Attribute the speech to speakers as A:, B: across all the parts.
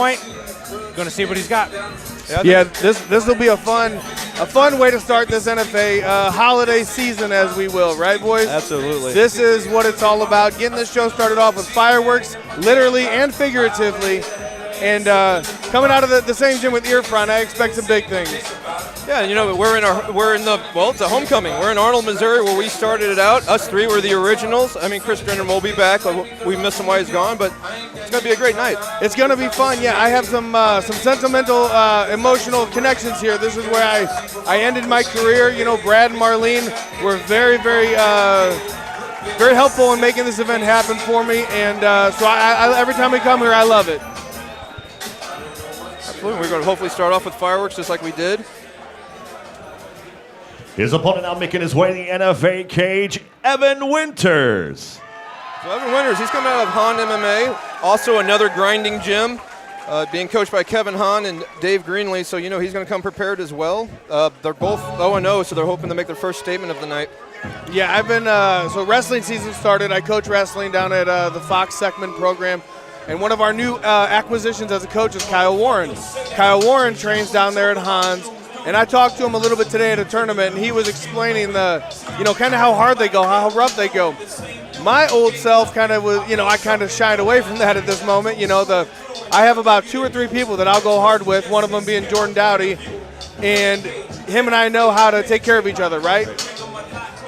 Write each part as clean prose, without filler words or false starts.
A: point. Going to see what he's got.
B: Yeah, this will be a fun way to start this NFA holiday season, as we will, right, boys?
C: Absolutely.
B: This is what it's all about, getting this show started off with fireworks, literally and figuratively. And coming out of the same gym with Earfront, I expect some big things.
C: Yeah, you know, it's a homecoming. We're in Arnold, Missouri, where we started it out. Us three were the originals. I mean, Chris Drennan will be back. We miss him while he's gone, but it's going to be a great night.
B: It's going to be fun. Yeah, I have some sentimental, emotional connections here. This is where I ended my career. You know, Brad and Marlene were very, very helpful in making this event happen for me, and so I every time we come here, I love it.
C: Absolutely. We're going to hopefully start off with fireworks just like we did.
D: His opponent now making his way to the NFA cage, Evan Winters.
C: So Evan Winters, he's coming out of Hahn MMA, also another grinding gym, being coached by Kevin Hahn and Dave Greenlee, so you know he's going to come prepared as well. They're both 0-0, so they're hoping to make their first statement of the night.
B: Yeah, I've been, so wrestling season started. I coach wrestling down at the Fox Seckman program. And one of our new acquisitions as a coach is Kyle Warren. Kyle Warren trains down there at Hahn's. And I talked to him a little bit today at a tournament, and he was explaining kind of how hard they go, how rough they go. My old self kind of was, I kind of shied away from that at this moment. I have about 2 or 3 people that I'll go hard with, one of them being Jordan Dowdy, and him and I know how to take care of each other, right?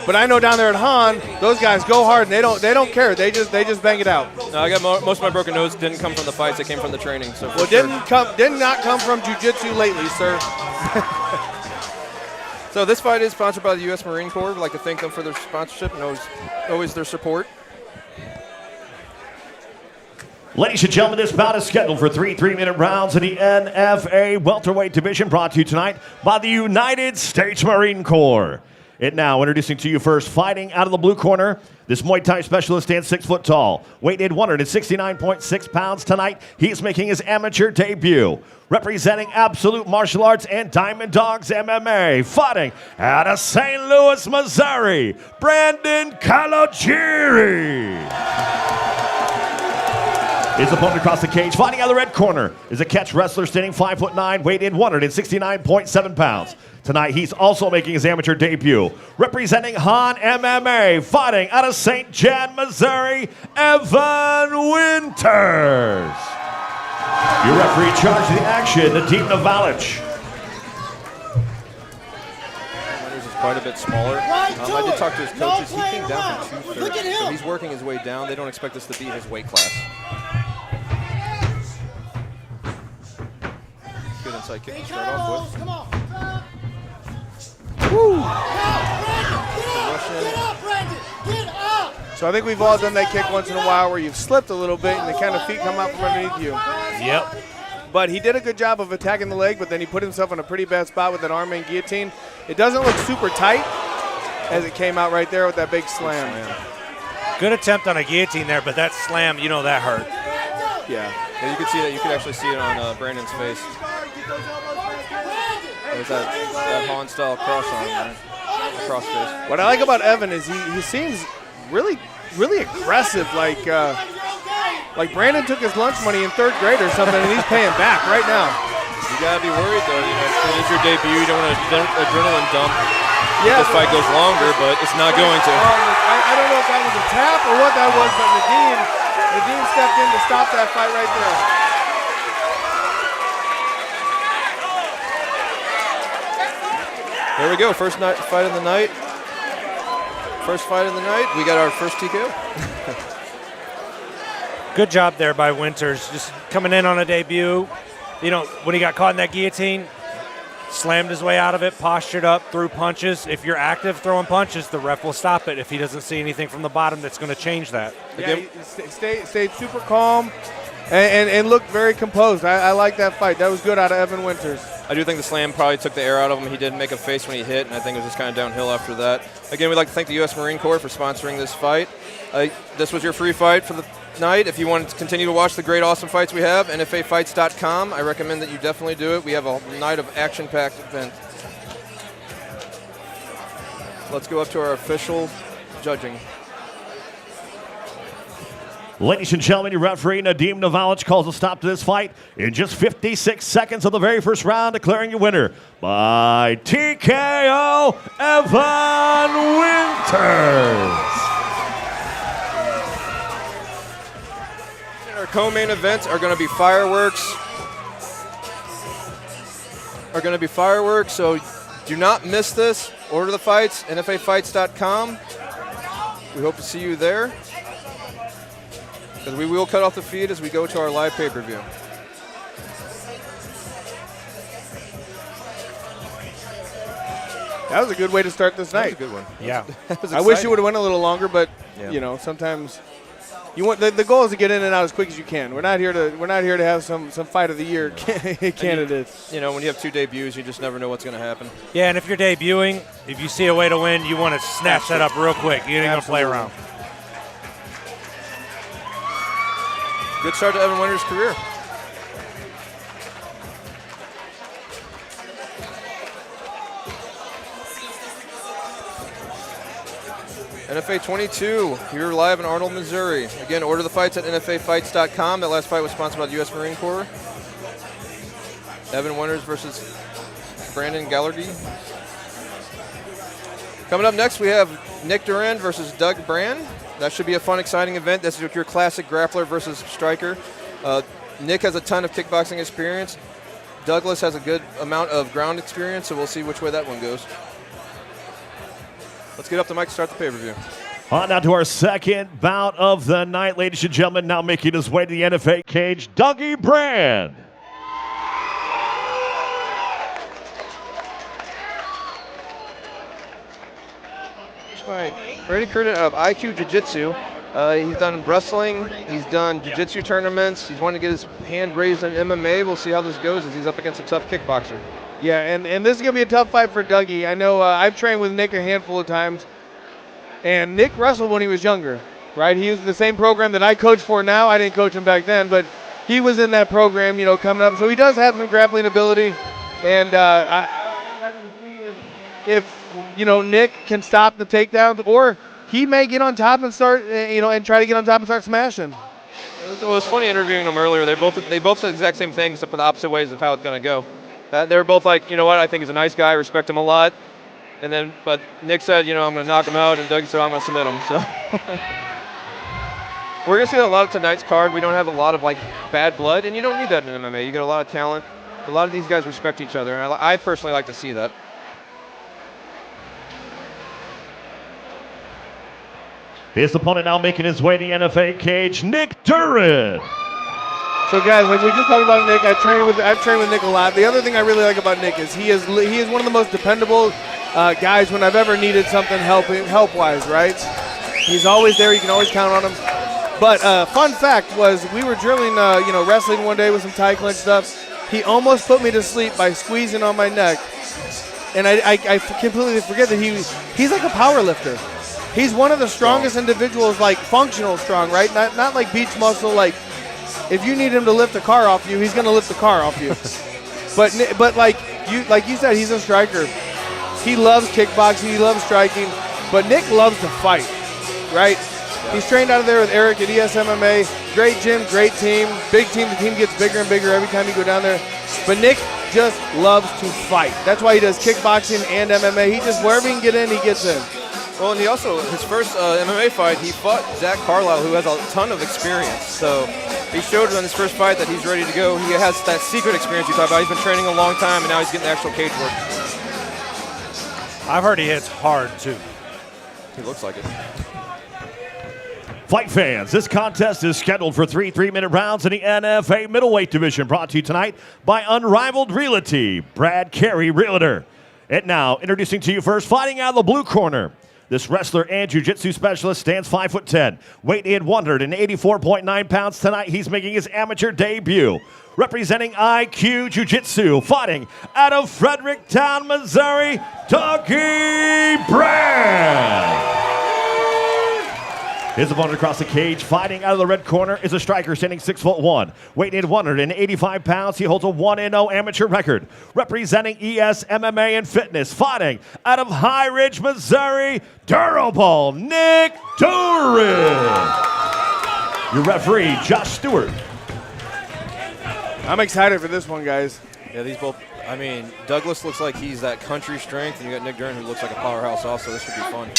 B: But I know down there at Hahn, those guys go hard and they don't care. They just bang it out.
C: No, I got most of my broken nose didn't come from the fights; it came from the training. So
B: did not come from jiu-jitsu lately, sir.
C: So this fight is sponsored by the U.S. Marine Corps. We'd like to thank them for their sponsorship and always their support.
D: Ladies and gentlemen, this bout is scheduled for 3 3-minute rounds in the NFA welterweight division, brought to you tonight by the United States Marine Corps. And now, introducing to you first, fighting out of the blue corner, this Muay Thai specialist stands 6 foot tall, weight in 169.6 pounds tonight. He's making his amateur debut, representing Absolute Martial Arts and Diamond Dogs MMA, fighting out of St. Louis, Missouri, Brandon Kalogiri. His opponent across the cage, fighting out of the red corner, is a catch wrestler standing 5'9", weight in 169.7 pounds. Tonight, he's also making his amateur debut, representing Hahn MMA, fighting out of St. John, Missouri, Evan Winters. Your referee in charge of the action, Nadeem Navalich.
C: Winters is quite a bit smaller. I did talk to his coaches. He came down from 230, so he's working his way down. They don't expect us to be his weight class. Good inside kick to start off with.
E: Come on.
B: Woo.
E: Get up, Brandon! Get up!
B: So I think we've all done that kick once in a while where you've slipped a little bit and the kind of feet come out from underneath you.
A: Yep.
B: But he did a good job of attacking the leg, but then he put himself in a pretty bad spot with that arm-in guillotine. It doesn't look super tight as it came out right there with that big slam.
A: Good attempt on a guillotine there, but that slam, that hurt.
B: Yeah.
C: You could see that. You could actually see it on Brandon's face. There's that Hahn-style cross arm there, cross face.
B: What I like about Evan is he seems really, really aggressive. Like Brandon took his lunch money in 3rd grade or something, and he's paying back right now.
C: You gotta be worried though. It is your debut. You don't want to adrenaline dump.
B: Yeah,
C: this fight goes longer, but it's not going to.
B: I don't know if that was a tap or what that was, but Nadeem stepped in to stop that fight right there.
C: There we go, first fight of the night. First fight of the night, we got our first TKO.
A: Good job there by Winters, just coming in on a debut. When he got caught in that guillotine, slammed his way out of it, postured up, threw punches. If you're active throwing punches, the ref will stop it if he doesn't see anything from the bottom that's going to change that.
B: Yeah, he stayed super calm and looked very composed. I like that fight. That was good out of Evan Winters.
C: I do think the slam probably took the air out of him. He did make a face when he hit, and I think it was just kind of downhill after that. Again, we'd like to thank the U.S. Marine Corps for sponsoring this fight. This was your free fight for the night. If you want to continue to watch the great, awesome fights we have, NFAfights.com. I recommend that you definitely do it. We have a night of action-packed event. Let's go up to our official judging.
D: Ladies and gentlemen, your referee, Nadim Novalic, calls a stop to this fight in just 56 seconds of the very first round, declaring your winner by TKO, Evan Winters.
C: Our co-main events are going to be fireworks. So do not miss this. Order the fights, nfafights.com. We hope to see you there, because we will cut off the feed as we go to our live pay-per-view.
B: That was a good way to start this
C: That was
B: night.
C: a good one.
A: Yeah.
B: I wish it would have went a little longer, but you know, sometimes you want the goal is to get in and out as quick as you can. We're not here to have some fight of the year candidates.
C: You know, when you have 2 debuts, you just never know what's going to happen.
A: Yeah, and if you're debuting, if you see a way to win, you want to snatch that up real quick. You ain't going to play around.
C: Good start to Evan Winters' career. NFA 22, here live in Arnold, Missouri. Again, order the fights at nfafights.com. That last fight was sponsored by the U.S. Marine Corps. Evan Winters versus Brandon Gallardy. Coming up next, we have Nick Duran versus Doug Brand. That should be a fun, exciting event. This is your classic grappler versus striker. Nick has a ton of kickboxing experience. Douglas has a good amount of ground experience, so we'll see which way that one goes. Let's get up the mic to start the pay-per-view.
D: On now to our second bout of the night, ladies and gentlemen. Now making his way to the NFA cage, Dougie Brand.
C: Brady Curtin of IQ Jiu-Jitsu. He's done wrestling. He's done jiu-jitsu tournaments. He's wanting to get his hand raised in MMA. We'll see how this goes as he's up against a tough kickboxer.
B: Yeah, and this is going to be a tough fight for Dougie. I know I've trained with Nick a handful of times, and Nick wrestled when he was younger, right? He was in the same program that I coach for now. I didn't coach him back then, but he was in that program, you know, coming up. So he does have some grappling ability, and if, you know, Nick can stop the takedowns, or he may get on top and start, and try to get on top and start smashing.
C: It was funny interviewing them earlier. They both said the exact same thing, except for the opposite ways of how it's going to go. They were both like, you know what, I think he's a nice guy, I respect him a lot. But Nick said, you know, I'm going to knock him out, and Doug said, I'm going to submit him. So we're going to see a lot of tonight's card. We don't have a lot of like bad blood, and you don't need that in MMA. You get a lot of talent. A lot of these guys respect each other, and I personally like to see that.
D: His opponent now making his way to the NFA cage, Nick Duran.
B: So guys, like we just talked about Nick, I've trained with Nick a lot. The other thing I really like about Nick is he is one of the most dependable guys when I've ever needed something help-wise, right? He's always there. You can always count on him. But fun fact was we were drilling, wrestling one day with some Thai clinch stuff. He almost put me to sleep by squeezing on my neck, and I completely forget that he's like a power lifter. He's one of the strongest individuals, like functional strong, right? Not like beach muscle, like. If you need him to lift a car off you, he's going to lift the car off you. but like you said, he's a striker. He loves kickboxing. He loves striking. But Nick loves to fight, right? Yeah. He's trained out of there with Eric at ES MMA. Great gym, great team. Big team. The team gets bigger and bigger every time you go down there. But Nick just loves to fight. That's why he does kickboxing and MMA. He just, wherever he can get in, he gets in.
C: Well, and he also, his first MMA fight, he fought Zach Carlisle, who has a ton of experience. So he showed in his first fight that he's ready to go. He has that secret experience you talked about. He's been training a long time, and now he's getting actual cage work.
A: I've heard he hits hard, too.
C: He looks like it.
D: Fight fans, this contest is scheduled for 3 3-minute rounds in the NFA middleweight division, brought to you tonight by Unrivaled Realty, Brad Carey Realtor. And now, introducing to you first, fighting out of the blue corner. This wrestler and jiu-jitsu specialist stands 5'10", weight in 184.9 pounds. Tonight, he's making his amateur debut. Representing IQ Jiu-Jitsu, fighting out of Fredericktown, Missouri, Dougie Brand. His opponent across the cage, fighting out of the red corner, is a striker standing 6'1", weighing in 185 pounds. He holds a 1-0 amateur record. Representing ES MMA and Fitness, fighting out of High Ridge, Missouri, durable Nick Duran. your referee, Josh Stewart.
B: I'm excited for this one, guys.
C: Yeah, these both. I mean, Douglas looks like he's that country strength, and you got Nick Duran who looks like a powerhouse. Also, this should be fun.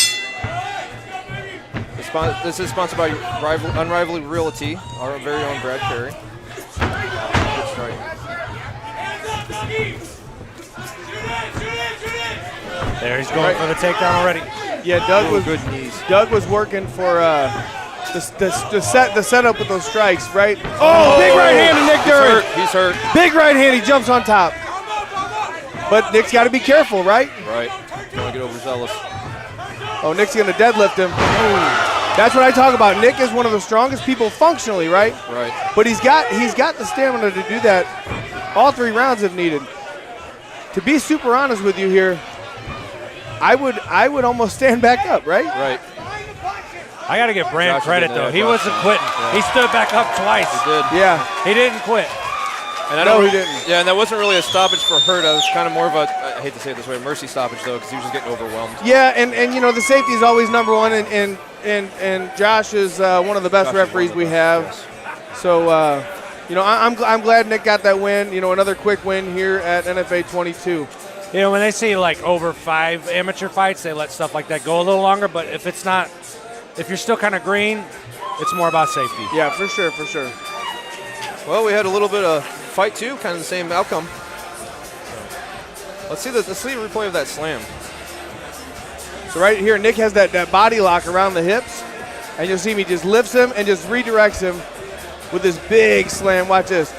C: This is sponsored by Unrivaled Realty, our very own Brad Perry. Good strike.
A: There he's going for the takedown already.
B: Yeah, Doug was
C: good knees.
B: Doug was working for the setup with those strikes, right? Oh, big right hand to Nick Duran.
C: He's hurt.
B: Big right hand, he jumps on top. But Nick's got to be careful, right?
C: Right. Don't want to get overzealous.
B: Oh, Nick's going to deadlift him. That's what I talk about. Nick is one of the strongest people functionally, right?
C: Right.
B: But he's got the stamina to do that all 3 rounds if needed. To be super honest with you here, I would almost stand back up, right?
C: Right.
A: I got to give Brand
C: Josh
A: credit,
C: did
A: though.
C: that.
A: He wasn't quitting.
C: Yeah.
A: He stood back up twice.
C: He did.
B: Yeah.
A: He didn't quit.
C: And I
B: No,
C: don't-
B: he didn't.
C: Yeah, and that wasn't really a stoppage for Hurt. That was kind of more of a, I hate to say it this way, a mercy stoppage, though, because he was just getting overwhelmed.
B: Yeah, and you know, the safety is always number one, and Josh is one of the best
C: Josh is
B: referees
C: one of the
B: we
C: best,
B: have.
C: yes.
B: So, you know, I'm glad Nick got that win. You know, another quick win here at NFA 22.
A: You know, when they see like over 5 amateur fights, they let stuff like that go a little longer. But if it's not, if you're still kind of green, it's more about safety.
B: Yeah, for sure, for sure.
C: Well, we had a little bit of fight two, kind of the same outcome. Let's see a replay of that slam.
B: So right here, Nick has that body lock around the hips, and you'll see him, he just lifts him and just redirects him with this big slam. Watch this.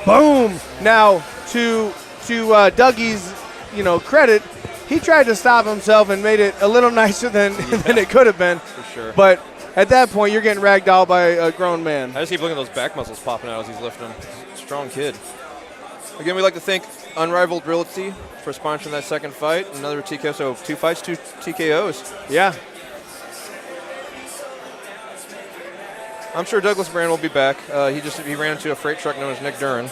B: Boom! Now, to Dougie's, you know, credit, he tried to stop himself and made it a little nicer than it could have been.
C: For sure.
B: But at that point, you're getting ragdolled by a grown man.
C: I just keep looking at those back muscles popping out as he's lifting them. Strong kid. Again, we'd like to thank Unrivaled Realty for sponsoring that second fight. Another TKO, so 2 fights, 2 TKOs.
B: Yeah.
C: I'm sure Douglas Brand will be back. He ran into a freight truck known as Nick Duran.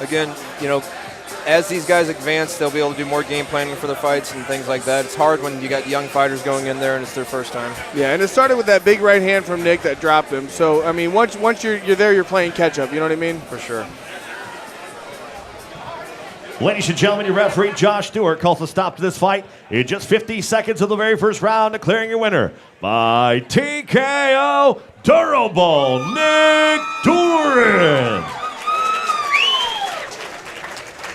C: Again, you know, as these guys advance, they'll be able to do more game planning for their fights and things like that. It's hard when you got young fighters going in there and it's their first time.
B: Yeah, and it started with that big right hand from Nick that dropped him. So, I mean, once you're there, you're playing catch-up. You know what I mean?
C: For sure.
D: Ladies and gentlemen, your referee, Josh Stewart, calls a stop to this fight in just 50 seconds of the very first round, declaring your winner by TKO, durable Nick Duran.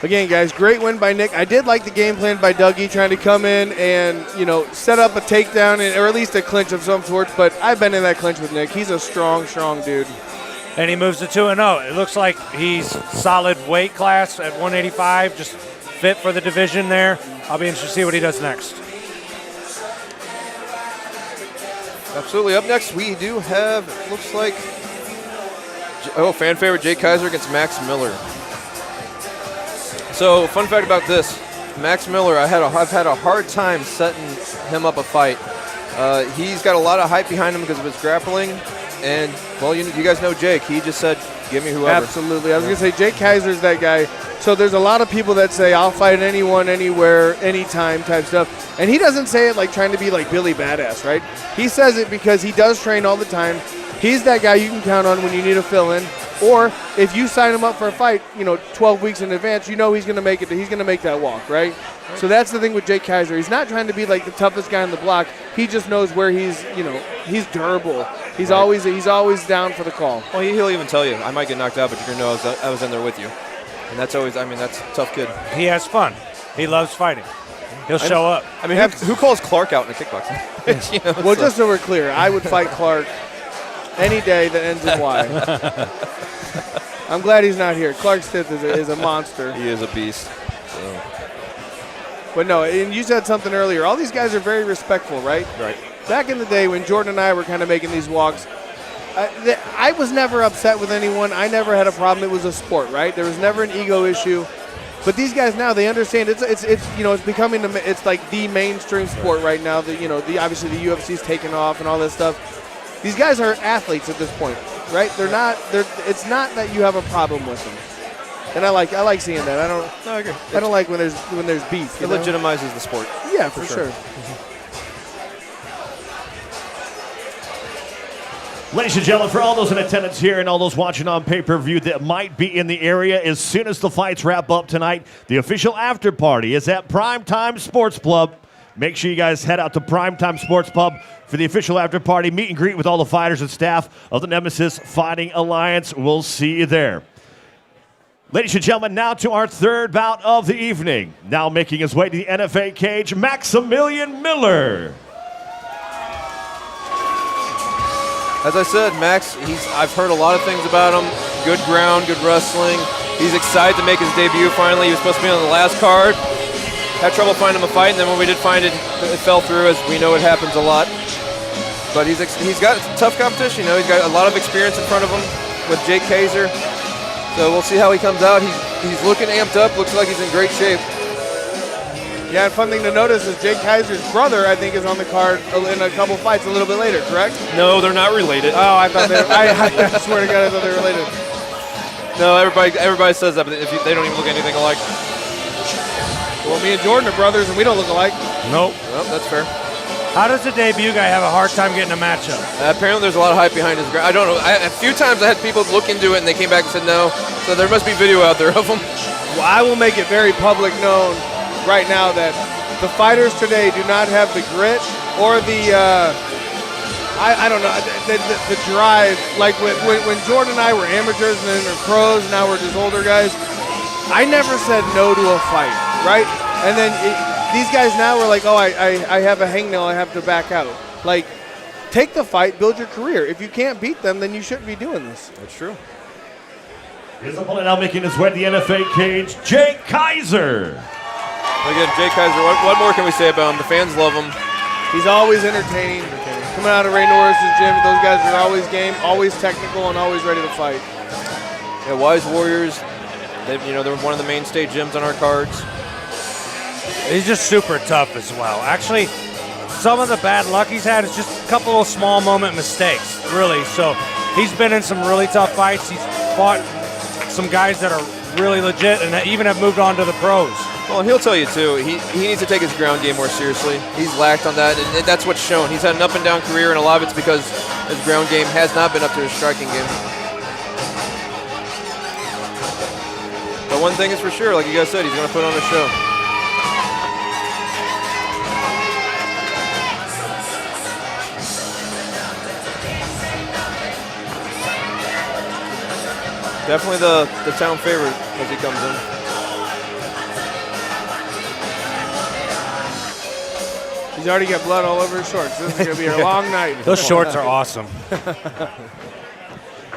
B: Again, guys, great win by Nick. I did like the game plan by Dougie, trying to come in and, you know, set up a takedown or at least a clinch of some sort. But I've been in that clinch with Nick. He's a strong, strong dude.
A: And he moves to 2-0. It looks like he's solid weight class at 185, just fit for the division there. I'll be interested to see what he does next.
C: Absolutely. Up next, we do have, looks like, fan favorite Jake Kaiser against Max Miller. So, fun fact about this, Max Miller, I've had a hard time setting him up a fight. He's got a lot of hype behind him because of his grappling, and, well, you guys know Jake. He just said, give me whoever.
B: Absolutely. I was going to say, Jake Kaiser's that guy. So there's a lot of people that say, I'll fight anyone, anywhere, anytime type stuff. And he doesn't say it like trying to be like Billy Badass, right? He says it because he does train all the time. He's that guy you can count on when you need a fill-in. Or if you sign him up for a fight, 12 weeks in advance, you know he's going to make it. He's going to make that walk, right? So that's the thing with Jake Kaiser. He's not trying to be like the toughest guy on the block. He just knows where he's durable. He's always down for the call.
C: Well, he'll even tell you, I might get knocked out, but you're going to know I was in there with you. And that's always, that's a tough kid.
A: He has fun. He loves fighting. He'll show up.
C: I mean, who calls Clark out in a kickboxing?
B: Well, just so we're clear, I would fight Clark any day that ends in Y. I'm glad he's not here. Clark Stith is a monster.
C: He is a beast. So.
B: But no, and you said something earlier. All these guys are very respectful, right?
C: Right.
B: Back in the day when Jordan and I were kind of making these walks, I was never upset with anyone. I never had a problem. It was a sport, right? There was never an ego issue. But these guys now, they understand it's becoming it's like the mainstream sport right now. Obviously the UFC's taken off and all that stuff. These guys are athletes at this point, right? It's not that you have a problem with them. And I like seeing that.
C: I agree.
B: I don't like when there's beef.
C: It legitimizes the sport.
B: Yeah, for sure.
D: Ladies and gentlemen, for all those in attendance here and all those watching on pay-per-view that might be in the area, as soon as the fights wrap up tonight, the official after party is at Primetime Sports Pub. Make sure you guys head out to Primetime Sports Pub for the official after party meet and greet with all the fighters and staff of the Nemesis Fighting Alliance. We'll see you there. Ladies and gentlemen, now to our third bout of the evening. Now making his way to the NFA cage, Maximilian Miller.
C: As I said, Max, I've heard a lot of things about him. Good ground, good wrestling. He's excited to make his debut finally. He was supposed to be on the last card. Had trouble finding him a fight, and then when we did find it, it fell through, as we know it happens a lot. But he's got tough competition. He's got a lot of experience in front of him with Jake Kaiser. So we'll see how he comes out. He's looking amped up. Looks like he's in great shape.
B: Yeah, and fun thing to notice is Jake Kaiser's brother, I think, is on the card in a couple fights a little bit later, correct?
C: No, they're not related.
B: Oh, I thought they were. I swear to God, I thought they were related.
C: No, everybody says that, but they don't even look anything alike.
B: Well, me and Jordan are brothers, and we don't look alike.
A: Nope.
C: Well, that's fair.
A: How does the debut guy have a hard time getting a matchup?
C: Apparently, there's a lot of hype behind his. I don't know. A few times I had people look into it, and they came back and said no. So there must be video out there of him.
B: Well, I will make it very public known right now that the fighters today do not have the grit or the I don't know the drive like when Jordan and I were amateurs and then we're pros and now we're just older guys. I never said no to a fight, right? And then these guys now are like, oh, I have a hangnail, I have to back out. Like, take the fight, build your career. If you can't beat them, then you shouldn't be doing this.
C: That's true.
D: His opponent now making his way to the NFA cage, Jake Kaiser.
C: Again, Jake Kaiser, what more can we say about him? The fans love him.
B: He's always entertaining. Coming out of Ray Norris's gym, those guys are always game, always technical, and always ready to fight.
C: Yeah, Wise Warriors, they're one of the mainstay gyms on our cards.
A: He's just super tough as well. Actually, some of the bad luck he's had is just a couple of small moment mistakes, really. So he's been in some really tough fights. He's fought some guys that are really legit and even have moved on to the pros.
C: Well, and he'll tell you, too, he needs to take his ground game more seriously. He's lacked on that, and that's what's shown. He's had an up-and-down career, and a lot of it's because his ground game has not been up to his striking game. But one thing is for sure, like you guys said, he's going to put on a show. Definitely the town favorite as he comes in.
B: He's already got blood all over his shorts. This is going to be a long night.
A: Those shorts are awesome.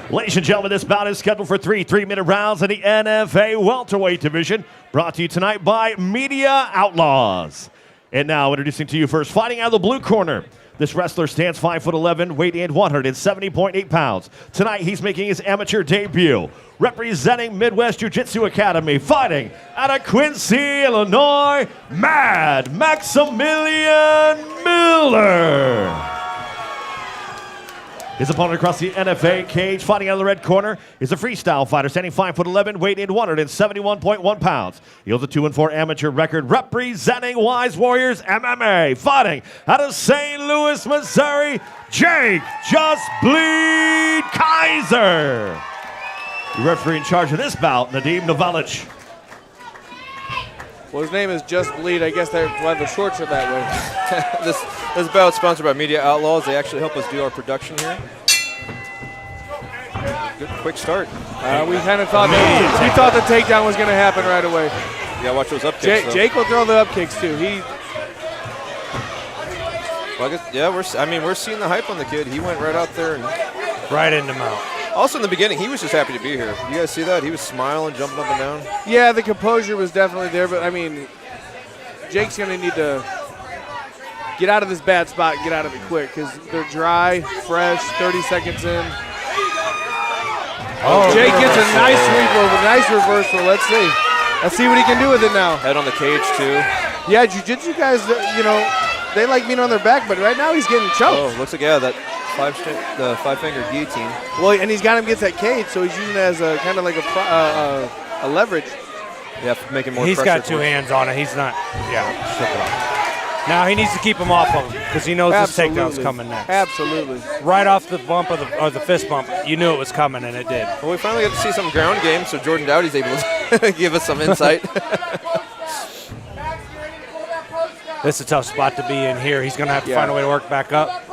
D: Ladies and gentlemen, this bout is scheduled for 3 3-minute rounds in the NFA welterweight division, brought to you tonight by Media Outlaws. And now introducing to you first, fighting out of the blue corner. This wrestler stands 5'11", weight in 170.8 pounds. Tonight, he's making his amateur debut, representing Midwest Jiu-Jitsu Academy, fighting out of Quincy, Illinois, Mad Maximilian Miller. His opponent across the NFA cage, fighting out of the red corner, is a freestyle fighter, standing 5'11", weight in 171.1 pounds. He holds a 2-4 amateur record, representing Wise Warriors MMA, fighting out of St. Louis, Missouri, Jake Just Bleed Kaiser. The referee in charge of this bout, Nadim Novalic.
B: Well, his name is Just Bleed. I guess that's why the shorts are that way.
C: This bout is sponsored by Media Outlaws. They actually help us do our production here. Good quick start.
B: We kind of thought we thought the takedown was going to happen right away.
C: Yeah, watch those up kicks.
B: Jake will throw the up kicks too.
C: Well, I guess, we're seeing the hype on the kid. He went right out there and
A: Right into mount.
C: Also in the beginning, he was just happy to be here. You guys see that? He was smiling, jumping up and down.
B: Yeah, the composure was definitely there, but I mean, Jake's going to need to get out of this bad spot and get out of it quick because they're dry, fresh, 30 seconds in.
A: Oh,
B: Jake gets a nice sweep over, nice reversal. Let's see what he can do with it now.
C: Head on the cage, too.
B: Yeah, jiu-jitsu guys, they like being on their back, but right now he's getting choked.
C: Oh, looks like, yeah, that five-finger guillotine.
B: Well, and he's got him against that cage, so he's using it as a kind of like a leverage.
C: Yeah, making more
A: He's
C: pressure.
A: got two hands on it. He's not, yeah, slip it off. Now he needs to keep him off of him because he knows this takedown's
B: Absolutely.
A: coming next.
B: Absolutely.
A: Right off the bump of the fist bump, you knew it was coming, and it did.
C: Well, we finally got to see some ground game, so Jordan Dowdy's able to give us some insight.
A: This is a tough spot to be in here. He's going to have to find a way to work back up.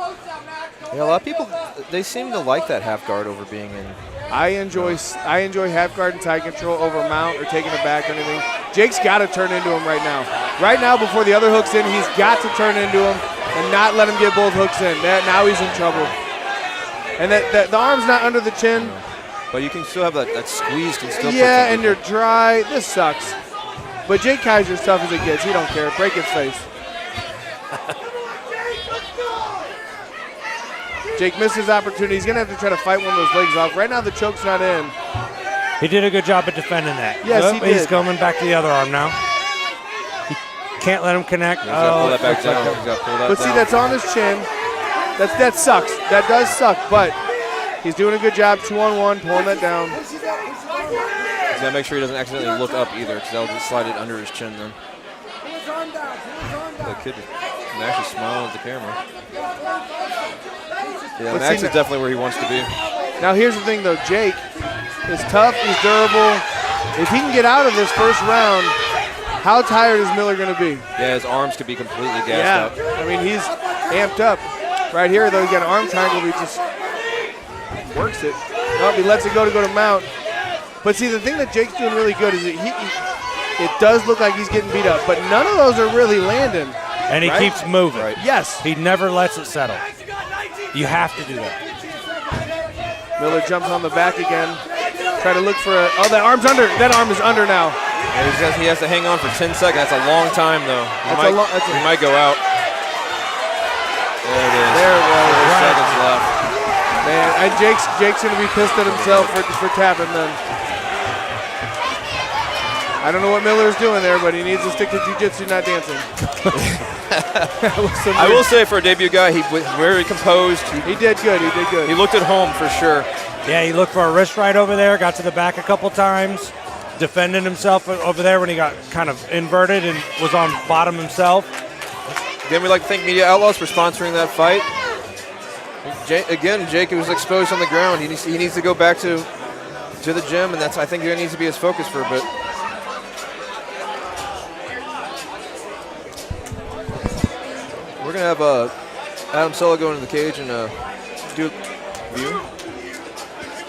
C: Yeah, a lot of people, they seem to like that half guard over being in.
B: I enjoy half guard and tie control over mount or taking it back or anything. Jake's got to turn into him right now. Right now, before the other hook's in, he's got to turn into him and not let him get both hooks in. Now he's in trouble. And the arm's not under the chin.
C: But you can still have that squeeze can still.
B: Yeah, and you're dry. This sucks. But Jake Kaiser's tough as it gets. He don't care. Break his face. Jake missed his opportunity. He's going to have to try to fight one of those legs off. Right now, the choke's not in.
A: He did a good job at defending that.
B: Yes, he did.
A: He's coming back to the other arm now. He can't let him connect.
C: He's got to pull that back down. He's got to pull that
B: But see,
C: down.
B: that's on his chin. That sucks. That does suck, but he's doing a good job 2-on-1, pulling that down.
C: He's got to make sure he doesn't accidentally look up either, because that'll just slide it under his chin then. That kid Max is smiling at the camera. Yeah,
B: Let's
C: Max
B: see
C: is definitely where he wants to be.
B: Now here's the thing though, Jake is tough, he's durable. If he can get out of this first round, how tired is Miller gonna be?
C: Yeah, his arms could be completely gassed up.
B: I mean, he's amped up. Right here though, he's got an arm triangle, he just works it. Nope, he lets it go to mount. But see, the thing that Jake's doing really good is that it does look like he's getting beat up, but none of those are really landing.
A: And he
B: Right?
A: keeps moving.
C: Right.
B: Yes.
A: He never lets it settle. You have to do that.
B: Miller jumps on the back again. Try to look for that arm's under. That arm is under now.
C: Yeah, he has to hang on for 10 seconds. That's a long time, though. He might go out. There it is.
B: There it was.
C: 4 seconds left.
B: Man, and Jake's gonna be pissed at himself for tapping then. I don't know what Miller's doing there, but he needs to stick to jiu-jitsu, not dancing.
C: I will say, for a debut guy, he was very composed.
B: He did good. He did good.
C: He looked at home for sure.
A: Yeah, he looked for a wrist right over there, got to the back a couple times, defended himself over there when he got kind of inverted and was on bottom himself.
C: Again, we'd like to thank Media Outlaws for sponsoring that fight. Jake was exposed on the ground. He needs to go back to the gym, and I think that needs to be his focus for a bit. We're going to have Adam Sella go into the cage and do a view.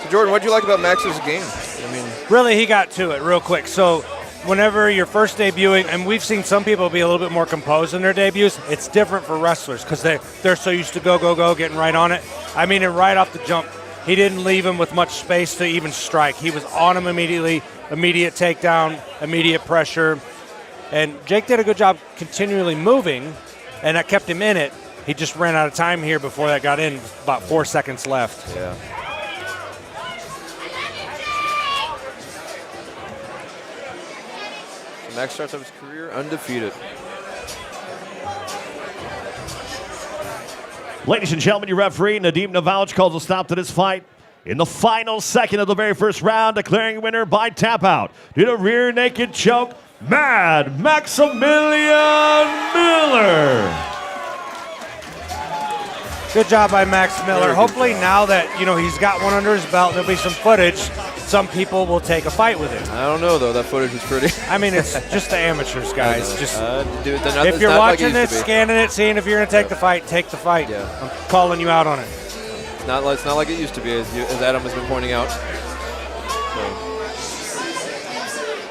C: So, Jordan, what did you like about Max's game? I mean,
A: Really, he got to it real quick. So whenever you're first debuting, and we've seen some people be a little bit more composed in their debuts, it's different for wrestlers because they're so used to go, getting right on it. I mean, and right off the jump, he didn't leave him with much space to even strike. He was on him immediately, immediate takedown, immediate pressure. And Jake did a good job continually moving, and that kept him in it. He just ran out of time here before that got in, about 4 seconds left.
C: yeah. So Max starts off his career undefeated.
D: Ladies and gentlemen, your referee, Nadim Navalch, calls a stop to this fight in the final second of the very first round, declaring winner by tap out due to rear naked choke, Mad Maximilian Miller.
A: Good job by Max Miller. Hopefully now that, he's got one under his belt, there'll be some footage, some people will take a fight with him.
C: I don't know, though. That footage was pretty.
A: I mean, it's just the amateurs, guys. Just
C: Dude,
A: if you're watching this, scanning it, seeing if you're going to take the fight, take the fight.
C: Yeah.
A: I'm calling you out on it.
C: It's not like it used to be, as Adam has been pointing out.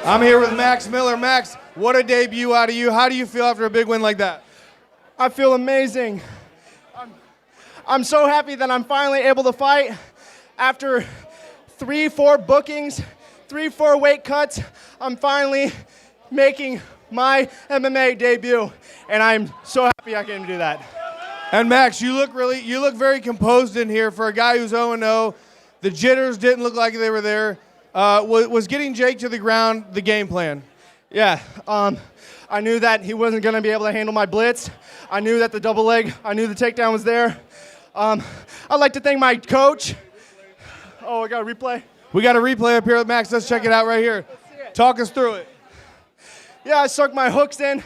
B: I'm here with Max Miller. Max, what a debut out of you. How do you feel after a big win like that?
F: I feel amazing. I'm so happy that I'm finally able to fight after 3-4 bookings, 3-4 weight cuts. I'm finally making my MMA debut, and I'm so happy I can do that.
B: And Max, you look very composed in here for a guy who's 0-0. The jitters didn't look like they were there. Was getting Jake to the ground the game plan?
F: Yeah, I knew that he wasn't going to be able to handle my blitz. I knew that the double leg, I knew the takedown was there. I'd like to thank my coach. Oh, I got a replay?
B: We got a replay up here with Max. Let's check it out right here. Talk us through it.
F: Yeah, I sucked my hooks in.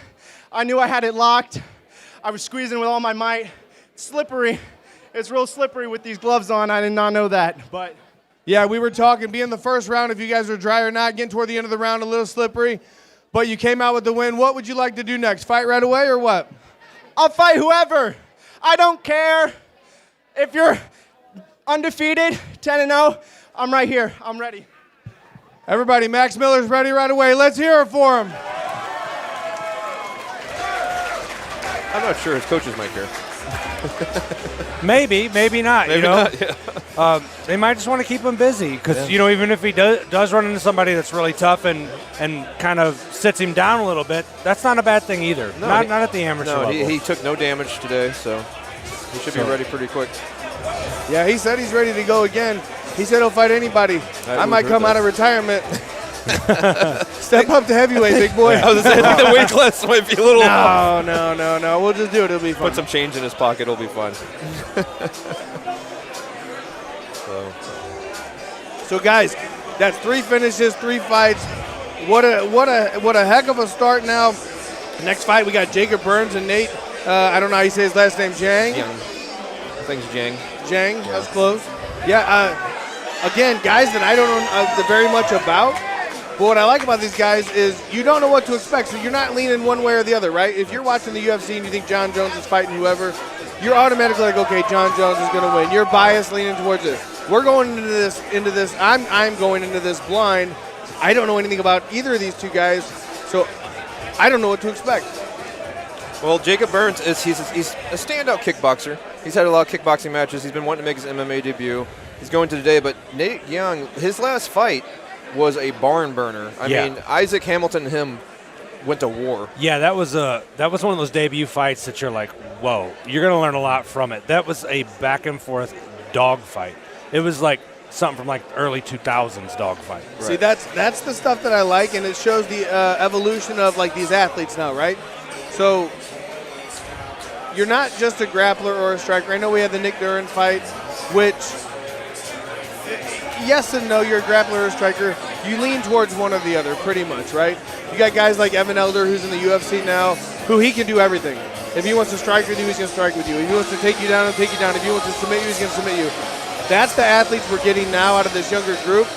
F: I knew I had it locked. I was squeezing with all my might. Slippery. It's real slippery with these gloves on. I did not know that, but.
B: Yeah, we were talking, being the first round, if you guys are dry or not, getting toward the end of the round, a little slippery. But you came out with the win. What would you like to do next? Fight right away or what?
F: I'll fight whoever. I don't care. If you're undefeated, 10-0, I'm right here. I'm ready.
B: Everybody, Max Miller's ready right away. Let's hear it for him.
C: I'm not sure his coaches might care.
A: Maybe not.
C: Maybe
A: you know?
C: not. Yeah.
A: They might just want to keep him busy because even if he does run into somebody that's really tough and kind of sits him down a little bit, that's not a bad thing either.
C: No,
A: not at the amateur
C: No,
A: level.
C: he took no damage today, so he should be ready pretty quick.
B: Yeah, he said he's ready to go again. He said he'll fight anybody. I might come out of retirement. Step up to heavyweight, big boy.
C: I was going to say, I think the weight class might be a little off.
B: No. We'll just do it. It'll be fun.
C: Put some change in his pocket. It'll be fun.
B: So guys, that's 3 finishes, 3 fights. What a heck of a start now. Next fight, we got Jacob Burns and Nate. I don't know how you say his last name, Zhang.
C: Young. I think it's Jang.
B: Zhang, that's close. Yeah, again, guys that I don't know very much about. But what I like about these guys is you don't know what to expect, so you're not leaning one way or the other, right? If you're watching the UFC and you think John Jones is fighting whoever, you're automatically like, okay, John Jones is going to win. You're biased leaning towards it. We're going into this. I'm going into this blind. I don't know anything about either of these two guys, so I don't know what to expect.
C: Well, Jacob Burns he's a standout kickboxer. He's had a lot of kickboxing matches. He's been wanting to make his MMA debut. He's going to today, but Nate Young, his last fight was a barn burner. I mean, Isaac Hamilton and him went to war.
A: Yeah, that was one of those debut fights that you're like, whoa, you're going to learn a lot from it. That was a back and forth dog fight. It was like something from like early 2000s dog fight.
B: Right. See, that's the stuff that I like, and it shows the evolution of like these athletes now, right? So you're not just a grappler or a striker. I know we had the Nick Duran fight, which yes and no, you're a grappler or a striker. You lean towards one or the other pretty much, right? You got guys like Evan Elder, who's in the UFC now, who he can do everything. If he wants to strike with you, he's going to strike with you. If he wants to take you down, he'll take you down. If he wants to submit you, he's going to submit you. That's the athletes we're getting now out of this younger group.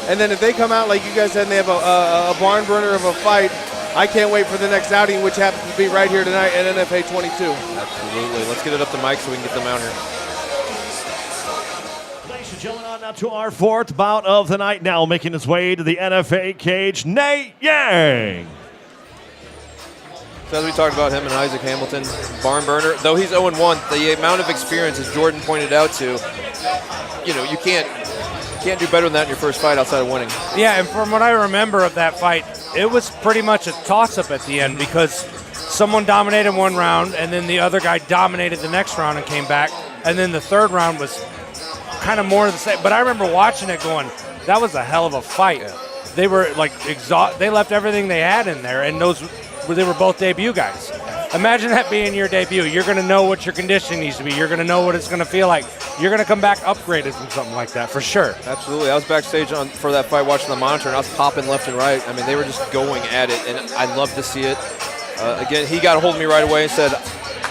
B: And then if they come out, like you guys said, and they have a barn burner of a fight, I can't wait for the next outing, which happens to be right here tonight at NFA 22.
C: Absolutely. Let's get it up to Mike so we can get them out here.
D: Ladies and gentlemen, on now to our 4th bout of the night. Now making his way to the NFA cage, Nate Yang.
C: So as we talked about him and Isaac Hamilton, barn burner. Though he's 0-1, the amount of experience, as Jordan pointed out to, you can't do better than that in your first fight outside of winning.
A: Yeah, and from what I remember of that fight, it was pretty much a toss-up at the end because someone dominated one round, and then the other guy dominated the next round and came back, and then the third round was kind of more of the same. But I remember watching it going, that was a hell of a fight. Yeah. They were like they left everything they had in there, and they were both debut guys. Imagine that being your debut. You're going to know what your conditioning needs to be. You're going to know what it's going to feel like. You're going to come back upgraded from something like that, for sure.
C: Absolutely. I was backstage for that fight watching the monitor, and I was popping left and right. I mean, they were just going at it, and I love to see it. Again, he got a hold of me right away and said,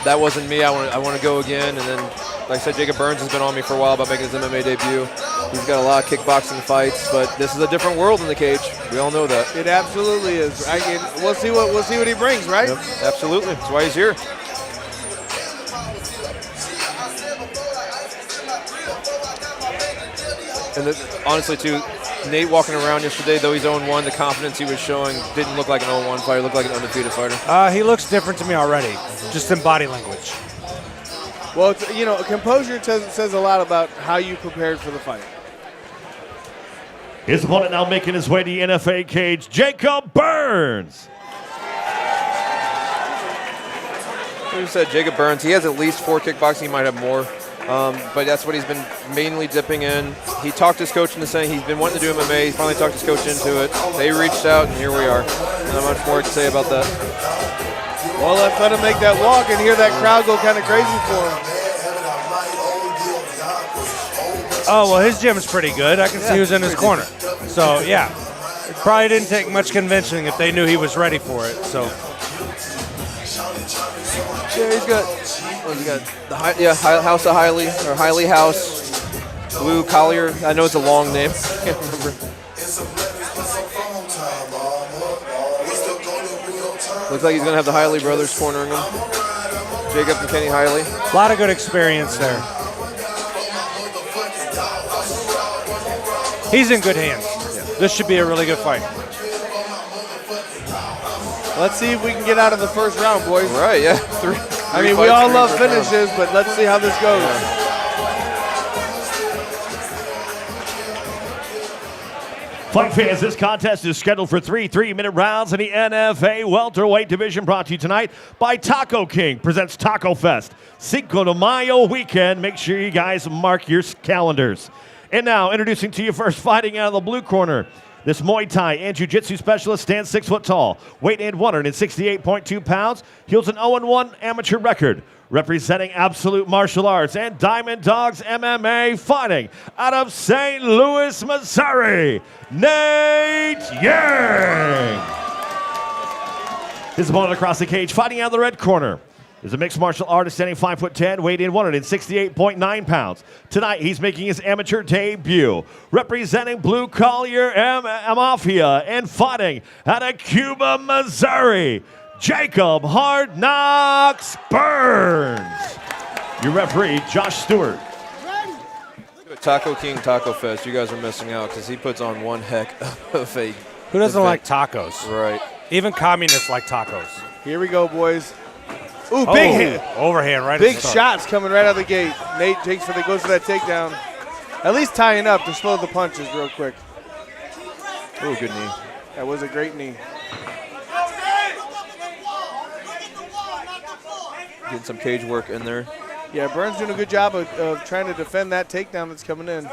C: that wasn't me. I want to go again. And then, like I said, Jacob Burns has been on me for a while about making his MMA debut. He's got a lot of kickboxing fights, but this is a different world in the cage. We all know that.
B: It absolutely is. We'll see what he brings, right?
C: Yep, absolutely. That's why he's here. And honestly, too, Nate walking around yesterday, though he's 0-1, the confidence he was showing didn't look like an 0-1 fighter. Looked like an undefeated fighter.
A: He looks different to me already, just in body language.
B: Well, composure says a lot about how you prepared for the fight.
D: His opponent now making his way to the NFA cage, Jacob Burns.
C: Like you said, Jacob Burns, he has at least 4 kickboxing. He might have more, but that's what he's been mainly dipping in. He talked his coach into saying he's been wanting to do MMA. He finally talked his coach into it. They reached out, and here we are. Not much more to say about that.
B: Well, let's let him make that walk and hear that crowd go kind of crazy for him.
A: Oh, well, his gym's pretty good. I can see who's in his corner. So, yeah, it probably didn't take much convincing if they knew he was ready for it. So,
C: Yeah, he's got. What, he got the House of Hiley or Hiley House. Blue Collier. I know it's a long name. I can't remember. Looks like he's gonna have the Hiley brothers cornering him. Jacob and Kenny Hiley.
A: A lot of good experience there. He's in good hands. This should be a really good fight.
B: Let's see if we can get out of the first round, boys.
C: Right, yeah.
B: I mean, we all love finishes, but let's see how this goes.
D: Fight fans, this contest is scheduled for 3 3-minute rounds in the NFA welterweight division, brought to you tonight by Taco King. Presents Taco Fest, Cinco de Mayo weekend. Make sure you guys mark your calendars. And now, introducing to you first, fighting out of the blue corner. This Muay Thai and Jiu-Jitsu specialist stands 6 foot tall, weight in 168.2 pounds. He holds an 0-1 amateur record, representing Absolute Martial Arts and Diamond Dogs MMA, fighting out of St. Louis, Missouri, Nate Yang. His opponent across the cage, fighting out of the red corner, is a mixed martial artist standing 5'10", weighed in 168.9 pounds. Tonight, he's making his amateur debut, representing Blue Collier Mafia and fighting out of Cuba, Missouri, Jacob Hard Knocks Burns. Your referee, Josh Stewart.
C: Taco King Taco Fest. You guys are missing out because he puts on one heck of a.
A: Who doesn't
C: event.
A: like tacos?
C: Right.
A: Even communists like tacos.
B: Here we go, boys. Ooh, big hit.
A: Overhand right
B: Big
A: at the start.
B: shots coming right out of the gate. Nate goes for that takedown. At least tying up to slow the punches real quick.
C: Ooh, good knee.
B: That was a great knee.
C: Getting some cage work in there.
B: Yeah, Burns doing a good job of trying to defend that takedown that's coming in.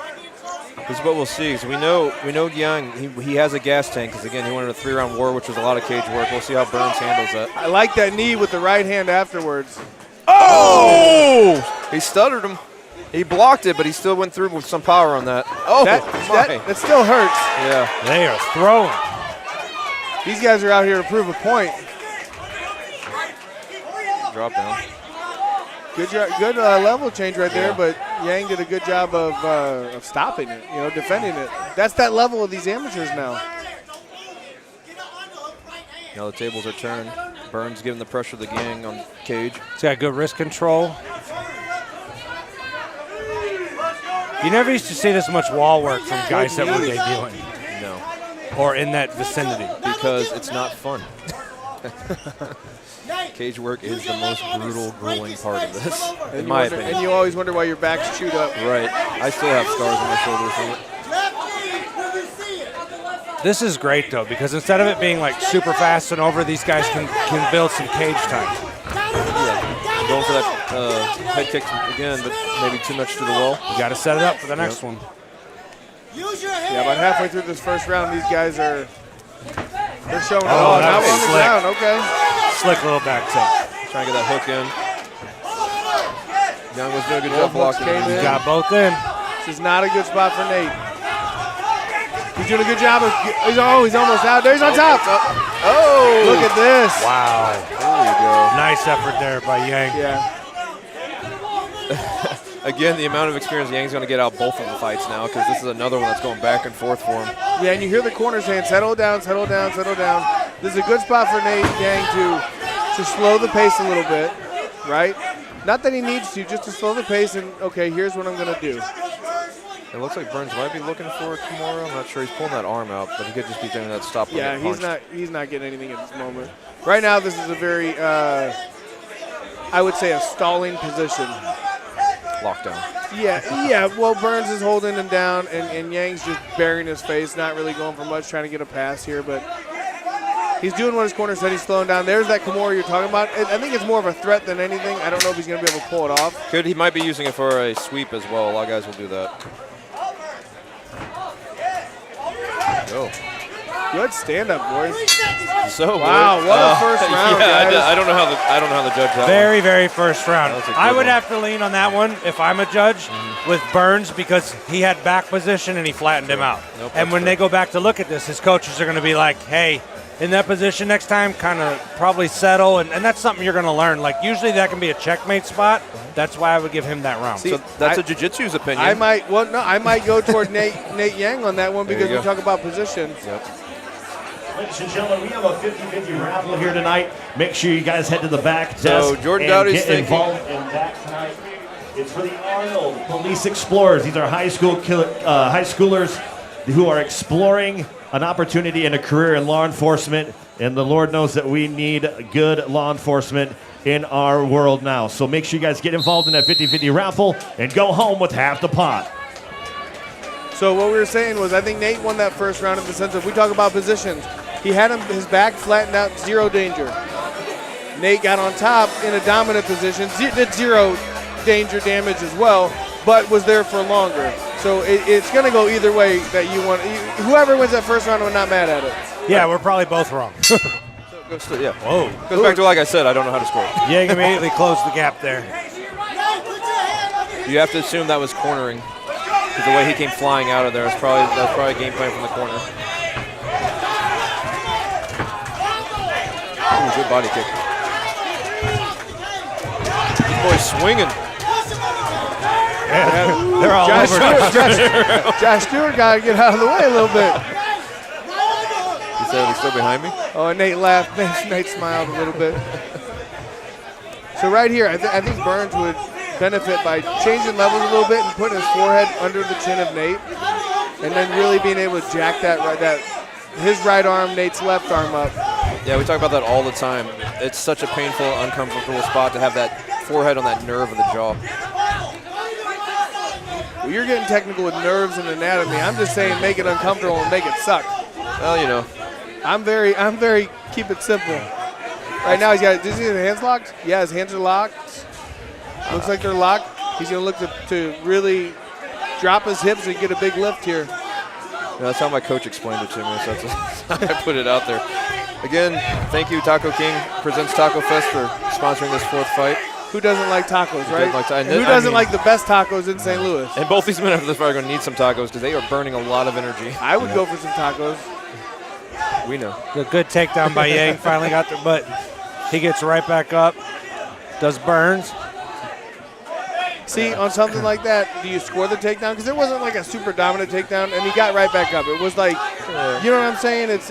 C: This is what we'll see. So we know Yang, he has a gas tank because, again, he wanted a 3-round war, which was a lot of cage work. We'll see how Burns handles that.
B: I like that knee with the right hand afterwards.
C: Oh! He stuttered him. He blocked it, but he still went through with some power on that. Oh,
B: that still hurts.
C: Yeah.
A: They are throwing.
B: These guys are out here to prove a point.
C: Drop down.
B: Good level change right there, but Yang did a good job of stopping it, defending it. That's that level of these amateurs now.
C: Now the tables are turned. Burns giving the pressure to the Yang on cage.
A: He's got good wrist control. You never used to see this much wall work from guys that were debuting.
C: No,
A: Or in that vicinity.
C: because it's not fun. Cage work is the most brutal, grueling part of this, in my opinion.
B: And you always wonder why your back's chewed up.
C: Right. I still have scars on my shoulders from it.
A: This is great, though, because instead of it being like super fast and over, these guys can build some cage time.
C: Yeah. Going for that head kick again, but maybe too much to the wall.
A: You got to set it up for the next one.
B: Yeah, about halfway through this first round, these guys they're showing.
A: Oh, that
B: now
A: was
B: on the
A: slick.
B: ground. Okay.
A: Slick little back tip.
C: Trying to get that hook in. Young was doing a good job blocking.
B: came in.
A: Got both in.
B: This is not a good spot for Nate. He's doing a good job of. He's almost out there. He's on top.
C: Oh!
B: Look at this.
A: Wow.
C: There you go.
A: Nice effort there by Yang.
B: Yeah.
C: Again, the amount of experience Yang's going to get out both of the fights now, because this is another one that's going back and forth for him.
B: Yeah, and you hear the corner saying, settle down, settle down, settle down. This is a good spot for Nate Yang to slow the pace a little bit, right? Not that he needs to, just to slow the pace and, okay, here's what I'm going to do.
C: It looks like Burns might be looking for a Kimura. I'm not sure. He's pulling that arm out, but he could just be doing that stop
B: Yeah,
C: limit punch.
B: he's not getting anything at this moment. Right now, this is a very, I would say, a stalling position.
C: Lockdown.
B: Yeah. Well, Burns is holding him down, and Yang's just burying his face, not really going for much, trying to get a pass here, but he's doing what his corner said. He's slowing down. There's that Kimura you're talking about. I think it's more of a threat than anything. I don't know if he's going to be able to pull it off.
C: He might be using it for a sweep as well. A lot of guys will do that. Go.
B: Good stand-up, boys.
C: So
B: Wow,
C: good.
B: what a first round,
C: yeah,
B: guys.
C: I don't know how the judge that
A: Very, very first round.
C: That was a good
A: I would
C: one.
A: have to lean on that one if I'm a judge with Burns because he had back position and he flattened him out.
C: Nope,
A: and
C: that's
A: when
C: true.
A: they go back to look at this, his coaches are going to be like, hey, in that position next time, kind of probably settle, and that's something you're going to learn. Like, usually that can be a checkmate spot. That's why I would give him that round.
B: See,
C: So that's a jiu-jitsu's opinion.
B: I might go toward Nate Yang on that one
C: There
B: because
C: you
B: we
C: go.
B: talk about position.
D: Ladies and gentlemen, we have a 50-50 raffle here tonight. Make sure you guys head to the back desk
C: So Jordan
D: and
C: Dowdy's
D: get
C: thinking-
D: involved in that tonight. It's for the Arnold Police Explorers. These are high schoolers who are exploring an opportunity and a career in law enforcement. And the Lord knows that we need good law enforcement in our world now. So make sure you guys get involved in that 50-50 raffle and go home with half the pot.
B: So what we were saying was, I think Nate won that first round in the sense of, we talk about positions. He had his back flattened out, zero danger. Nate got on top in a dominant position, did zero danger damage as well, but was there for longer. So it's going to go either way that you want. Whoever wins that first round, I'm not mad at it.
A: Yeah, we're probably both wrong.
C: Goes to, yeah.
A: Whoa.
C: Goes back to, like I said, I don't know how to score.
A: Yang immediately closed the gap there.
C: You have to assume that was cornering, because the way he came flying out of there, that's probably a game plan from the corner. Ooh, good body kick. This boy's swinging.
A: They're all over.
B: Josh Stewart got to get out of the way a little bit.
C: He said he's still behind me.
B: Oh, and Nate laughed. Nate smiled a little bit. So right here, I think Burns would benefit by changing levels a little bit and putting his forehead under the chin of Nate, and then really being able to jack his right arm, Nate's left arm up.
C: Yeah, we talk about that all the time. It's such a painful, uncomfortable spot to have that forehead on that nerve of the jaw.
B: Well, you're getting technical with nerves and anatomy. I'm just saying, make it uncomfortable and make it suck.
C: Well, you know.
B: I'm very keep it simple. Right now, does he have his hands locked? Yeah, his hands are locked. Looks like they're locked. He's going to look to really drop his hips and get a big lift here.
C: Yeah, that's how my coach explained it to me, so that's how I put it out there. Again, thank you, Taco King presents Taco Fest for sponsoring this fourth fight.
B: Who doesn't like tacos, right?
C: like
B: And who doesn't like the best tacos in St. Louis?
C: And both these men after this fight are going to need some tacos because they are burning a lot of energy.
B: I would go for some tacos.
C: We know.
A: The good takedown by Yang. Finally got there, but he gets right back up. Does Burns.
B: See, on something like that, do you score the takedown? Because it wasn't like a super dominant takedown, and he got right back up. It was like, you know what I'm saying? It's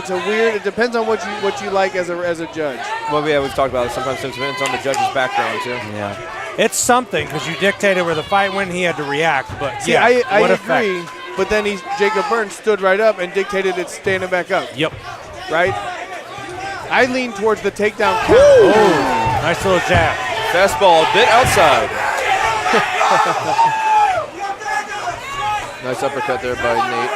B: a weird. It depends on what you like as a judge.
C: Well, yeah, we've talked about it. Sometimes it depends on the judge's background, too.
A: Yeah. It's something because you dictated where the fight went. He had to react, but
B: See,
A: yeah,
B: I
A: what
B: agree.
A: effect?
B: But then Jacob Burns stood right up and dictated it standing back up.
A: Yep.
B: Right. I lean towards the takedown count.
A: Oh, nice little jab.
C: Fastball a bit outside. Nice uppercut there by Nate.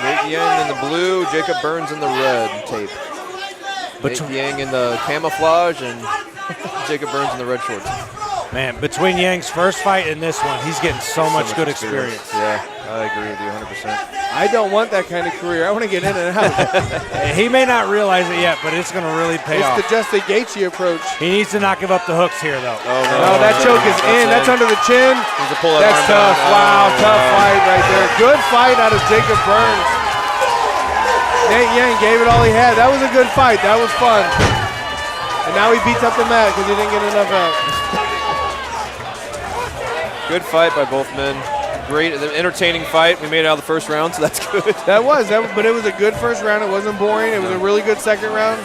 C: Nate Yang in the blue, Jacob Burns in the red tape. Nate Yang in the camouflage and Jacob Burns in the red shorts.
A: Man, between Yang's first fight and this one, he's getting so much good experience.
C: Yeah, I agree with you 100%.
B: I don't want that kind of career. I want to get in and out.
A: He may not realize it yet, but it's going to really pay
B: It's
A: off.
B: the Justin Gaethje approach.
A: He needs to not give up the hooks here, though.
C: Oh,
B: No, that choke is in. That's under the chin.
C: Needs to pull that
B: That's
C: arm
B: tough.
C: down.
B: Wow,
C: Oh,
B: tough fight right there. Good fight out of Jacob Burns. Nate Yang gave it all he had. That was a good fight. That was fun. And now he beats up the mat because he didn't get enough out.
C: Good fight by both men. Great, entertaining fight. We made it out of the first round, so that's good.
B: But it was a good first round. It wasn't boring. It was a really good second round.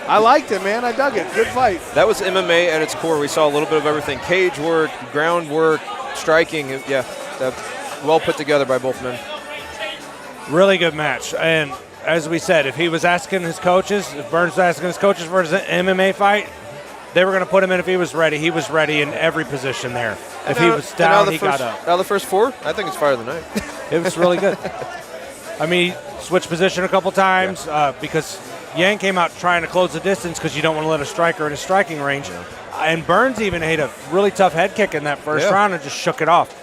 B: I liked it, man. I dug it. Good fight.
C: That was MMA at its core. We saw a little bit of everything. Cage work, ground work, striking. Yeah, well put together by both men.
A: Really good match. And as we said, if he was asking his coaches, if Burns was asking his coaches for his MMA fight, they were going to put him in if he was ready. He was ready in every position there. If he was down, he got up.
C: Out of the first four, I think it's fight of the night.
A: It was really good. I mean, he switched position a couple times because Yang came out trying to close the distance because you don't want to let a striker in his striking range. And Burns even hit a really tough head kick in that first round and just shook it off.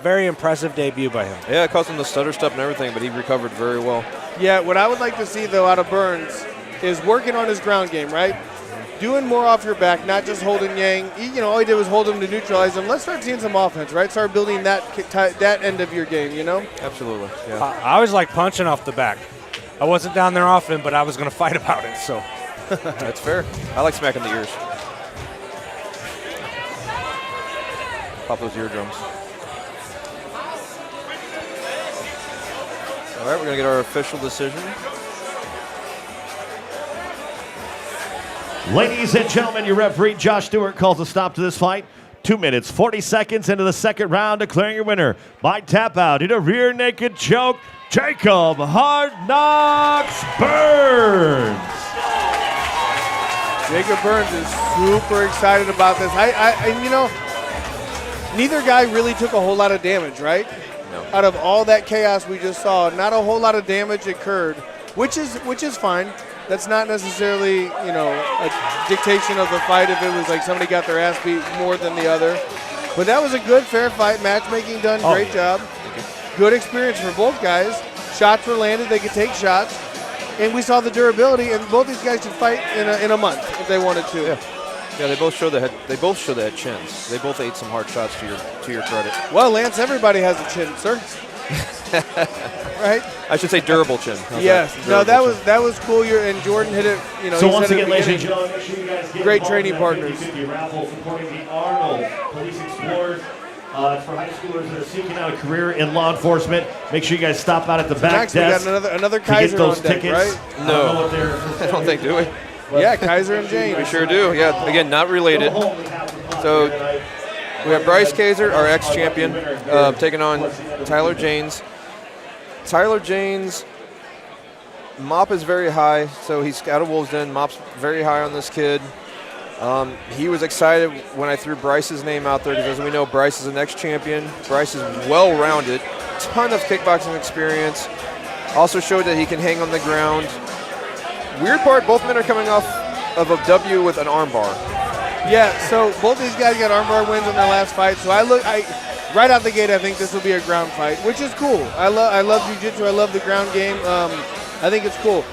A: Very impressive debut by him.
C: Yeah, it caused him the stutter step and everything, but he recovered very well.
B: Yeah, what I would like to see, though, out of Burns is working on his ground game, right? Doing more off your back, not just holding Yang. All he did was hold him to neutralize him. Let's start seeing some offense, right? Start building that end of your game,
C: Absolutely, yeah.
A: I always like punching off the back. I wasn't down there often, but I was going to fight about it. So
C: That's fair. I like smacking the ears. Pop those eardrums. All right, we're going to get our official decision.
D: Ladies and gentlemen, your referee, Josh Stewart, calls a stop to this fight. 2 minutes, 40 seconds into the second round, declaring your winner by tap out in a rear naked choke, Jacob Hard Knocks Burns.
B: Jacob Burns is super excited about this. And you know, neither guy really took a whole lot of damage, right?
C: No.
B: Out of all that chaos we just saw, not a whole lot of damage occurred, which is fine. That's not necessarily, you know, a dictation of the fight if it was like somebody got their ass beat more than the other. But that was a good, fair fight. Matchmaking done, great job. Good experience for both guys. Shots were landed, they could take shots. And we saw the durability, and both these guys should fight in a month if they wanted to.
C: Yeah, they both show they had chins. They both ate some hard shots to your credit.
B: Well, Lance, everybody has a chin, sir. Right?
C: I should say durable chin. How's
B: Yes.
C: that?
B: No,
C: Durable
B: that was cool. And Jordan hit it. You know.
D: So
B: he
D: once
B: said at
D: again,
B: the
D: ladies and
B: beginning.
D: gentlemen, make sure you guys get
B: Great
D: involved
B: training
D: in that
B: partners.
D: 50-50 raffle supporting the Arnold Police Explorers. It's for high schoolers that are seeking out a career in law enforcement. Make sure you guys stop out at the back
B: Next, we got
D: desk
B: another
D: to get
B: Kaiser
D: those
B: on deck,
D: tickets.
B: right?
D: I
C: No.
D: don't know what they're-
C: I don't think, do we?
B: Yeah, Kaiser and James.
C: We sure do. Yeah, again, not related. So we have Bryce Kaiser, our ex-champion, taking on Tyler Janes. Tyler Janes, mop is very high, so he's out of Wolves Den. Mop's very high on this kid. He was excited when I threw Bryce's name out there because, as we know, Bryce is an ex-champion. Bryce is well-rounded, ton of kickboxing experience. Also showed that he can hang on the ground. Weird part, both men are coming off of a W with an armbar.
B: Yeah, so both these guys got armbar wins in their last fight. So right out the gate, I think this will be a ground fight, which is cool. I love jiu-jitsu. I love the ground game. I think it's cool.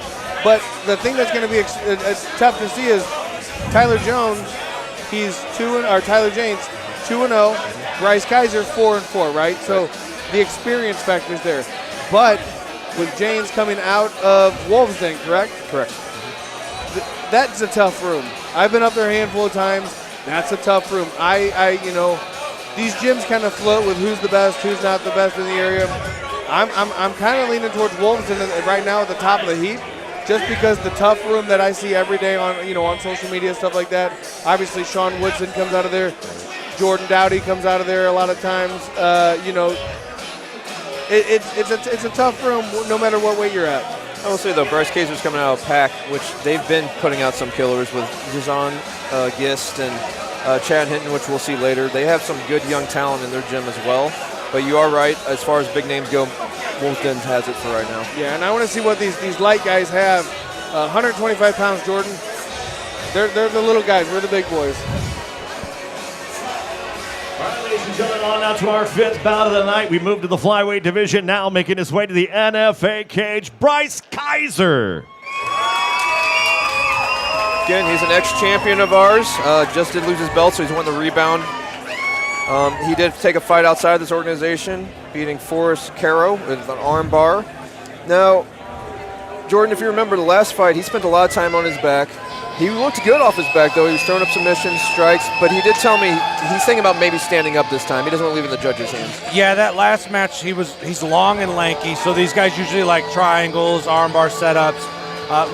B: But the thing that's going to be tough to see is Tyler Janes, 2-0. Bryce Kaiser, 4-4, right? So the experience factor is there. But with Janes coming out of Wolves Den, correct?
C: Correct.
B: That's a tough room. I've been up there a handful of times. That's a tough room. These gyms kind of float with who's the best, who's not the best in the area. I'm kind of leaning towards Wolves right now at the top of the heap, just because the tough room that I see every day on social media, stuff like that. Obviously, Sean Woodson comes out of there. Jordan Dowdy comes out of there a lot of times. It's a tough room no matter what weight you're at.
C: I will say, though, Bryce Kaiser's coming out of PAC, which they've been putting out some killers with Jazan Gist and Chad Hinton, which we'll see later. They have some good young talent in their gym as well. But you are right, as far as big names go, Wolves Den has it for right now.
B: Yeah, and I want to see what these light guys have. 125 pounds, Jordan. They're the little guys. We're the big boys.
D: All right, ladies and gentlemen, on now to our fifth bout of the night. We move to the flyweight division now, making his way to the NFA cage, Bryce Kaiser.
C: Again, he's an ex-champion of ours. Just did lose his belt, so he's won the rebound. He did take a fight outside this organization, beating Forrest Caro with an arm bar. Now, Jordan, if you remember the last fight, he spent a lot of time on his back. He looked good off his back, though. He was throwing up submissions, strikes, but he did tell me he's thinking about maybe standing up this time. He doesn't want to leave it in the judges' hands.
A: yeah, that last match he's long and lanky, so these guys usually like triangles, armbar setups.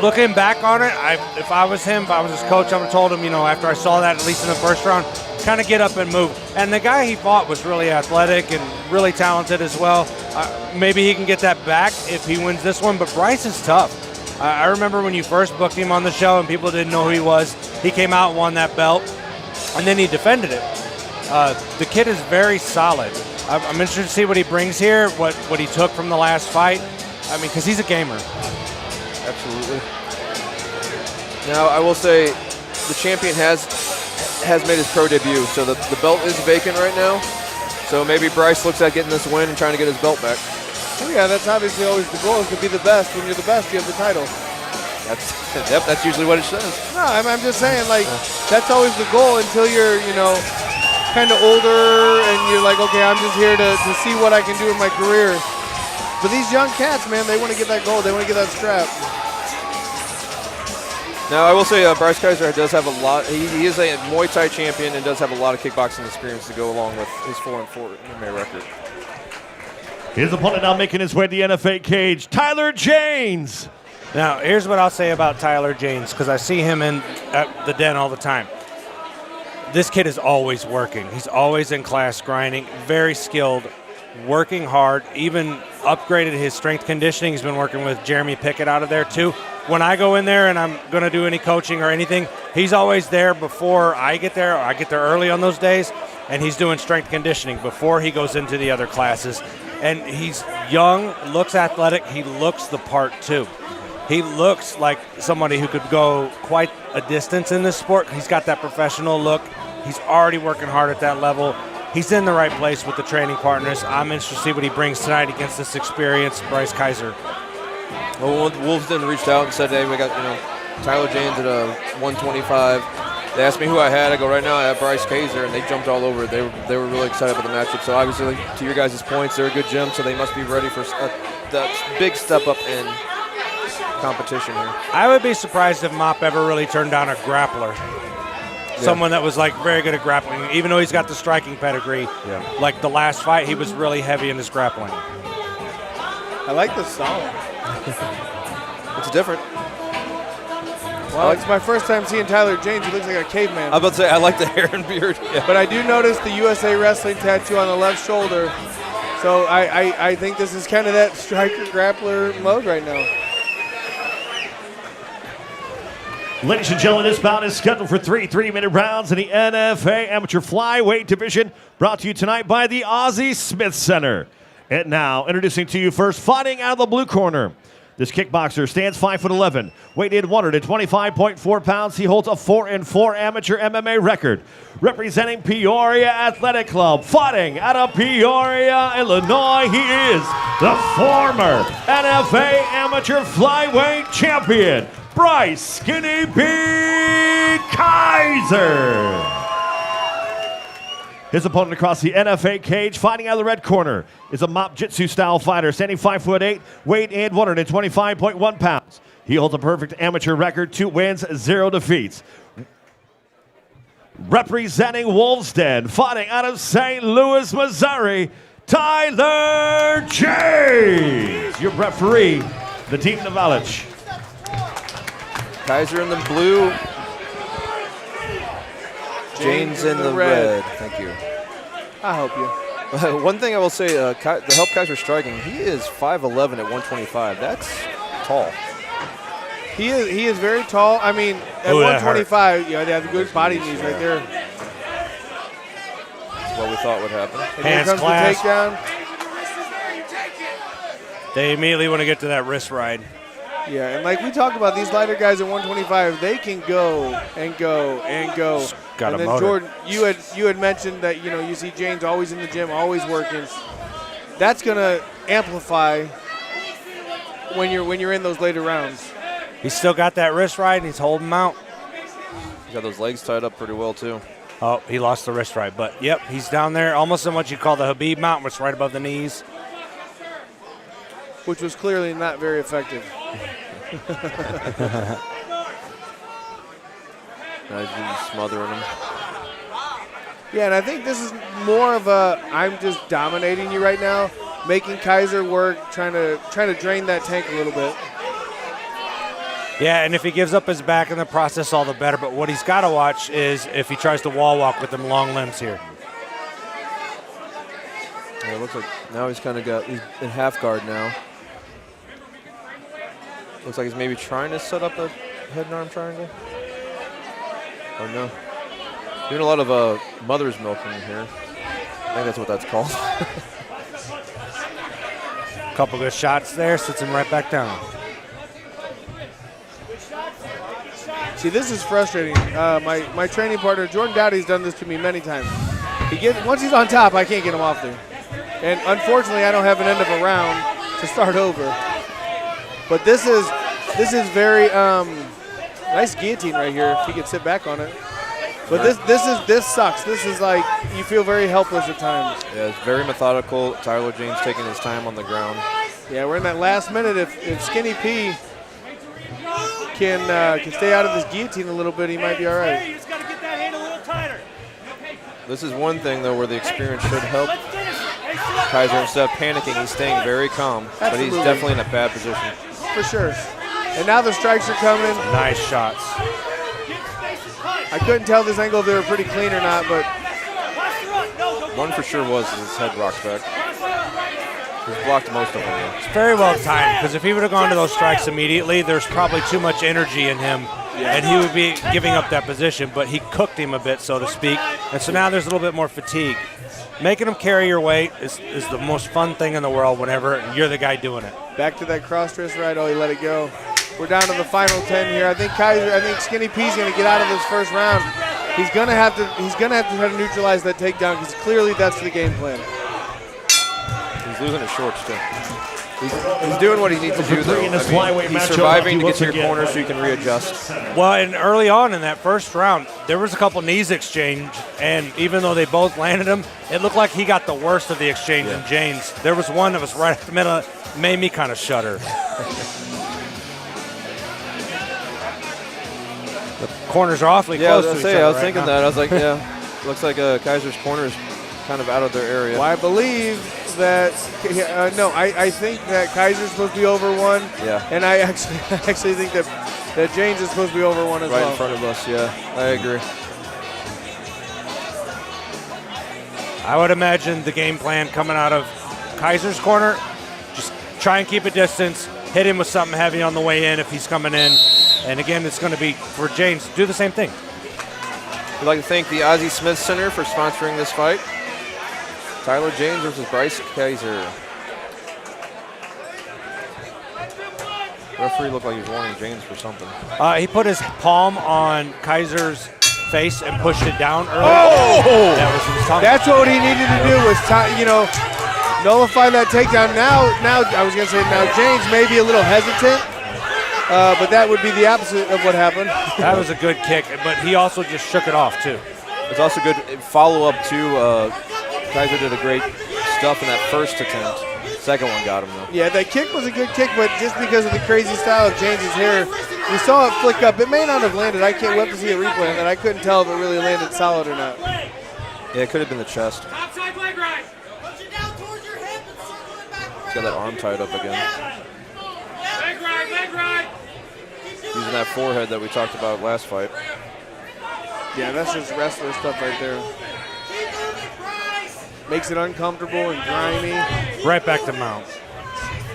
A: Looking back on it, if I was his coach, I would have told him, after I saw that, at least in the first round, kind of get up and move. And the guy he fought was really athletic and really talented as well. Maybe he can get that back if he wins this one, but Bryce is tough. I remember when you first booked him on the show and people didn't know who he was. He came out and won that belt, and then he defended it. The kid is very solid. I'm interested to see what he brings here, what he took from the last fight. I mean, because he's a gamer.
C: Absolutely. Now, I will say the champion has made his pro debut, so the belt is vacant right now. So maybe Bryce looks at getting this win and trying to get his belt back.
B: Oh yeah, that's obviously always the goal, is to be the best. When you're the best, you have the title.
C: That's usually what it says.
B: No, I'm just saying, that's always the goal until you're, kind of older and you're like, okay, I'm just here to see what I can do in my career. for these young cats, man, they want to get that gold. They want to get that strap.
C: Now, I will say Bryce Kaiser does have a lot. He is a Muay Thai champion and does have a lot of kickboxing experience to go along with his 4-4 MMA record.
D: His opponent now making his way to the NFA cage, Tyler Janes.
A: Now, here's what I'll say about Tyler Janes, because I see him at the den all the time. This kid is always working. He's always in class grinding, very skilled, working hard, even upgraded his strength conditioning. He's been working with Jeremy Pickett out of there, too. When I go in there and I'm going to do any coaching or anything, he's always there before I get there. I get there early on those days, and he's doing strength conditioning before he goes into the other classes. And he's young, looks athletic. He looks the part, too. He looks like somebody who could go quite a distance in this sport. He's got that professional look. He's already working hard at that level. He's in the right place with the training partners. I'm interested to see what he brings tonight against this experienced Bryce Kaiser.
C: Well, Wolfsden reached out and said, hey, we got Tyler Janes at a 125. They asked me who I had. I go, right now I have Bryce Kaiser, and they jumped all over it. They were really excited about the matchup. So obviously, to your guys' points, they're a good gym, so they must be ready for that big step up in competition here.
A: I would be surprised if Mop ever really turned down a grappler. Someone that was like very good at grappling, even though he's got the striking pedigree.
C: Yeah.
A: Like the last fight, he was really heavy in his grappling.
B: I like the song.
C: It's different.
B: Well, it's my first time seeing Tyler Janes. He looks like a caveman.
C: I was about to say, I like the hair and beard. Yeah.
B: But I do notice the USA Wrestling tattoo on the left shoulder. So I think this is kind of that striker grappler mode right now.
D: Ladies and gentlemen, this bout is scheduled for 3 3-minute rounds in the NFA Amateur Flyweight Division, brought to you tonight by the Ozzie Smith Center. And now, introducing to you first, fighting out of the blue corner. This kickboxer stands 5'11", weighed in 125.4 pounds. He holds a 4-4 amateur MMA record. Representing Peoria Athletic Club, fighting out of Peoria, Illinois, he is the former NFA Amateur Flyweight Champion, Bryce Skinny B. Kaiser. His opponent across the NFA cage, fighting out of the red corner, is a Mop Jitsu style fighter, standing 5'8", weighed in 125.1 pounds. He holds a perfect amateur record, 2 wins, 0 defeats. Representing Wolfsden, fighting out of St. Louis, Missouri, Tyler Janes. Your referee, the team Novalich.
C: Kaiser in the blue. James in the red. Thank you.
B: I help you.
C: One thing I will say, the help Kaiser striking, he is 5'11" at 125. That's tall.
B: He is very tall. I mean, at 125, they have good body knees right there.
C: That's what we thought would happen.
B: And here comes
A: clasp.
B: the takedown.
A: They immediately want to get to that wrist ride.
B: Yeah, and like we talked about, these lighter guys at 125, they can go and go and go.
A: Got
B: and
A: a
B: then
A: motor.
B: Jordan, you had mentioned that you see James always in the gym, always working. That's gonna amplify when you're in those later rounds.
A: He's still got that wrist ride, and he's holding him out.
C: He's got those legs tied up pretty well, too.
A: Oh, he lost the wrist ride, but yep, he's down there, almost in what you call the Habib mount, which is right above the knees.
B: Which was clearly not very effective.
C: Nice smothering him.
B: Yeah, and I think this is more of a I'm just dominating you right now, making Kaiser work, trying to drain that tank a little bit.
A: Yeah, and if he gives up his back in the process, all the better. But what he's got to watch is if he tries to wall walk with them long limbs here.
C: Yeah, it looks like now he's in half guard now. Looks like he's maybe trying to set up a head and arm triangle. Or no. Doing a lot of mother's milking here. I think that's what that's called.
A: Couple good shots there, sits him right back down.
B: See, this is frustrating. My training partner, Jordan Dowdy's done this to me many times. Once he's on top, I can't get him off there. And unfortunately, I don't have an end of a round to start over. But this is very nice guillotine right here. If he could sit back on it. But this sucks. This is like you feel very helpless at times.
C: Yeah, it's very methodical. Tyler James taking his time on the ground.
B: Yeah, we're in that last minute. If Skinny P can stay out of this guillotine a little bit, he might be all right.
A: He's got to get that hand a little tighter.
C: This is one thing, though, where the experience should help. Kaiser, instead of panicking, he's staying very calm, but he's
B: Absolutely.
C: definitely in a bad position.
B: For sure. And now the strikes are coming.
A: Nice shots.
B: I couldn't tell this angle if they were pretty clean or not, but
C: One for sure was his head rocks back. He's blocked most of them, though.
A: It's very well timed, because if he would have gone to those strikes immediately, there's probably too much energy in him, and he would be giving up that position, but he cooked him a bit, so to speak, and so now there's a little bit more fatigue. Making him carry your weight is the most fun thing in the world whenever you're the guy doing it.
B: back to that cross dress right. Oh, he let it go. We're down to the final 10 here. I think Skinny P's going to get out of this first round. He's going to have to try to neutralize that takedown because clearly that's the game plan.
C: He's losing his shorts, too. He's doing what he needs to do, though.
D: In this flyweight
C: He's
D: matchup,
C: surviving to
D: once
C: get to your
D: again.
C: corner so you can readjust.
A: Well, and early on in that first round, there was a couple knees exchanged, and even though they both landed him, it looked like he got the worst of the exchange in James. There was one that was right at the middle, made me kind of shudder. The corners are awfully
C: Yeah, I
A: close
C: was,
A: to each other
C: I was
A: right
C: thinking
A: now.
C: that. I was like, yeah, looks like Kaiser's corner is kind of out of their area.
B: Well, I believe that I think that Kaiser's supposed to be over one.
C: Yeah.
B: And I actually think that James is supposed to be over one as
C: Right
B: well.
C: in front of us, yeah. I agree.
A: I would imagine the game plan coming out of Kaiser's corner, just try and keep a distance, hit him with something heavy on the way in if he's coming in. And again, it's going to be for James, do the same thing.
C: We'd like to thank the Ozzie Smith Center for sponsoring this fight. Tyler James versus Bryce Kaiser. Referee looked like he was warning James for something.
A: He put his palm on Kaiser's face and pushed it down early. Oh! That was what he was talking
B: That's what he needed to do was, nullify that takedown. Now I was going to say now James may be a little hesitant, but that would be the opposite of what happened.
A: That was a good kick, but he also just shook it off too.
C: It's also good follow-up, too. Kaiser did a great stuff in that first attempt. Second one got him, though.
B: Yeah, that kick was a good kick, but just because of the crazy style of James's hair, we saw it flick up. It may not have landed. I can't wait to see a replay on that. I couldn't tell if it really landed solid or not.
C: Yeah, it could have been the chest.
E: Outside leg right. Push it down towards your hip and circle it back.
C: He's got that arm tied up again.
E: Leg right, leg right.
C: Using that forehead that we talked about last fight.
B: Yeah, that's just wrestler stuff right there. Makes it uncomfortable and grimy.
A: Right back to mount.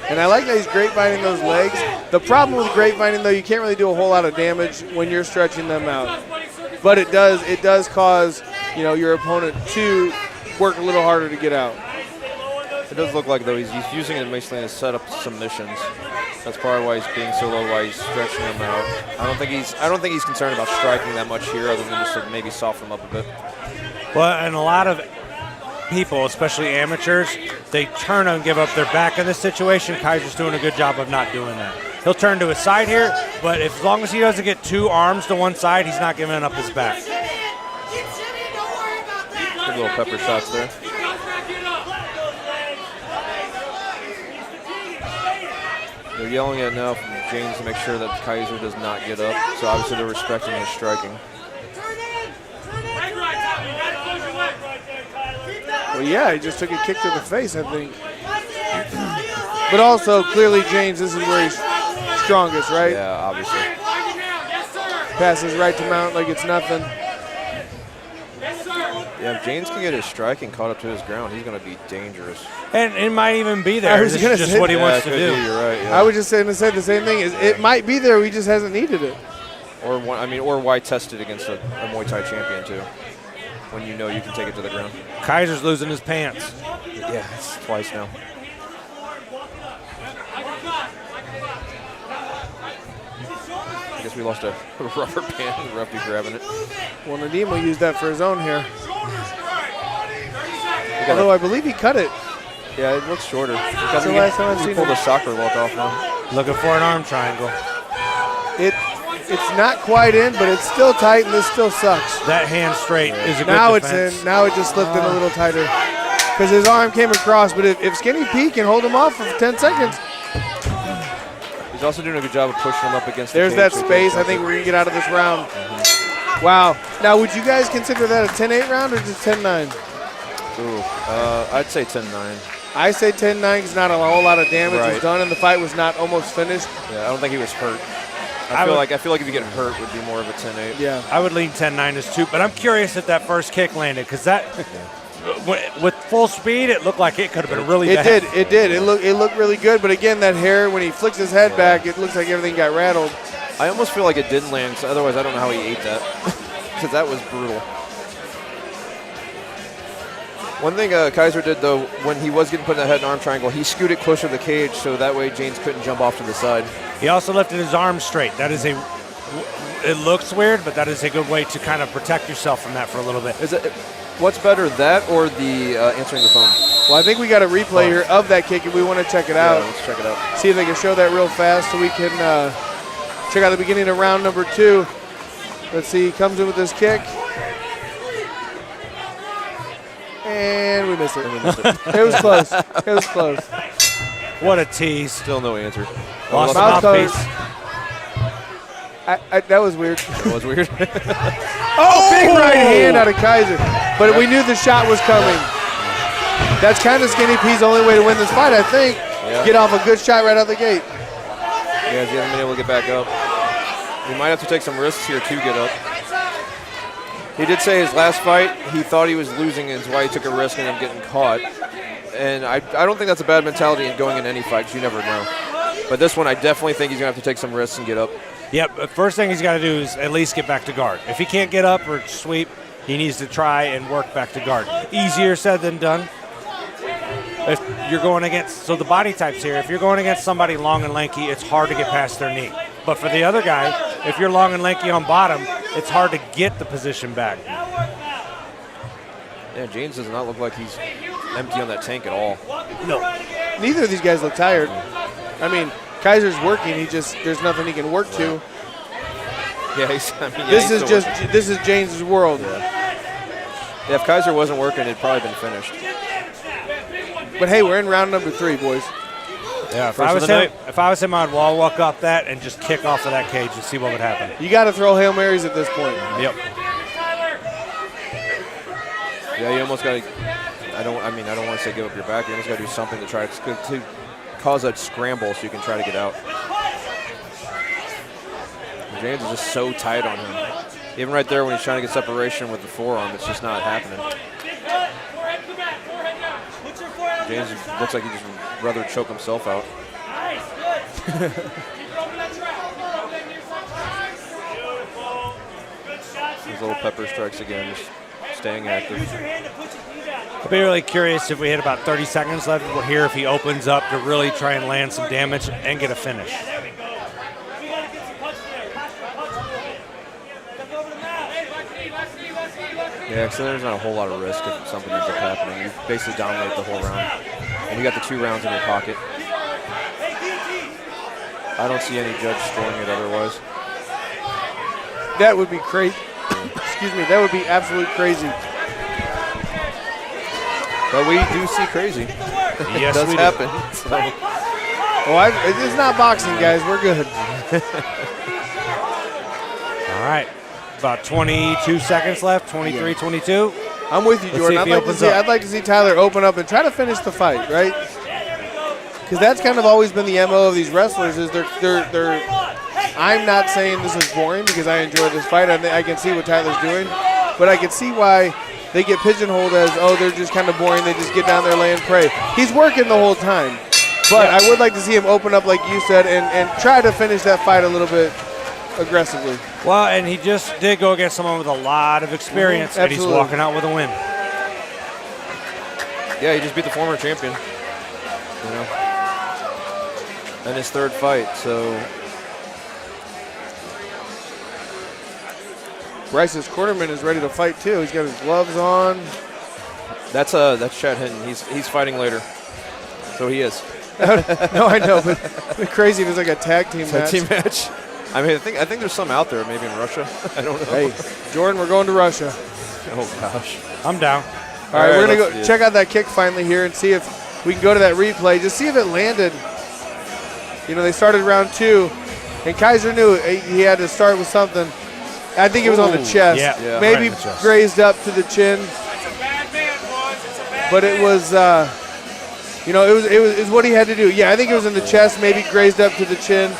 B: And I like that he's grapevining those legs. The problem with grapevining, though, you can't really do a whole lot of damage when you're stretching them out. But it does cause, your opponent to work a little harder to get out.
C: It does look like, though, he's using it basically to set up submissions. That's probably why he's being so low, why he's stretching them out. I don't think he's concerned about striking that much here, other than just to maybe soften them up a bit.
A: Well, and a lot of people, especially amateurs, they turn and give up their back in this situation. Kaiser's doing a good job of not doing that. He'll turn to his side here, but as long as he doesn't get two arms to one side, he's not giving up his back.
C: Good little pepper shots there. They're yelling at now from James to make sure that Kaiser does not get up. So obviously they're respecting his striking.
B: Well, yeah, he just took a kick to the face, I think. But also, clearly, James, this is where he's strongest, right?
C: Yeah, obviously.
B: Passes right to mount like it's nothing.
C: Yeah, if James can get his striking caught up to his ground, he's going to be dangerous.
A: And it might even be
B: I
A: there.
B: was
A: This
B: gonna
A: is just
B: say-
A: what he wants
C: it
A: to
C: could
A: do.
C: be, you're right. Yeah.
B: I was just saying the same thing. It might be there, he just hasn't needed it.
C: Or why test it against a Muay Thai champion too, when you know you can take it to the ground.
A: Kaiser's losing his pants.
C: Yeah, it's twice now. I guess we lost a rubber band. The ref be grabbing it.
B: Well, Nadim will use that for his own hair. Although I believe he cut it.
C: Yeah, it looks shorter.
B: That's the last time I've
C: He
B: seen
C: pulled
B: it.
C: a soccer look off now.
A: Looking for an arm triangle.
B: It's not quite in, but it's still tight, and this still sucks.
A: That hand straight is a good
B: Now
A: defense.
B: it's in. Now it just slipped in a little tighter. because his arm came across. But if Skinny P can hold him off for 10 seconds,
C: He's also doing a good job of pushing him up against
B: there's
C: the cage.
B: that space. I think we're going to get out of this round. Wow. Now, would you guys consider that a 10-8 round or just 10-9?
C: Ooh, I'd say 10-9.
B: I say 10-9 because not a whole lot of damage was
C: Right.
B: done, and the fight was not almost finished.
C: Yeah, I don't think he was hurt. I feel like if you get hurt, it would be more of a 10-8.
B: Yeah.
A: I would lean 10-9 as two, but I'm curious if that first kick landed because that, with full speed, it looked like it could have been really bad.
B: It did. It looked really good, but again, that hair, when he flicks his head back, it looks like everything got rattled.
C: I almost feel like it didn't land, 'cause otherwise I don't know how he ate that. Because that was brutal. One thing Kaiser did, though, when he was getting put in that head and arm triangle, he scooted closer to the cage so that way James couldn't jump off to the side.
A: He also lifted his arms straight. That is it looks weird, but that is a good way to kind of protect yourself from that for a little bit.
C: What's better, that or the answering the phone?
B: Well, I think we got a replay here of that kick, and we want to check it out.
C: Yeah, let's check it out.
B: See if they can show that real fast so we can check out the beginning of round number 2. Let's see, he comes in with this kick. And we missed it. It was close. It was close.
A: What a tease.
C: Still no answer.
A: Lost the
B: Mouth
A: mouthpiece.
B: That was weird.
C: It was weird.
B: Oh, big right hand out of Kaiser. But we knew the shot was coming. That's kind of Skinny P's only way to win this fight, I think.
C: Yeah.
B: Get off a good shot right out the gate.
C: Yeah, he hasn't been able to get back up. He might have to take some risks here to get up. He did say his last fight, he thought he was losing, and that's why he took a risk and then getting caught. And I don't think that's a bad mentality in going in any fight, because you never know. But this one, I definitely think he's going to have to take some risks and get up.
A: Yep, but first thing he's got to do is at least get back to guard. If he can't get up or sweep, he needs to try and work back to guard. Easier said than done. If you're going against, so the body types here, if you're going against somebody long and lanky, it's hard to get past their knee. But for the other guy, if you're long and lanky on bottom, it's hard to get the position back.
C: Yeah, James does not look like he's empty on that tank at all.
A: No.
B: Neither of these guys look tired. I mean, Kaiser's working. There's nothing he can work to.
C: Yeah,
B: This is James's world.
C: Yeah, if Kaiser wasn't working, it'd probably been finished.
B: But hey, we're in round number 3, boys.
A: Yeah, if
C: First
A: I
C: of
A: was
C: the
A: him, I'd wall walk up that and just kick off of that cage and see what would happen.
B: You got to throw Hail Marys at this point.
A: Yep.
C: Yeah, you almost got to. I don't want to say give up your back. You almost got to do something to try to cause a scramble so you can try to get out. James is just so tight on him. Even right there when he's trying to get separation with the forearm, it's just not happening. James looks like he just would rather choke himself out. These little pepper strikes again, just staying active.
A: I'll be really curious if we hit about 30 seconds left. We'll hear if he opens up to really try and land some damage and get a finish.
C: Yeah, because there's not a whole lot of risk if something ends up happening. You basically dominate the whole round. And you got the 2 rounds in your pocket. I don't see any judge scoring it otherwise.
B: That would be crazy. Excuse me. That would be absolute crazy.
C: But we do see crazy.
A: Yes,
C: it does
A: we do.
C: happen. So.
B: It's not boxing, guys. We're good.
A: All right. About 22 seconds left, 23, 22.
B: I'm with you,
A: Let's
B: Jordan.
A: see if he opens up.
B: I'd like to see Tyler open up and try to finish the fight, right? Because that's kind of always been the MO of these wrestlers. Is they're. I'm not saying this is boring because I enjoy this fight. I can see what Tyler's doing, but I can see why they get pigeonholed as, oh, they're just kind of boring. They just get down there, lay and pray. He's working the whole time, but I would like to see him open up, like you said, and try to finish that fight a little bit aggressively.
A: Well, and he just did go against someone with a lot of experience, and he's
B: Absolutely.
A: walking out with a win.
C: Yeah, he just beat the former champion. You know, and his 3rd fight. So
B: Bryce's cornerman is ready to fight too. He's got his gloves on.
C: that's Chad Hinton. He's fighting later. So he is.
B: No, I know, but it'd be crazy if it was like a tag team match.
C: Team match. I mean, I think there's some out there, maybe in Russia. I don't know.
B: Hey, Jordan, we're going to Russia.
C: Oh gosh.
A: I'm down.
B: All right, we're going to
C: let's
B: go
C: do it.
B: check out that kick finally here and see if we can go to that replay. Just see if it landed. You know, they started round 2, and Kaiser knew he had to start with something. I think it was on the
C: Ooh,
B: chest.
A: yeah,
B: Maybe
A: right in the chest.
B: grazed up to the chin. But it was, you know, it was what he had to do. Yeah, I think it was in the chest, maybe grazed up to the chin.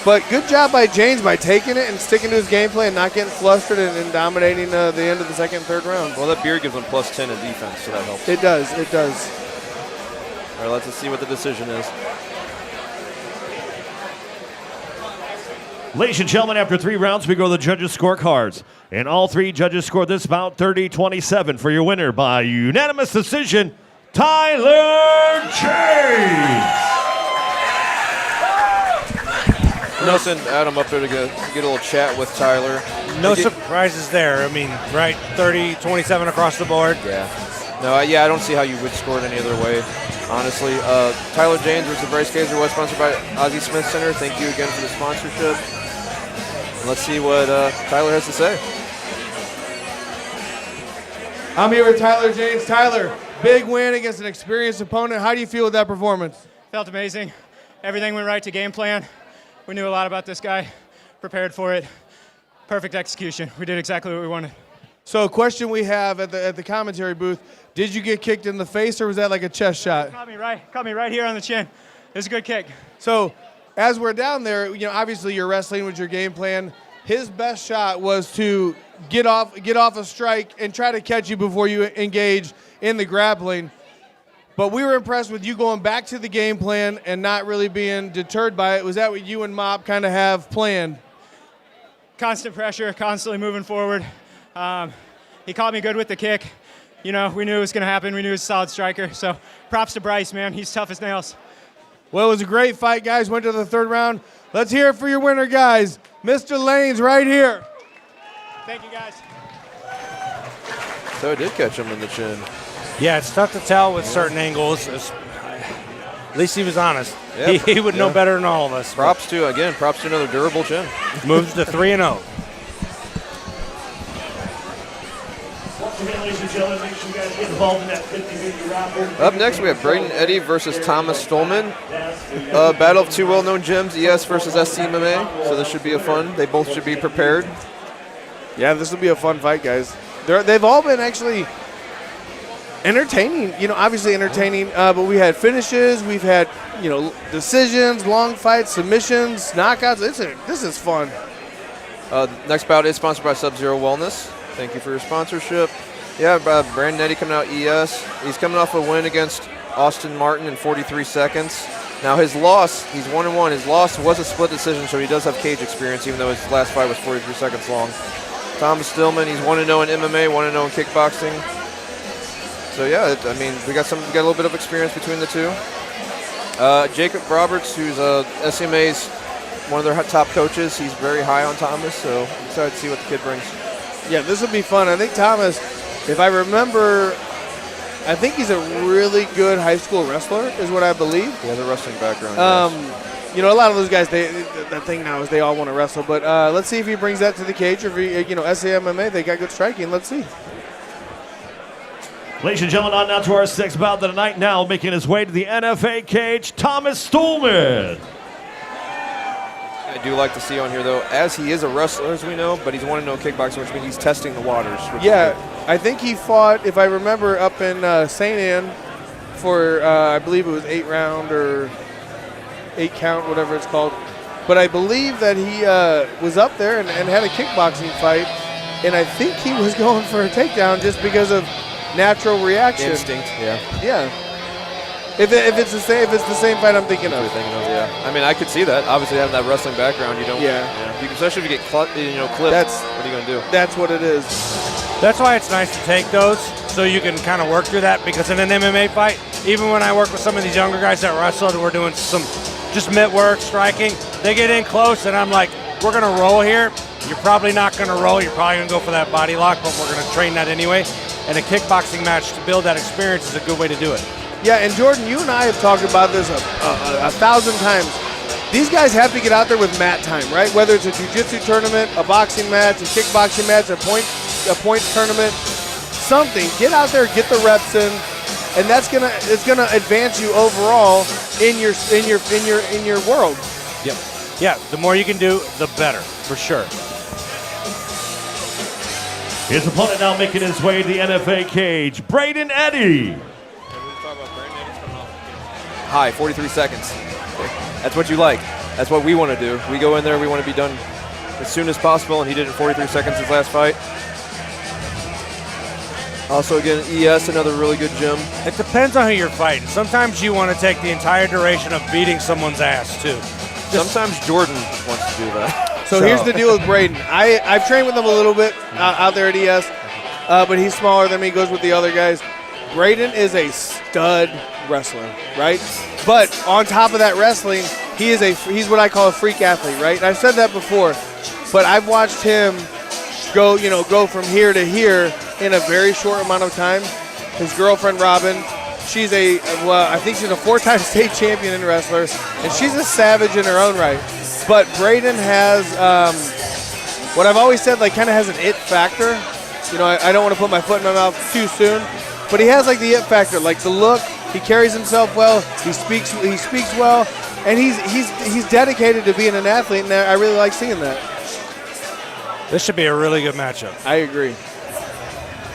B: But good job by James by taking it and sticking to his game plan, not getting flustered and dominating the end of the second and third round.
C: Well, that beard gives him +10 in defense, so that helps.
B: It does, it does.
C: All right, let's see what the decision is.
D: Ladies and gentlemen, after 3 rounds, we go to the judges' scorecards. And all 3 judges scored this bout 30-27 for your winner by unanimous decision, Tyler James.
C: We'll send Adam up there to get a little chat with Tyler.
A: No surprises there. I mean, right, 30-27 across the board.
C: Yeah. No, I don't see how you would score it any other way, honestly. Tyler James versus Bryce Kaiser was sponsored by Ozzie Smith Center. Thank you again for the sponsorship. Let's see what Tyler has to say.
B: I'm here with Tyler James. Tyler, big win against an experienced opponent. How do you feel with that performance?
F: Felt amazing. Everything went right to game plan. We knew a lot about this guy, prepared for it. Perfect execution. We did exactly what we wanted.
B: So a question we have at the commentary booth, did you get kicked in the face or was that like a chest shot?
F: Caught me right here on the chin. It was a good kick.
B: So as we're down there, you know, obviously you're wrestling with your game plan. His best shot was to get off a strike and try to catch you before you engage in the grappling. But we were impressed with you going back to the game plan and not really being deterred by it. Was that what you and Mop kind of have planned?
F: Constant pressure, constantly moving forward. He caught me good with the kick. You know, we knew it was going to happen. We knew he was a solid striker. So props to Bryce, man. He's tough as nails.
B: Well, it was a great fight, guys. Went to the third round. Let's hear it for your winner, guys. Mr. Lanes right here.
F: Thank you, guys.
C: So it did catch him in the chin.
A: Yeah, it's tough to tell with certain angles. At least he was honest.
C: Yeah,
A: He would know better than all of us.
C: Props to another durable chin.
A: Moves to 3-0.
D: Once again, ladies and gentlemen, make sure you guys get involved in that 50-50 raffle.
C: Up next, we have Braden Eddy versus Thomas Stolman. Battle of 2 well-known gyms, ES versus SCMMA. So this should be a fun. They both should be prepared.
B: Yeah, this will be a fun fight, guys. They've all been actually entertaining, you know, obviously entertaining, but we had finishes, we've had, you know, decisions, long fights, submissions, knockouts. This is fun.
C: Next bout is sponsored by Sub-Zero Wellness. Thank you for your sponsorship. Yeah, Brandon Eddy coming out ES. He's coming off a win against Austin Martin in 43 seconds. Now his loss, he's 1-1. His loss was a split decision, so he does have cage experience, even though his last fight was 43 seconds long. Thomas Stillman, he's 1-0 in MMA, 1-0 in kickboxing. So yeah, I mean, we got a little bit of experience between the two. Jacob Roberts, who's SCMA's one of their top coaches, he's very high on Thomas, so I'm excited to see what the kid brings.
B: Yeah, this will be fun. I think Thomas, if I remember, I think he's a really good high school wrestler, is what I believe.
C: He has a wrestling background. Yes.
B: You know, a lot of those guys, the thing now is they all want to wrestle. But let's see if he brings that to the cage, or if he, you know, SAMMA, they got good striking. Let's see.
D: Ladies and gentlemen, on now to our 6th bout of the night. Now making his way to the NFA cage, Thomas Stolman.
C: I do like to see on here, though, as he is a wrestler, as we know, but he's 1-0 kickboxing, which means he's testing the waters.
B: Yeah, I think he fought, if I remember, up in St. Anne for, I believe it was 8-round or 8-count, whatever it's called. But I believe that he was up there and had a kickboxing fight, and I think he was going for a takedown just because of natural reaction.
C: Instinct, yeah.
B: Yeah. If it's the same fight I'm thinking of.
C: Yeah. I mean, I could see that. Obviously, having that wrestling background, you don't.
B: Yeah.
C: You, especially if you get clipped. What are you gonna do?
B: That's what it is.
A: That's why it's nice to take those so you can kind of work through that, because in an MMA fight, even when I work with some of these younger guys that wrestled, we're doing some just mitt work, striking, they get in close and I'm like, we're going to roll here. You're probably not going to roll. You're probably going to go for that body lock, but we're going to train that anyway. And a kickboxing match to build that experience is a good way to do it.
B: Yeah, and Jordan, you and I have talked about this a thousand times. These guys have to get out there with mat time, right? Whether it's a jiu-jitsu tournament, a boxing match, a kickboxing match, a point tournament, something. Get out there, get the reps in, and it's gonna advance you overall in your world.
A: Yep. Yeah, the more you can do, the better, for sure.
D: His opponent now making his way to the NFA cage, Braden Eddy.
C: High, 43 seconds. That's what you like. That's what we want to do. We go in there, we want to be done as soon as possible, and he did it in 43 seconds his last fight. Also, again, ES, another really good gym.
A: It depends on who you're fighting. Sometimes you want to take the entire duration of beating someone's ass, too.
C: Sometimes Jordan wants to do that.
B: So here's the deal with Braden. I've trained with him a little bit out there at ES, but he's smaller than me, goes with the other guys. Braden is a stud wrestler, right? But on top of that wrestling, he's what I call a freak athlete, right? And I've said that before, but I've watched him go from here to here in a very short amount of time. His girlfriend Robin, I think she's a 4-time state champion in wrestler, and she's a savage in her own right. But Braden has what I've always said, like, kind of has an it factor. I don't want to put my foot in my mouth too soon, but he has like the it factor, like the look. He carries himself well. He speaks well, and he's dedicated to being an athlete, and I really like seeing that.
A: This should be a really good matchup.
B: I agree.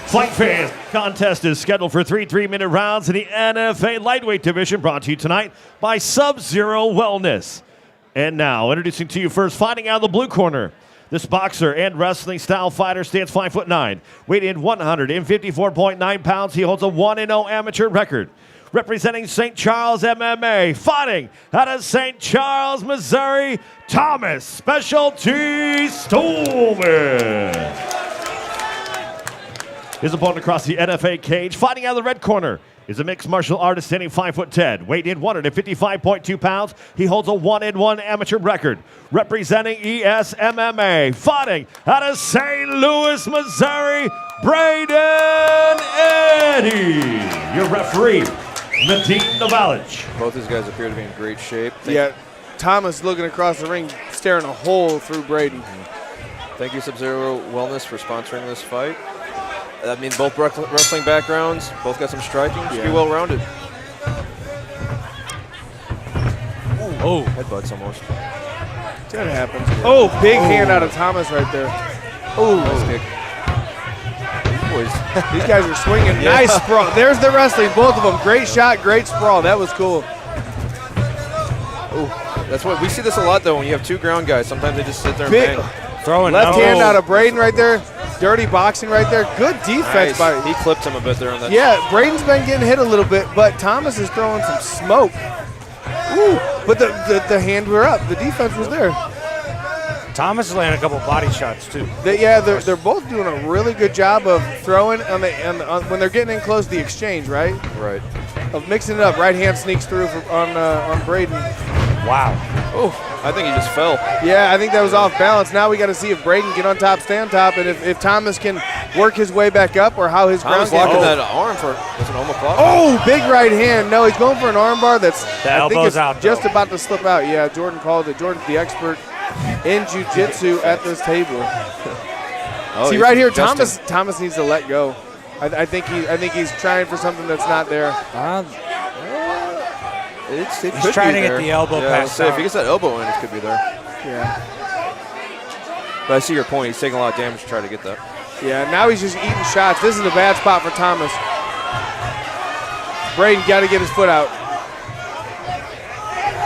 D: Fight fans, contest is scheduled for 3 3-minute rounds in the NFA lightweight division, brought to you tonight by Sub-Zero Wellness. And now, introducing to you first, fighting out of the blue corner. This boxer and wrestling style fighter stands 5'9", weighing in 154.9 pounds. He holds a 1-0 amateur record. Representing St. Charles MMA, fighting out of St. Charles, Missouri, Thomas Specialty Stolman. His opponent across the NFA cage, fighting out of the red corner, is a mixed martial artist standing 5'10", weighing in 155.2 pounds. He holds a 1-1 amateur record. Representing ES MMA, fighting out of St. Louis, Missouri, Braden Eddy. Your referee, Nadim Novalich.
C: Both these guys appear to be in great shape.
B: Yeah, Thomas looking across the ring, staring a hole through Braden.
C: Thank you, Sub-Zero Wellness, for sponsoring this fight. That means both wrestling backgrounds, both got some striking. Should be well-rounded.
A: Oh,
C: headbutts almost.
B: That happens. Oh, big hand out of Thomas right there. Oh,
C: nice kick. Boys.
B: These guys are swinging.
C: Yeah.
B: Nice sprawl. There's the wrestling, both of them. Great shot, great sprawl. That was cool.
C: That's what we see this a lot though. When you have two ground guys, sometimes they just sit there and
B: Big,
C: bang.
A: throwing
B: left hand out of Braden right there. Dirty boxing right there. Good defense by.
C: He clipped him a bit there on that.
B: Yeah, Braden's been getting hit a little bit, but Thomas is throwing some smoke. Ooh, but the hands were up. The defense was there.
A: Thomas is landing a couple body shots too.
B: They're both doing a really good job of throwing on when they're getting in close to the exchange, right?
C: Right.
B: Of mixing it up. Right hand sneaks through on Braden.
A: Wow.
C: Oh, I think he just fell.
B: Yeah, I think that was off balance. Now we got to see if Braden get on top, stay on top, and if Thomas can work his way back up or how his
C: Thomas
B: ground
C: locking
B: game.
C: that arm for it's an omoplata.
B: Oh, big right hand. No, he's going for an arm bar that's
A: The
B: I think
A: elbow's
B: it's
A: out,
B: just
A: though.
B: about to slip out. Yeah, Jordan called it. Jordan's the expert in jiu-jitsu at this table.
C: Oh,
B: See
C: he's
B: right here,
C: adjusting.
B: Thomas needs to let go. I think he's trying for something that's not there.
C: It
A: He's
C: could
A: trying
C: be
A: to get
C: there.
A: the elbow
C: yeah,
A: passed
C: say, if
A: out.
C: he gets that elbow in, it could be there.
B: Yeah.
C: But I see your point. He's taking a lot of damage to try to get that.
B: Yeah, now he's just eating shots. This is a bad spot for Thomas. Braden got to get his foot out.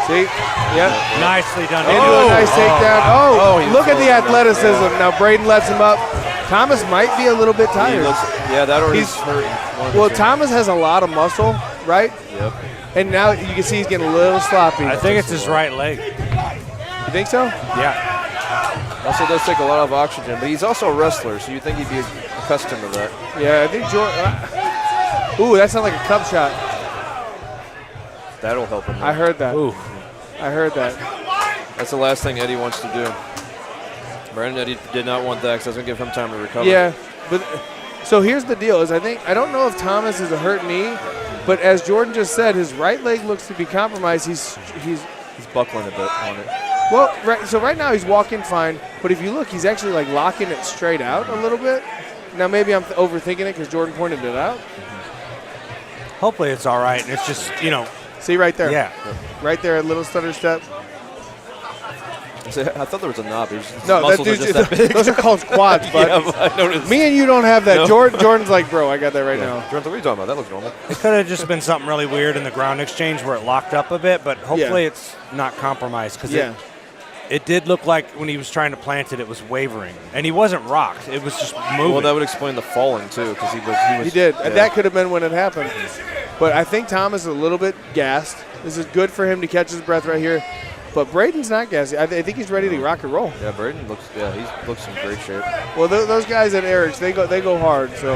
B: See? Yep.
A: Nicely done.
B: Into a nice takedown. Oh,
C: he
B: look at the
C: closed it up.
B: athleticism. Now Braden lets him up. Thomas might be a little bit
C: He
B: tired.
C: looks, yeah, that already
B: He's-
C: hurting.
B: Well, Thomas has a lot of muscle, right?
C: Yep.
B: And now you can see he's getting a little sloppy.
A: I think it's his right leg.
B: You think so?
A: Yeah.
C: Also does take a lot of oxygen, but he's also a wrestler, so you'd think he'd be accustomed to that.
B: Yeah, I think Ooh, that sounds like a cup shot.
C: That'll help him.
B: I heard that.
A: Ooh.
B: I heard that.
C: That's the last thing Eddie wants to do. Brandon Eddie did not want that because that's going to give him time to recover.
B: Yeah, but so here's the deal: is I don't know if Thomas is a hurt knee, but as Jordan just said, his right leg looks to be compromised. He's
C: He's buckling a bit on it.
B: well, right. So right now he's walking fine, but if you look, he's actually like locking it straight out a little bit. Now maybe I'm overthinking it because Jordan pointed it out.
A: Hopefully it's all right, and it's just,
B: See right there.
A: yeah.
B: Right there, a little stutter step.
C: I thought there was a knob. His
B: No, that
C: muscles are
B: dude's
C: just that big.
B: those are called quads, bud.
C: Yeah, but I noticed.
B: Me and you don't have that.
C: No.
B: Jordan's like, bro, I got that right now.
C: Jordan, what are you talking about? That looks normal.
A: It could have just been something really weird in the ground exchange where it locked up a bit, but hopefully it's not compromised because
B: Yeah.
A: it did look like when he was trying to plant it, it was wavering, and he wasn't rocked. It was just moving.
C: Well, that would explain the falling too, because he was.
B: He did.
C: Yeah.
B: That could have been when it happened. But I think Thomas is a little bit gassed. This is good for him to catch his breath right here. But Braden's not gassy. I think he's ready to rock and roll.
C: Yeah, Braden looks. Yeah, he looks in great shape.
B: Well, those guys at Eric's, they go hard. So,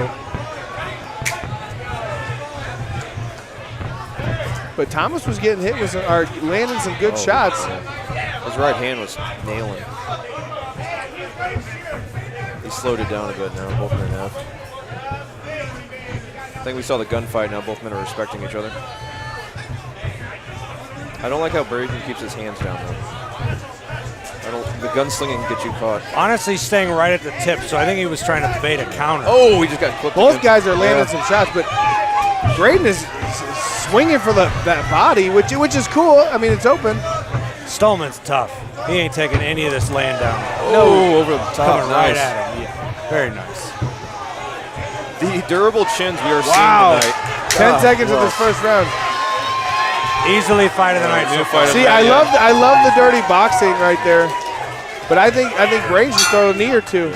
B: but Thomas was getting hit with landing some good shots.
C: Yeah. His right hand was nailing. He slowed it down a bit now. Both men have. I think we saw the gunfight now. Both men are respecting each other. I don't like how Braden keeps his hands down though. The gunslinging can get you caught.
A: Honestly, staying right at the tip, so I think he was trying to bait a counter.
C: Oh, he just got clipped.
B: Both
C: again.
B: guys are landing
C: Yeah.
B: some shots, but Braden is swinging for that body, which is cool. I mean, it's open.
A: Stolman's tough. He ain't taking any of this laying down.
C: No, over the top.
A: Coming right
C: Nice.
A: at him. Yeah, very nice.
C: The durable chins we are
B: Wow.
C: seeing tonight.
B: 10 seconds of
C: rough.
B: this first round.
A: Easily fight of the night
C: New
A: so
C: fight
A: far.
C: of
B: See,
C: the night, yeah.
B: I love the dirty boxing right there, but I think Braden should throw a knee or two.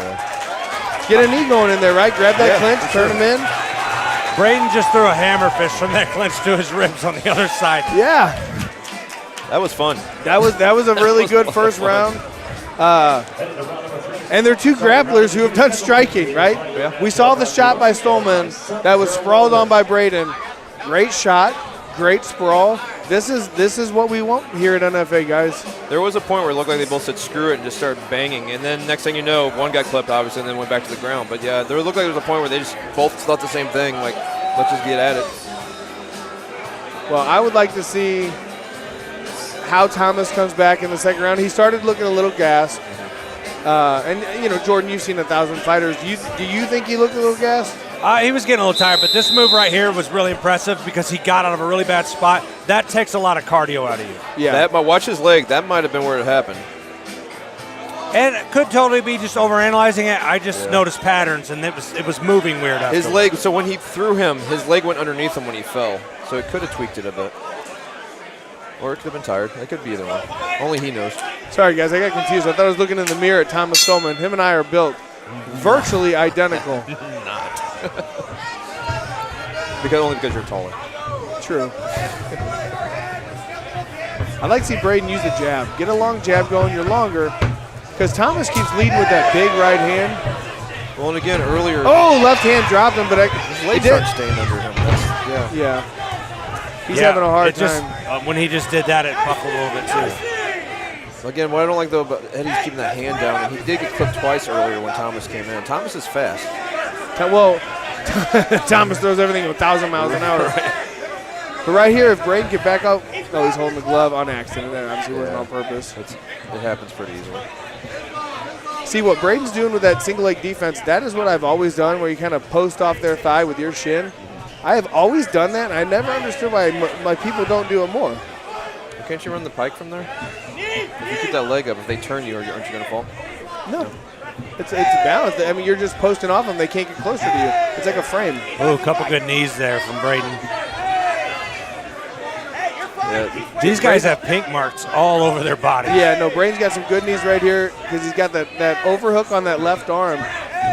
B: Get a knee going in there, right? Grab that clinch, turn him in.
A: Braden just threw a hammer fist from that clinch to his ribs on the other side.
B: Yeah,
C: That was fun.
B: that was a really good first round. And they're two grapplers who have done striking, right?
C: Yeah.
B: We saw the shot by Stolman that was sprawled on by Braden. Great shot, great sprawl. This is what we want here at NFA, guys.
C: There was a point where it looked like they both said screw it and just started banging, and then next thing you know, one got clipped obviously, and then went back to the ground. But yeah, there looked like there was a point where they just both thought the same thing, like let's just get at it.
B: Well, I would like to see how Thomas comes back in the second round. He started looking a little gassed. And Jordan, you've seen 1,000 fighters. Do you think he looked a little gassed?
A: He was getting a little tired, but this move right here was really impressive because he got out of a really bad spot. That takes a lot of cardio out of you.
B: Yeah.
C: Watch his leg. That might have been where it happened.
A: And it could totally be just overanalyzing it. I just noticed patterns, and it was moving weird.
C: His
A: afterwards.
C: leg. So when he threw him, his leg went underneath him when he fell. So it could have tweaked it a bit, or it could have been tired. It could be either one. Only he knows.
B: Sorry, guys, I got confused. I thought I was looking in the mirror at Thomas Stolman. Him and I are built virtually identical.
C: Only because you're taller.
B: True. I'd like to see Braden use the jab. Get a long jab going. You're longer. Because Thomas keeps leading with that big right hand.
C: Well, and again earlier,
B: Oh, left hand dropped him, but
C: his
B: it
C: legs
B: did.
C: aren't staying under him. Yeah.
B: Yeah. He's
A: Yeah,
B: having a hard
A: it just,
B: time.
A: when he just did that, it buckled a little bit too.
C: Again, what I don't like though about Eddie's keeping that hand down, and he did get clipped twice earlier when Thomas came in. Thomas is fast.
B: Well, Thomas throws everything at 1,000 miles an hour. But right here, if Braden could back up, oh, he's holding the glove on accident. That obviously wasn't on purpose.
C: It happens pretty easily.
B: See, what Braden's doing with that single leg defense, that is what I've always done, where you kind of post off their thigh with your shin. I have always done that, and I never understood why my people don't do it more.
C: Can't you run the pike from there? If you keep that leg up, if they turn you, aren't you going to fall?
B: No. It's balanced. I mean, you're just posting off them. They can't get closer to you. It's like a frame.
A: Oh, a couple good knees there from Braden.
C: Yeah.
A: These guys have pink marks all over their body.
B: Yeah, no, Braden's got some good knees right here because he's got that overhook on that left arm,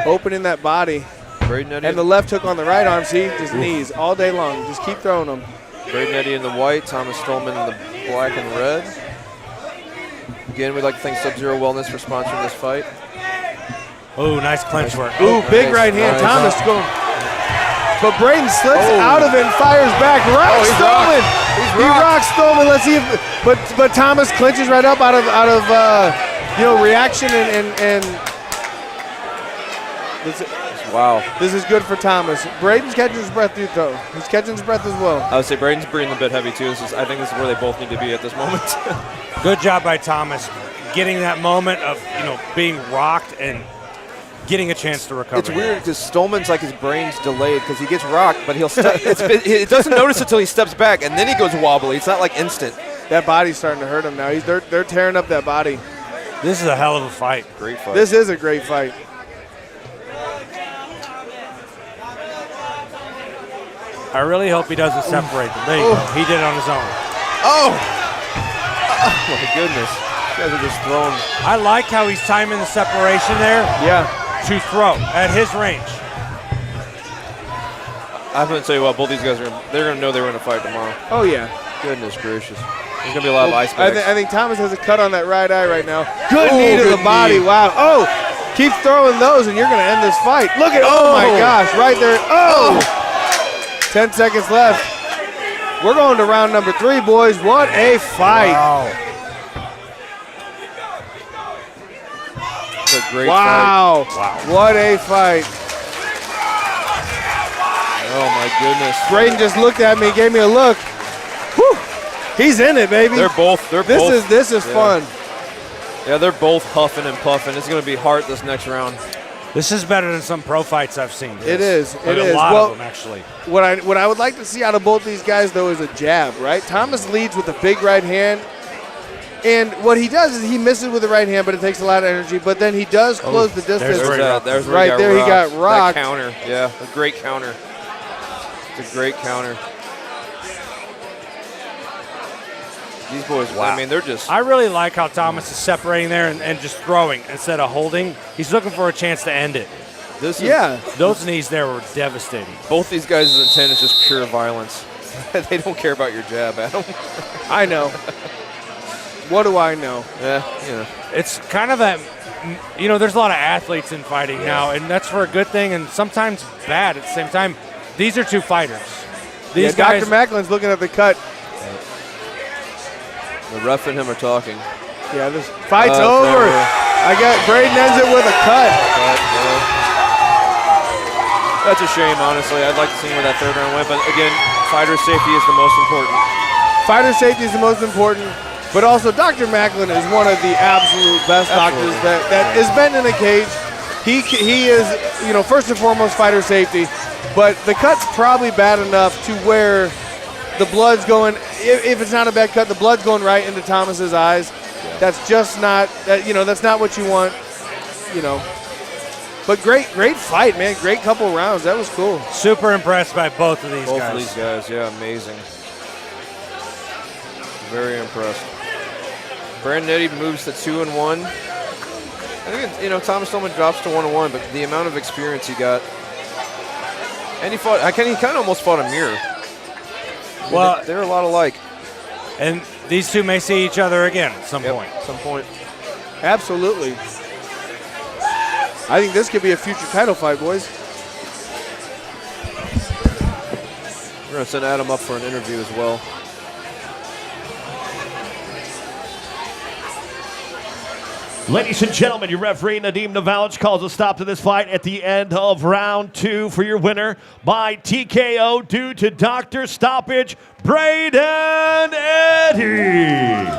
B: opening that body.
C: Braden Eddie,
B: And the left hook on the right arm, see? Just knees all day long. Just keep throwing them.
C: Braden Eddie in the white, Thomas Stolman in the black and red. Again, we'd like to thank Sub-Zero Wellness for sponsoring this fight.
A: Oh, nice clinch work.
B: Ooh, big
C: nice,
B: right hand.
C: nice.
B: Thomas going. But Braden slips out of it and fires back. Rocks
C: he's
B: Stolman.
C: rocked.
B: He rocks Stolman. Let's see if. But Thomas clinches right up out of reaction and.
C: Wow.
B: This is good for Thomas. Braden's catching his breath too, though. He's catching his breath as well.
C: I would say Braden's breathing a bit heavy too. I think this is where they both need to be at this moment.
A: Good job by Thomas getting that moment of being rocked and getting a chance to recover.
C: It's weird because Stolman's like his brain's delayed because he gets rocked, but it doesn't notice until he steps back, and then he goes wobbly. It's not like instant.
B: That body's starting to hurt him now. They're tearing up that body.
A: This is a hell of a fight.
C: Great fight.
B: This is a great fight.
A: I really hope he doesn't separate them. There you go. He did it on his own.
C: Oh my goodness. You guys are just throwing.
A: I like how he's timing the separation there
B: Yeah.
A: to throw at his range.
C: I'm going to tell you what, both these guys they're going to know they're going to fight tomorrow.
B: Oh, yeah.
C: Goodness gracious. There's going to be a lot of ice bags.
B: I think Thomas has a cut on that right eye right now. Good knee to the body.
C: knee.
B: Wow. Oh, keep throwing those, and you're going to end this fight. Look at, oh my gosh, right there. Oh, 10 seconds left. We're going to round number 3, boys. What a fight.
A: Wow.
C: It's a great
B: Wow.
C: fight.
B: What a fight.
C: Oh my goodness.
B: Braden just looked at me, gave me a look. Whew. He's in it, baby. This is fun.
C: Yeah, they're both huffing and puffing. It's going to be hard this next round.
A: This is better than some pro fights I've seen.
B: It is.
A: Like
B: It
A: a
B: is.
A: lot
B: Well,
A: of them, actually.
B: What I would like to see out of both these guys, though, is a jab, right? Thomas leads with a big right hand. And what he does is he misses with the right hand, but it takes a lot of energy. But then he does close the distance.
A: where he got-
C: There's where
B: Right there, he got rocked.
C: That counter. Yeah, a great counter. It's a great counter. These boys, I mean, they're just.
A: I really like how Thomas is separating there and just throwing instead of holding. He's looking for a chance to end it.
C: This is,
B: Yeah.
A: Those knees there were devastating.
C: Both these guys' intent is just pure violence. They don't care about your jab, Adam.
B: I know. What do I know?
C: Yeah, you know.
A: It's kind of that, there's a lot of athletes in fighting now, and that's for a good thing and sometimes bad at the same time. These are two fighters. These
B: Yeah,
A: guys,
B: Dr. Macklin's looking at the cut.
C: The ref and him are talking.
B: Yeah, this fight's
C: it's
B: over.
C: over.
B: I got Braden ends it with a cut.
C: But, that's a shame, honestly. I'd like to see where that third round went, but again, fighter safety is the most important.
B: Fighter safety is the most important, but also Dr. Macklin is one of the absolute best doctors that has been in a cage. He is, first and foremost fighter safety, but the cut's probably bad enough to where the blood's going, if it's not a bad cut, the blood's going right into Thomas's eyes. Yeah. That's just not, that's not what you want, But great fight, man. Great couple rounds. That was cool.
A: super impressed by both of these guys.
C: Both of these guys, yeah, amazing. Very impressed. Brandon Eddy moves to 2-1. I think Thomas Stolman drops to 1-1, but the amount of experience he got, and he kind of almost fought a mirror.
A: Well,
C: they're a lot alike.
A: And these two may see each other again at some point.
C: At some point.
B: Absolutely. I think this could be a future title fight, boys.
C: We're going to send Adam up for an interview as well.
D: Ladies and gentlemen, your referee, Nadim Navalich, calls a stop to this fight at the end of round 2 for your winner by TKO due to doctor stoppage, Brayden Eddy.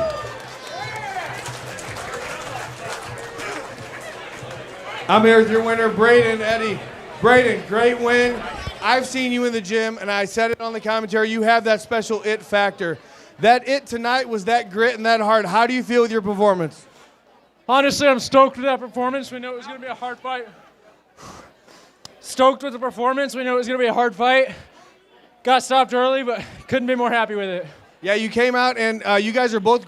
B: I'm here with your winner, Brayden Eddy. Brayden, great win. I've seen you in the gym, and I said it on the commentary. You have that special it factor. That it tonight was that grit and that heart. How do you feel with your performance?
G: Honestly, I'm stoked with that performance. We knew it was going to be a hard fight. Stoked with the performance. We knew it was going to be a hard fight. Got stopped early, but couldn't be more happy with it.
B: Yeah, you came out, and you guys are both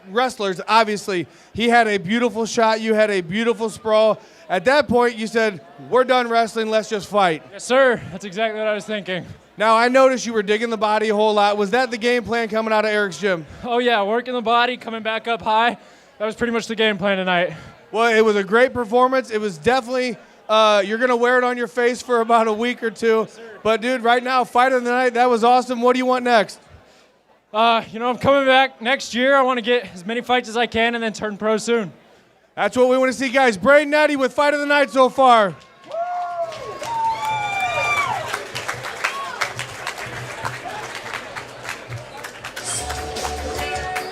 B: wrestlers, obviously. He had a beautiful shot. You had a beautiful sprawl. At that point, you said, we're done wrestling. Let's just fight.
G: Yes, sir. That's exactly what I was thinking.
B: Now, I noticed you were digging the body a whole lot. Was that the game plan coming out of Eric's gym?
G: Oh, yeah, working the body, coming back up high. That was pretty much the game plan tonight.
B: Well, it was a great performance. It was definitely, you're going to wear it on your face for about a week or two. Yes, but, dude, right now, fight of the night, that was awesome. What do you want next?
G: I'm coming back next year. I want to get as many fights as I can and then turn pro soon.
B: That's what we want to see, guys. Brayden Eddy with fight of the night so far.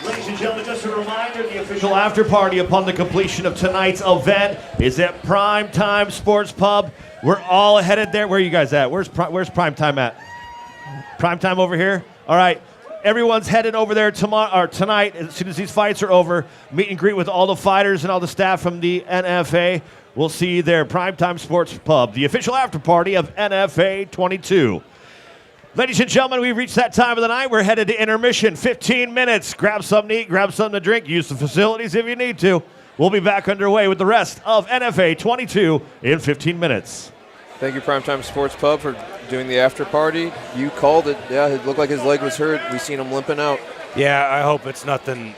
D: Ladies and gentlemen, just a reminder. reminder, the official after party upon the completion of tonight's event is at Prime Time Sports Pub. We're all headed there. Where are you guys at? Where's Prime Time at? Prime Time over here? All right. Everyone's headed over there tomorrow or tonight as soon as these fights are over. Meet and greet with all the fighters and all the staff from the NFA. We'll see you there. Primetime Sports Pub, the official after party of NFA 22. Ladies and gentlemen, we've reached that time of the night. We're headed to intermission. 15 minutes. Grab something to eat, grab something to drink, use the facilities if you need to. We'll be back underway with the rest of NFA 22 in 15 minutes.
C: Thank you, Primetime Sports Pub, for doing the after party. You called it. Yeah, it looked like his leg was hurt. We seen him limping out.
A: Yeah, I hope it's nothing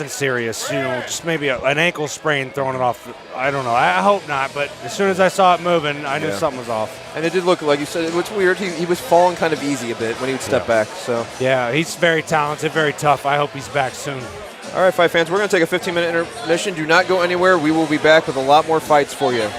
A: serious. Just maybe an ankle sprain throwing it off. I don't know. I hope not. But as soon as I saw it moving, I knew something was off.
C: And it did look, like you said, what's weird, he was falling kind of easy a bit when he would step back. So
A: Yeah, he's very talented, very tough. I hope he's back soon.
C: All right, fight fans, we're going to take a 15-minute intermission. Do not go anywhere. We will be back with a lot more fights for you.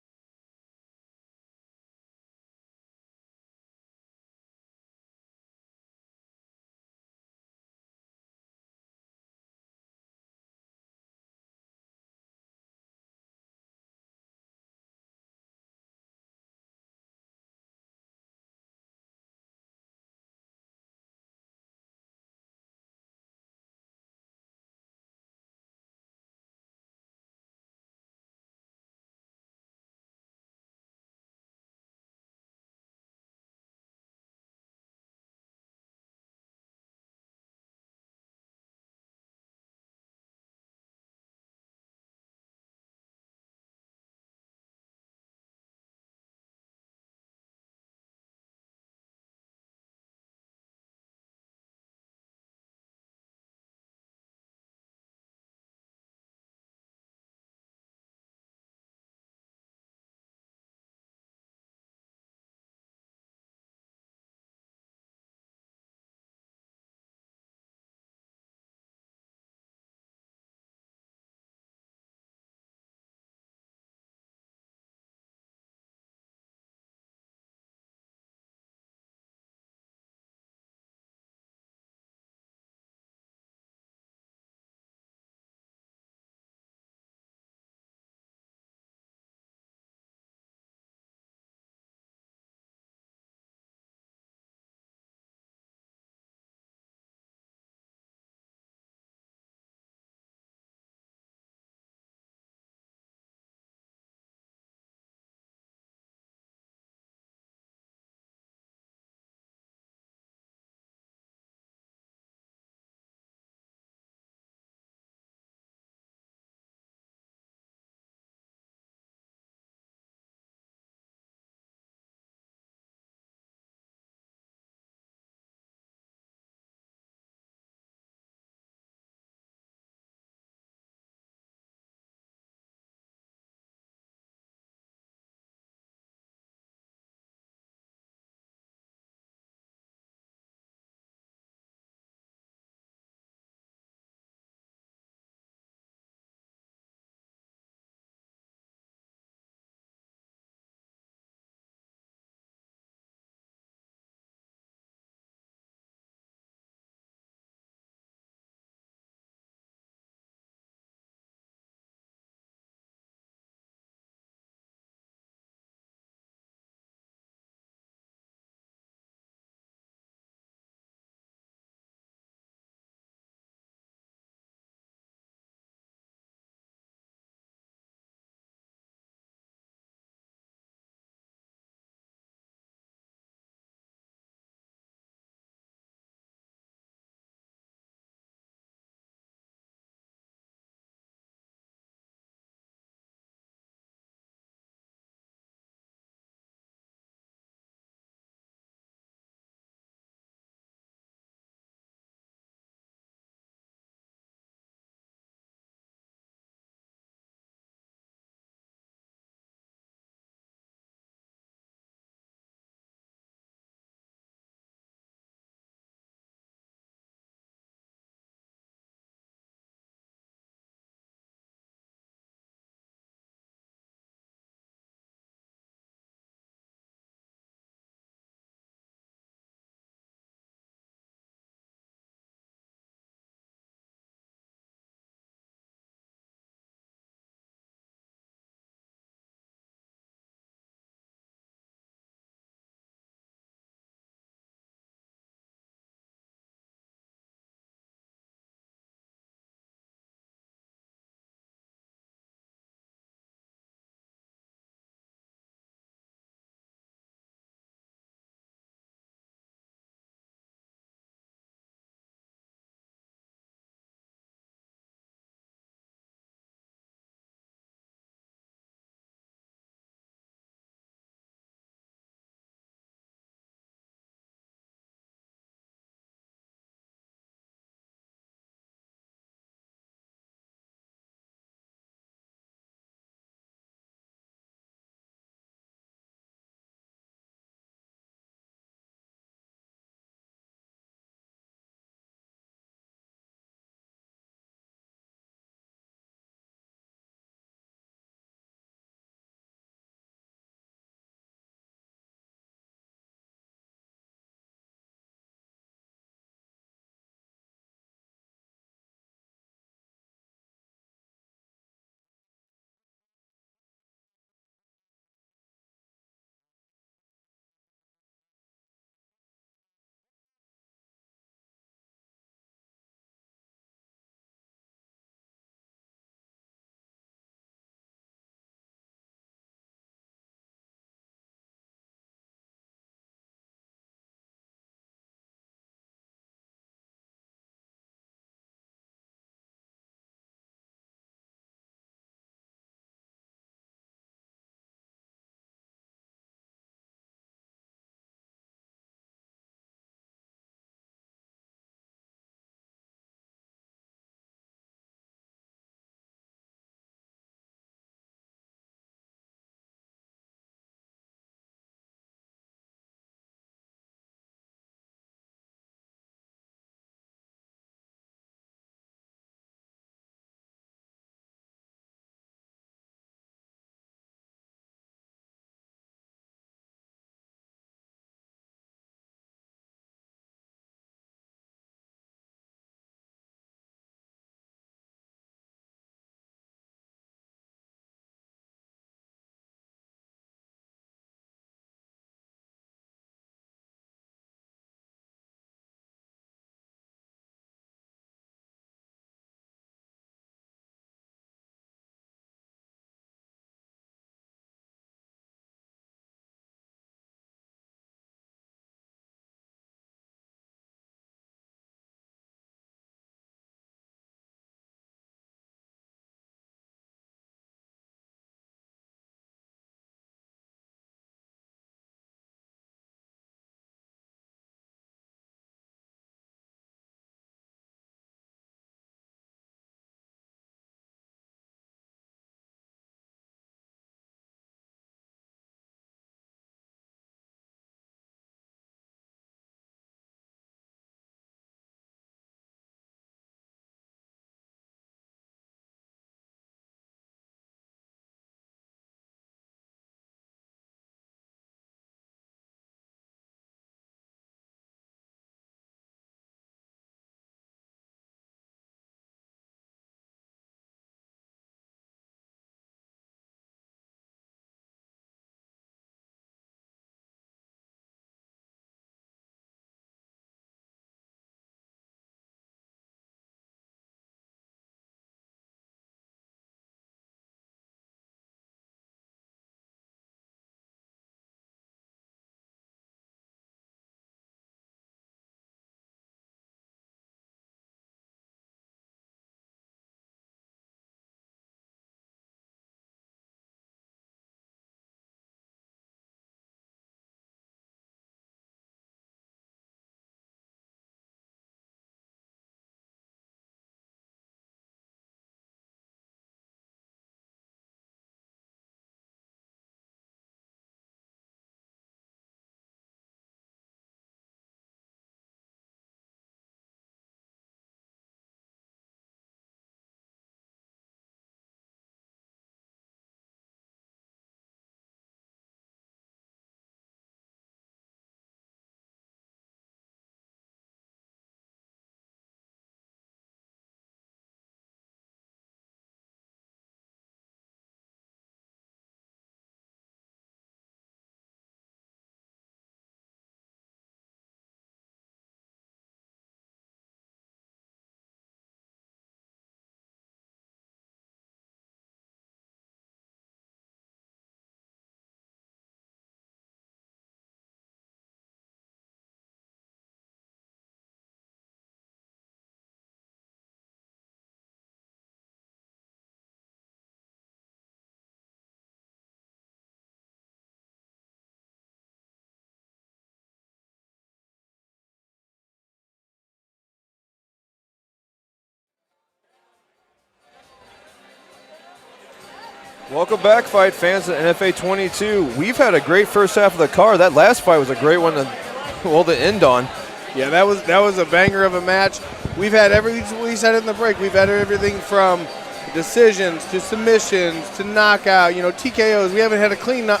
C: Welcome back, fight fans at NFA 22. We've had a great first half of the card. That last fight was a great one to end on.
B: Yeah, that was a banger of a match. We've had we said it in the break, we've had everything from decisions to submissions to knockout, TKOs. We haven't had a clean, a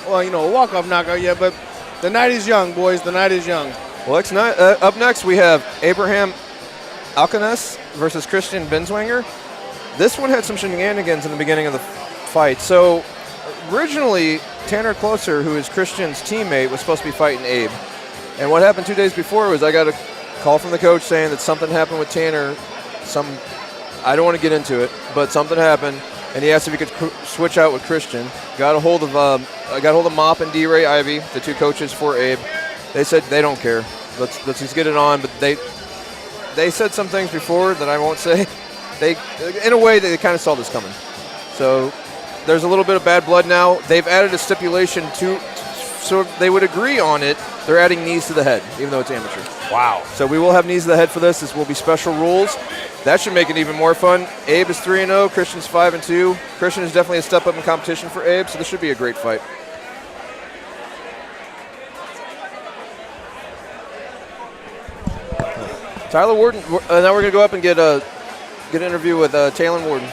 B: walk-off knockout yet, but the night is young, boys. The night is young.
C: Well, up next we have Abraham Alcanas versus Christian Binswanger. This one had some shenanigans in the beginning of the fight. So originally, Tanner Closer, who is Christian's teammate, was supposed to be fighting Abe. And what happened 2 days before was I got a call from the coach saying that something happened with Tanner. I don't want to get into it, but something happened, and he asked if he could switch out with Christian. Got a hold of Mop and D-Ray Ivy, the 2 coaches for Abe. They said they don't care. Let's just get it on. But they said some things before that I won't say. In a way, they kind of saw this coming. So there's a little bit of bad blood now. They've added a stipulation so they would agree on it. They're adding knees to the head, even though it's amateur.
A: Wow.
C: So we will have knees to the head for this. This will be special rules. That should make it even more fun. Abe is 3-0. Christian's 5-2. Christian is definitely a step up in competition for Abe, so this should be a great fight. Tyler Warden. Now we're going to go up and get an interview with Taylor Warden.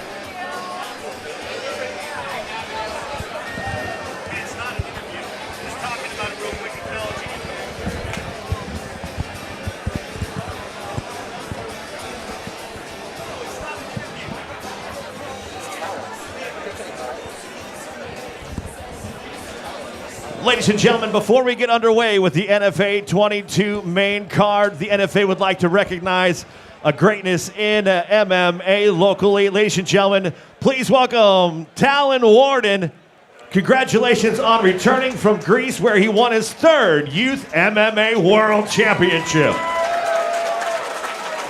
D: Ladies and gentlemen, before we get underway with the NFA 22 main card, the NFA would like to recognize a greatness in MMA locally. Ladies and gentlemen, please welcome Talon Warden. Congratulations on returning from Greece, where he won his 3rd Youth MMA World Championship.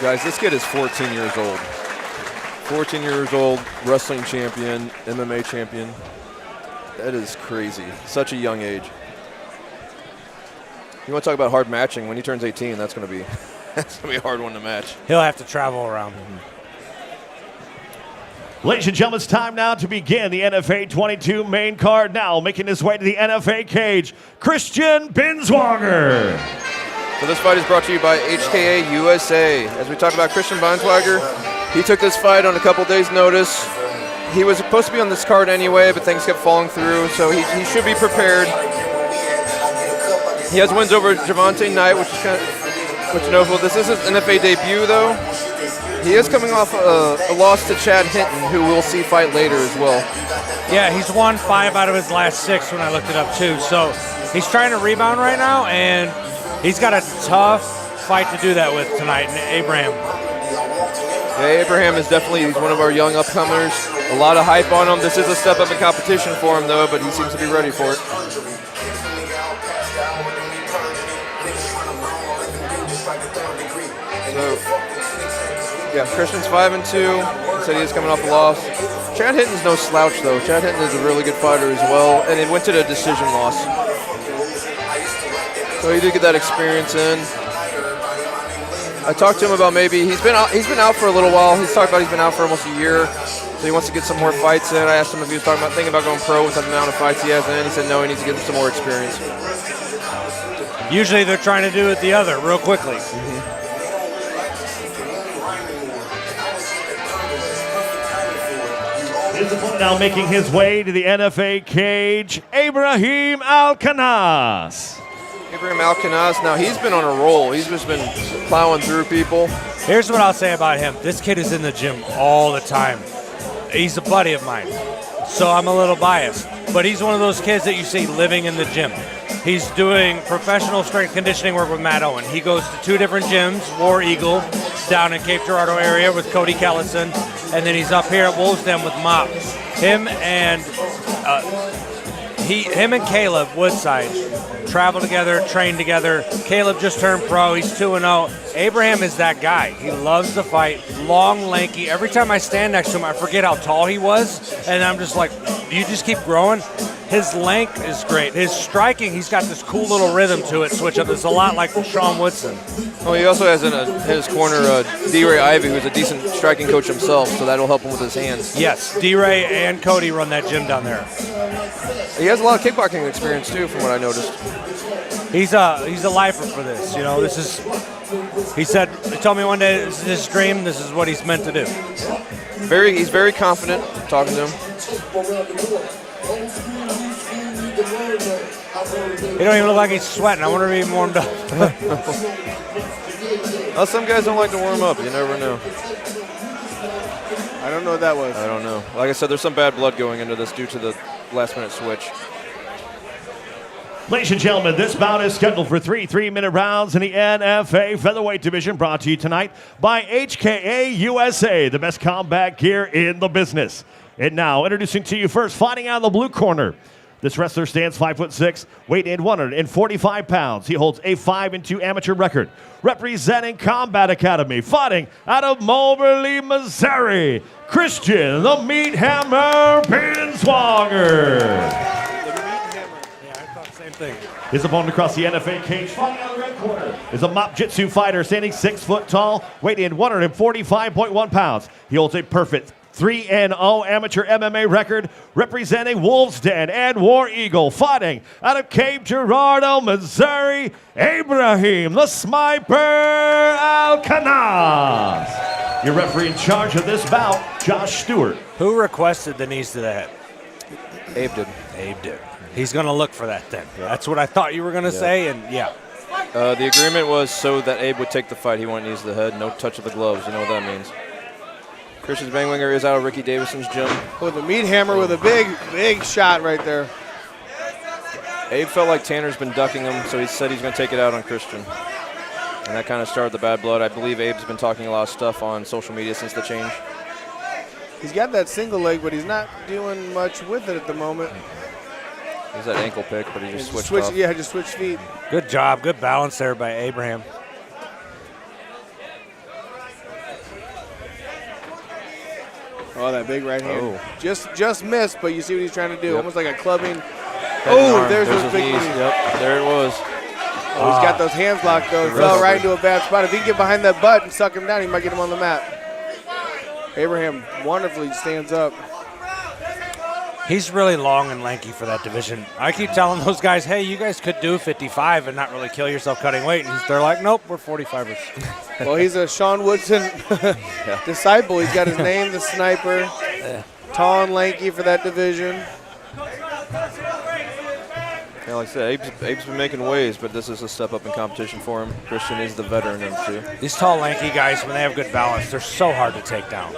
C: Guys, this kid is 14 years old. 14 years old, wrestling champion, MMA champion. That is crazy. Such a young age. You want to talk about hard matching? When he turns 18, that's going to be a hard one to match.
A: He'll have to travel around.
D: Ladies and gentlemen, it's time now to begin the NFA 22 main card. Now making his way to the NFA cage, Christian Binswanger.
C: So this fight is brought to you by HKA USA. As we talk about Christian Binswanger, he took this fight on a couple days' notice. He was supposed to be on this card anyway, but things kept falling through, so he should be prepared. He has wins over Javante Knight, which is notable. This is his NFA debut, though. He is coming off a loss to Chad Hinton, who we'll see fight later as well.
A: Yeah, he's won 5 out of his last 6 when I looked it up, too. So he's trying to rebound right now, and he's got a tough fight to do that with tonight, Abraham.
C: Yeah, Abraham is he's one of our young upcomers. A lot of hype on him. This is a step up in competition for him, though, but he seems to be ready for it. So, yeah, Christian's 5-2. He said he is coming off a loss. Chad Hinton's no slouch, though. Chad Hinton is a really good fighter as well, and it went to the decision loss. So he did get that experience in. I talked to him about maybe he's been out for a little while. He's talked about he's been out for almost a year, so he wants to get some more fights in. I asked him if he was thinking about going pro with the amount of fights he has in. He said no, he needs to get some more experience.
A: Usually they're trying to do it the other real quickly.
D: His opponent now making his way to the NFA cage, Abraham Alcanas.
C: Abraham Alcanas, now he's been on a roll. He's just been plowing through people.
A: Here's what I'll say about him. This kid is in the gym all the time. He's a buddy of mine, so I'm a little biased. But he's one of those kids that you see living in the gym. He's doing professional strength conditioning work with Matt Owen. He goes to 2 different gyms, War Eagle down in Cape Girardeau area with Cody Kellison, and then he's up here at Wolves Den with Mop. Him and Caleb Woodside travel together, train together. Caleb just turned pro. He's 2-0. Abraham is that guy. He loves to fight. Long, lanky. Every time I stand next to him, I forget how tall he was, and I'm just like, do you just keep growing? His length is great. His striking, he's got this cool little rhythm to it, switch up. It's a lot like Sean Woodson.
C: Oh, he also has in his corner D-Ray Ivy, who's a decent striking coach himself, so that'll help him with his hands.
A: Yes, D-Ray and Cody run that gym down there.
C: He has a lot of kickboxing experience too, from what I noticed.
A: He's a lifer for this. You know, this is. He told me one day this is his dream. This is what he's meant to do.
C: He's very confident. Talking to him.
A: He don't even look like he's sweating. I wonder if he warmed up.
C: Well, some guys don't like to warm up. You never know.
B: I don't know what that was.
C: I don't know. Like I said, there's some bad blood going into this due to the last-minute switch.
D: Ladies and gentlemen, this bout is scheduled for 3 3-minute rounds in the NFA featherweight division, brought to you tonight by HKA USA, the best combat gear in the business. And now, introducing to you first, fighting out of the blue corner. This wrestler stands 5'6", weight in 145 pounds. He holds a 5-2 amateur record, representing Combat Academy, fighting out of Moberly, Missouri. Christian, the Meat Hammer Binswanger.
A: Thing.
D: His opponent across the NFA cage, fighting out of the red corner, is a Mop Jitsu fighter standing 6 foot tall, weight in 145.1 pounds. He holds a perfect 3-0 amateur MMA record, representing Wolves Den and War Eagle, fighting out of Cape Girardeau, Missouri, Abraham the Sniper Alcaraz. Your referee in charge of this bout, Josh Stewart.
A: Who requested the knees to the head?
C: Abe did.
A: Abe did. He's going to look for that then. Yeah. That's what I thought you were going to say, and yeah.
C: The agreement was so that Abe would take the fight. He wanted knees to the head, no touch of the gloves. You know what that means. Christian Bangwinger is out of Ricky Davison's gym.
B: With a meat hammer with a big shot right there.
C: Abe felt like Tanner's been ducking him, so he said he's going to take it out on Christian. And that kind of started the bad blood. I believe Abe's been talking a lot of stuff on social media since the change.
B: He's got that single leg, but he's not doing much with it at the moment.
C: He's that ankle pick, but he just switched off.
B: Yeah, just switched feet.
A: Good job. Good balance there by Abraham.
B: Oh, that big right hand.
C: Oh.
B: Just missed, but you see what he's trying to do.
C: Yep.
B: Almost like a clubbing.
C: There's
B: those
C: his
B: big
C: knees.
B: knees.
C: Yep, there it was.
B: Oh, he's got those hands locked, though. He fell right into a bad spot. If he can get behind that butt and suck him down, he might get him on the mat. Abraham wonderfully stands up.
A: He's really long and lanky for that division. I keep telling those guys, hey, you guys could do 55 and not really kill yourself cutting weight. And they're like, nope, we're 45ers.
B: Well, he's a Sean Woodson disciple. He's got his name, the Sniper. Tall and lanky for that division.
C: Yeah, like I said, Abe's been making waves, but this is a step up in competition for him. Christian is the veteran of the two.
A: These tall, lanky guys, when they have good balance, they're so hard to take down.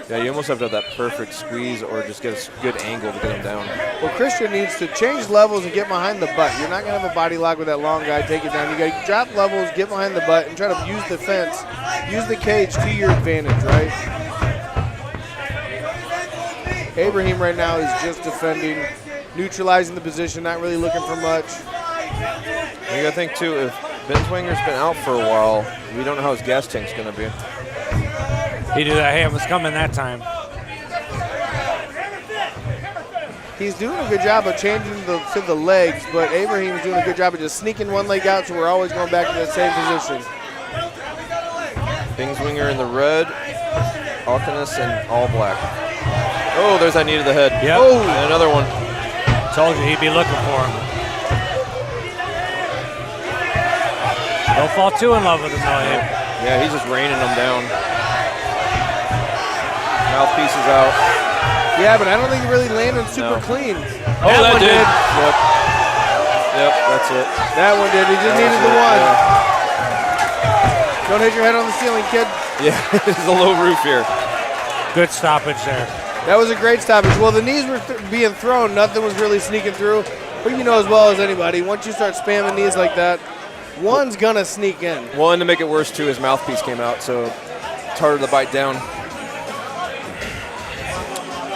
C: Yeah, you almost have to have that perfect squeeze or just get a good angle to get him down.
B: Well, Christian needs to change levels and get behind the butt. You're not going to have a body lock with that long guy, take it down. You got to drop levels, get behind the butt, and try to use the fence, use the cage to your advantage, right? Abraham right now is just defending, neutralizing the position, not really looking for much.
C: You got to think, too, if Binswanger's been out for a while, we don't know how his gas tank's going to be.
A: He knew that hand was coming that time.
B: He's doing a good job of changing to the legs, but Abraham's doing a good job of just sneaking one leg out, so we're always going back to that same position.
C: Binswanger in the red, Alcanis in all black. Oh, there's that knee to the head.
A: Yep.
C: Oh, and another one.
A: Told you he'd be looking for him. Don't fall too in love with him, though, Abe.
C: Yeah, he's just raining them down. Mouthpiece is out.
B: Yeah, but I don't think he really landed super clean.
C: Oh, that did. Yep, that's it.
B: That one did. He just needed the one. Don't hit your head on the ceiling, kid.
C: Yeah, there's a low roof here.
A: Good stoppage there.
B: That was a great stoppage. Well, the knees were being thrown. Nothing was really sneaking through. But you know as well as anybody, once you start spamming knees like that, one's going to sneak in.
C: Well, and to make it worse, too, his mouthpiece came out, so it's harder to bite down.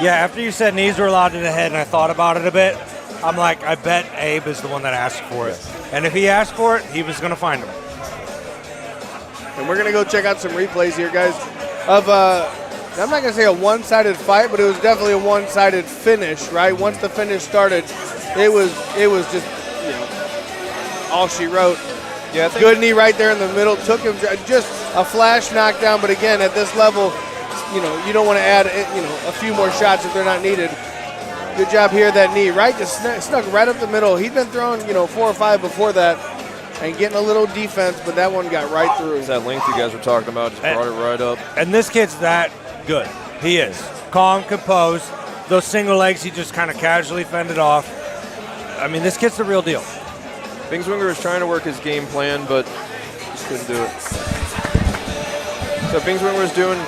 A: Yeah, after you said knees were allowed to the head and I thought about it a bit, I'm like, I bet Abe is the one that asked for it. And if he asked for it, he was going to find him.
B: And we're going to go check out some replays here, guys, of I'm not going to say a one-sided fight, but it was definitely a one-sided finish, right? Once the finish started, it was just, all she wrote.
C: Yeah, I think
B: Good knee right there in the middle. Took him just a flash knockdown, but again, at this level, you don't want to add, a few more shots if they're not needed. Good job here, that knee, right? Just snuck right up the middle. He'd been throwing, 4 or 5 before that and getting a little defense, but that one got right through.
C: it's that length you guys were talking about just brought it right up.
A: And this kid's that good. He is. Calm, composed. Those single legs, he just kind of casually fended off. I mean, this kid's the real deal.
C: Bingswinger was trying to work his game plan, but just couldn't do it. So Bingswinger was doing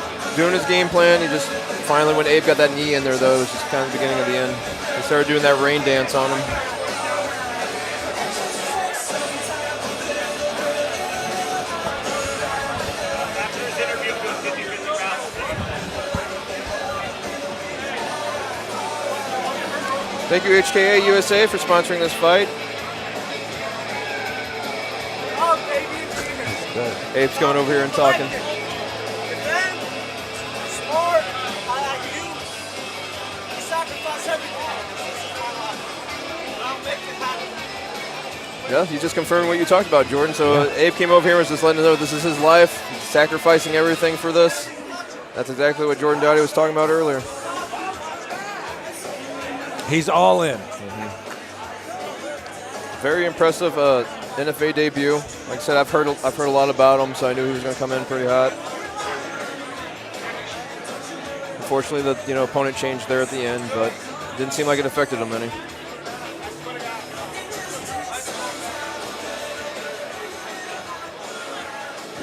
C: his game plan. He just finally, when Abe got that knee in there, though, it was just kind of the beginning of the end. He started doing that rain dance on him. Thank you, HKA USA, for sponsoring this fight. Abe's going over here and talking. Yeah, he's just confirming what you talked about, Jordan. So Abe came over here and was just letting us know this is his life. He's sacrificing everything for this. That's exactly what Jordan Dowdy was talking about earlier.
A: He's all in.
C: Very impressive NFA debut. Like I said, I've heard a lot about him, so I knew he was going to come in pretty hot. Unfortunately, the opponent changed there at the end, but it didn't seem like it affected him any.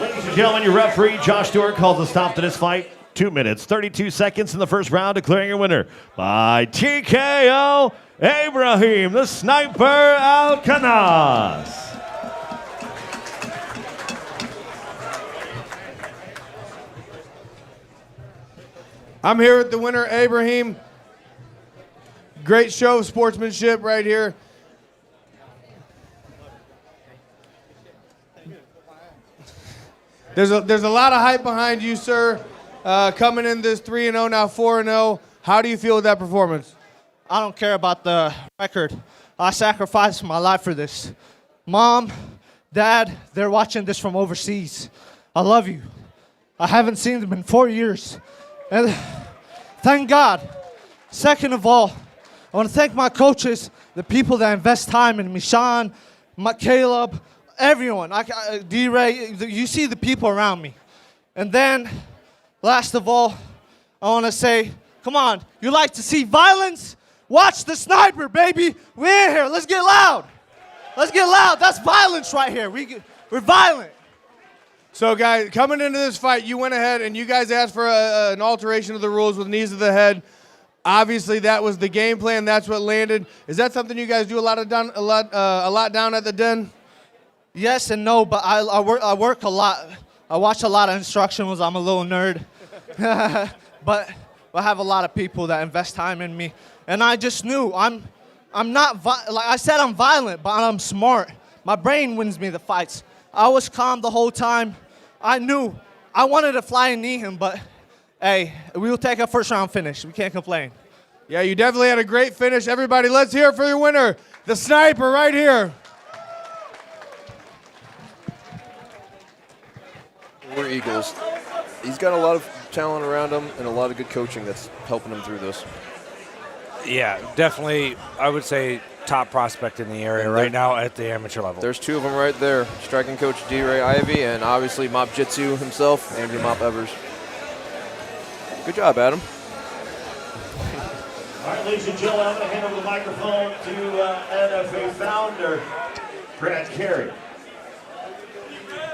D: Ladies and gentlemen, your referee, Josh Stewart, calls a stop to this fight. 2 minutes, 32 seconds in the first round, declaring your winner by TKO, Ibrahim, the Sniper Alcaraz.
B: I'm here with the winner, Ibrahim. Great show of sportsmanship right here. There's a lot of hype behind you, sir. Coming in this 3-0, now 4-0. How do you feel with that performance?
F: I don't care about the record. I sacrificed my life for this. Mom, Dad, they're watching this from overseas. I love you. I haven't seen them in 4 years. And thank God. Second of all, I want to thank my coaches, the people that invest time in me, Sean, Caleb, everyone. D-Ray, you see the people around me. And then, last of all, I want to say, come on, you like to see violence? Watch the Sniper, baby. We're in here. Let's get loud. Let's get loud. That's violence right here. We're violent.
B: So, guys, coming into this fight, you went ahead and you guys asked for an alteration of the rules with knees to the head. Obviously, that was the game plan. That's what landed. Is that something you guys do a lot down at the den?
F: Yes and no, but I work a lot. I watch a lot of instructionals. I'm a little nerd. But I have a lot of people that invest time in me. And I just knew I'm not, like I said, I'm violent, but I'm smart. My brain wins me the fights. I was calm the whole time. I knew I wanted to fly and knee him, but hey, we will take a first round finish. We can't complain.
B: Yeah, you definitely had a great finish. Everybody, let's hear it for your winner, the Sniper right here.
C: We're Eagles. He's got a lot of talent around him and a lot of good coaching that's helping him through this.
A: Yeah, definitely, I would say top prospect in the area right now at the amateur level.
C: There's two of them right there. Striking coach D-Ray Ivy and obviously Mop Jitsu himself, Andrew Mop Evers. Good job, Adam.
D: All right, ladies and gentlemen, I'm going to hand over the microphone to NFA founder, Grant Carey.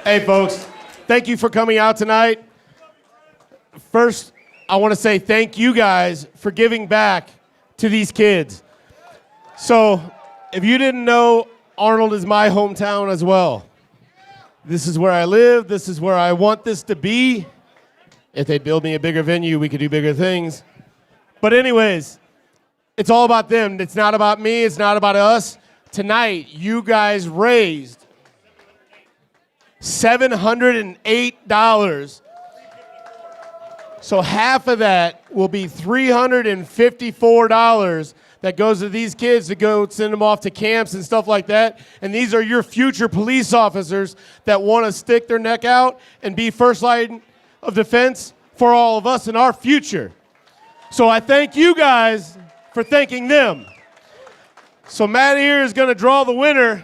H: Hey, folks. Thank you for coming out tonight. First, I want to say thank you guys for giving back to these kids. So, if you didn't know, Arnold is my hometown as well. This is where I live. This is where I want this to be. If they build me a bigger venue, we could do bigger things. But anyways, it's all about them. It's not about me. It's not about us. Tonight, you guys raised $708 So half of that will be $354 that goes to these kids to go send them off to camps and stuff like that. And these are your future police officers that want to stick their neck out and be first line of defense for all of us in our future. So I thank you guys for thanking them. So Matt here is going to draw the winner.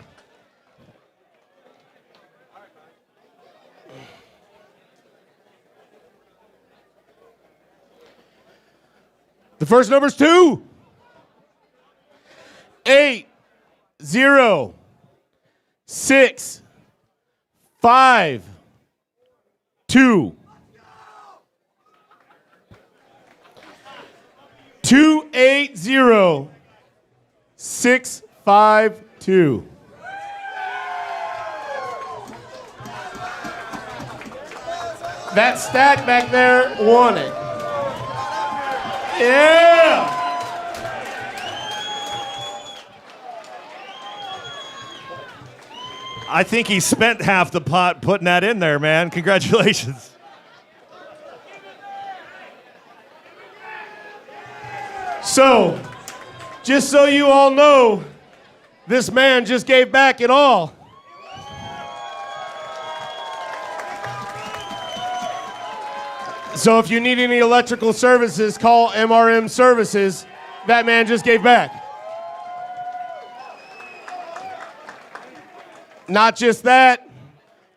H: The first number is 2. 8 0 6 5 2 280 652. That stack back there won it. Yeah!
D: I think he spent half the pot putting that in there, man. Congratulations.
H: So, just so you all know, this man just gave back it all. So if you need any electrical services, call MRM Services. That man just gave back. Not just that,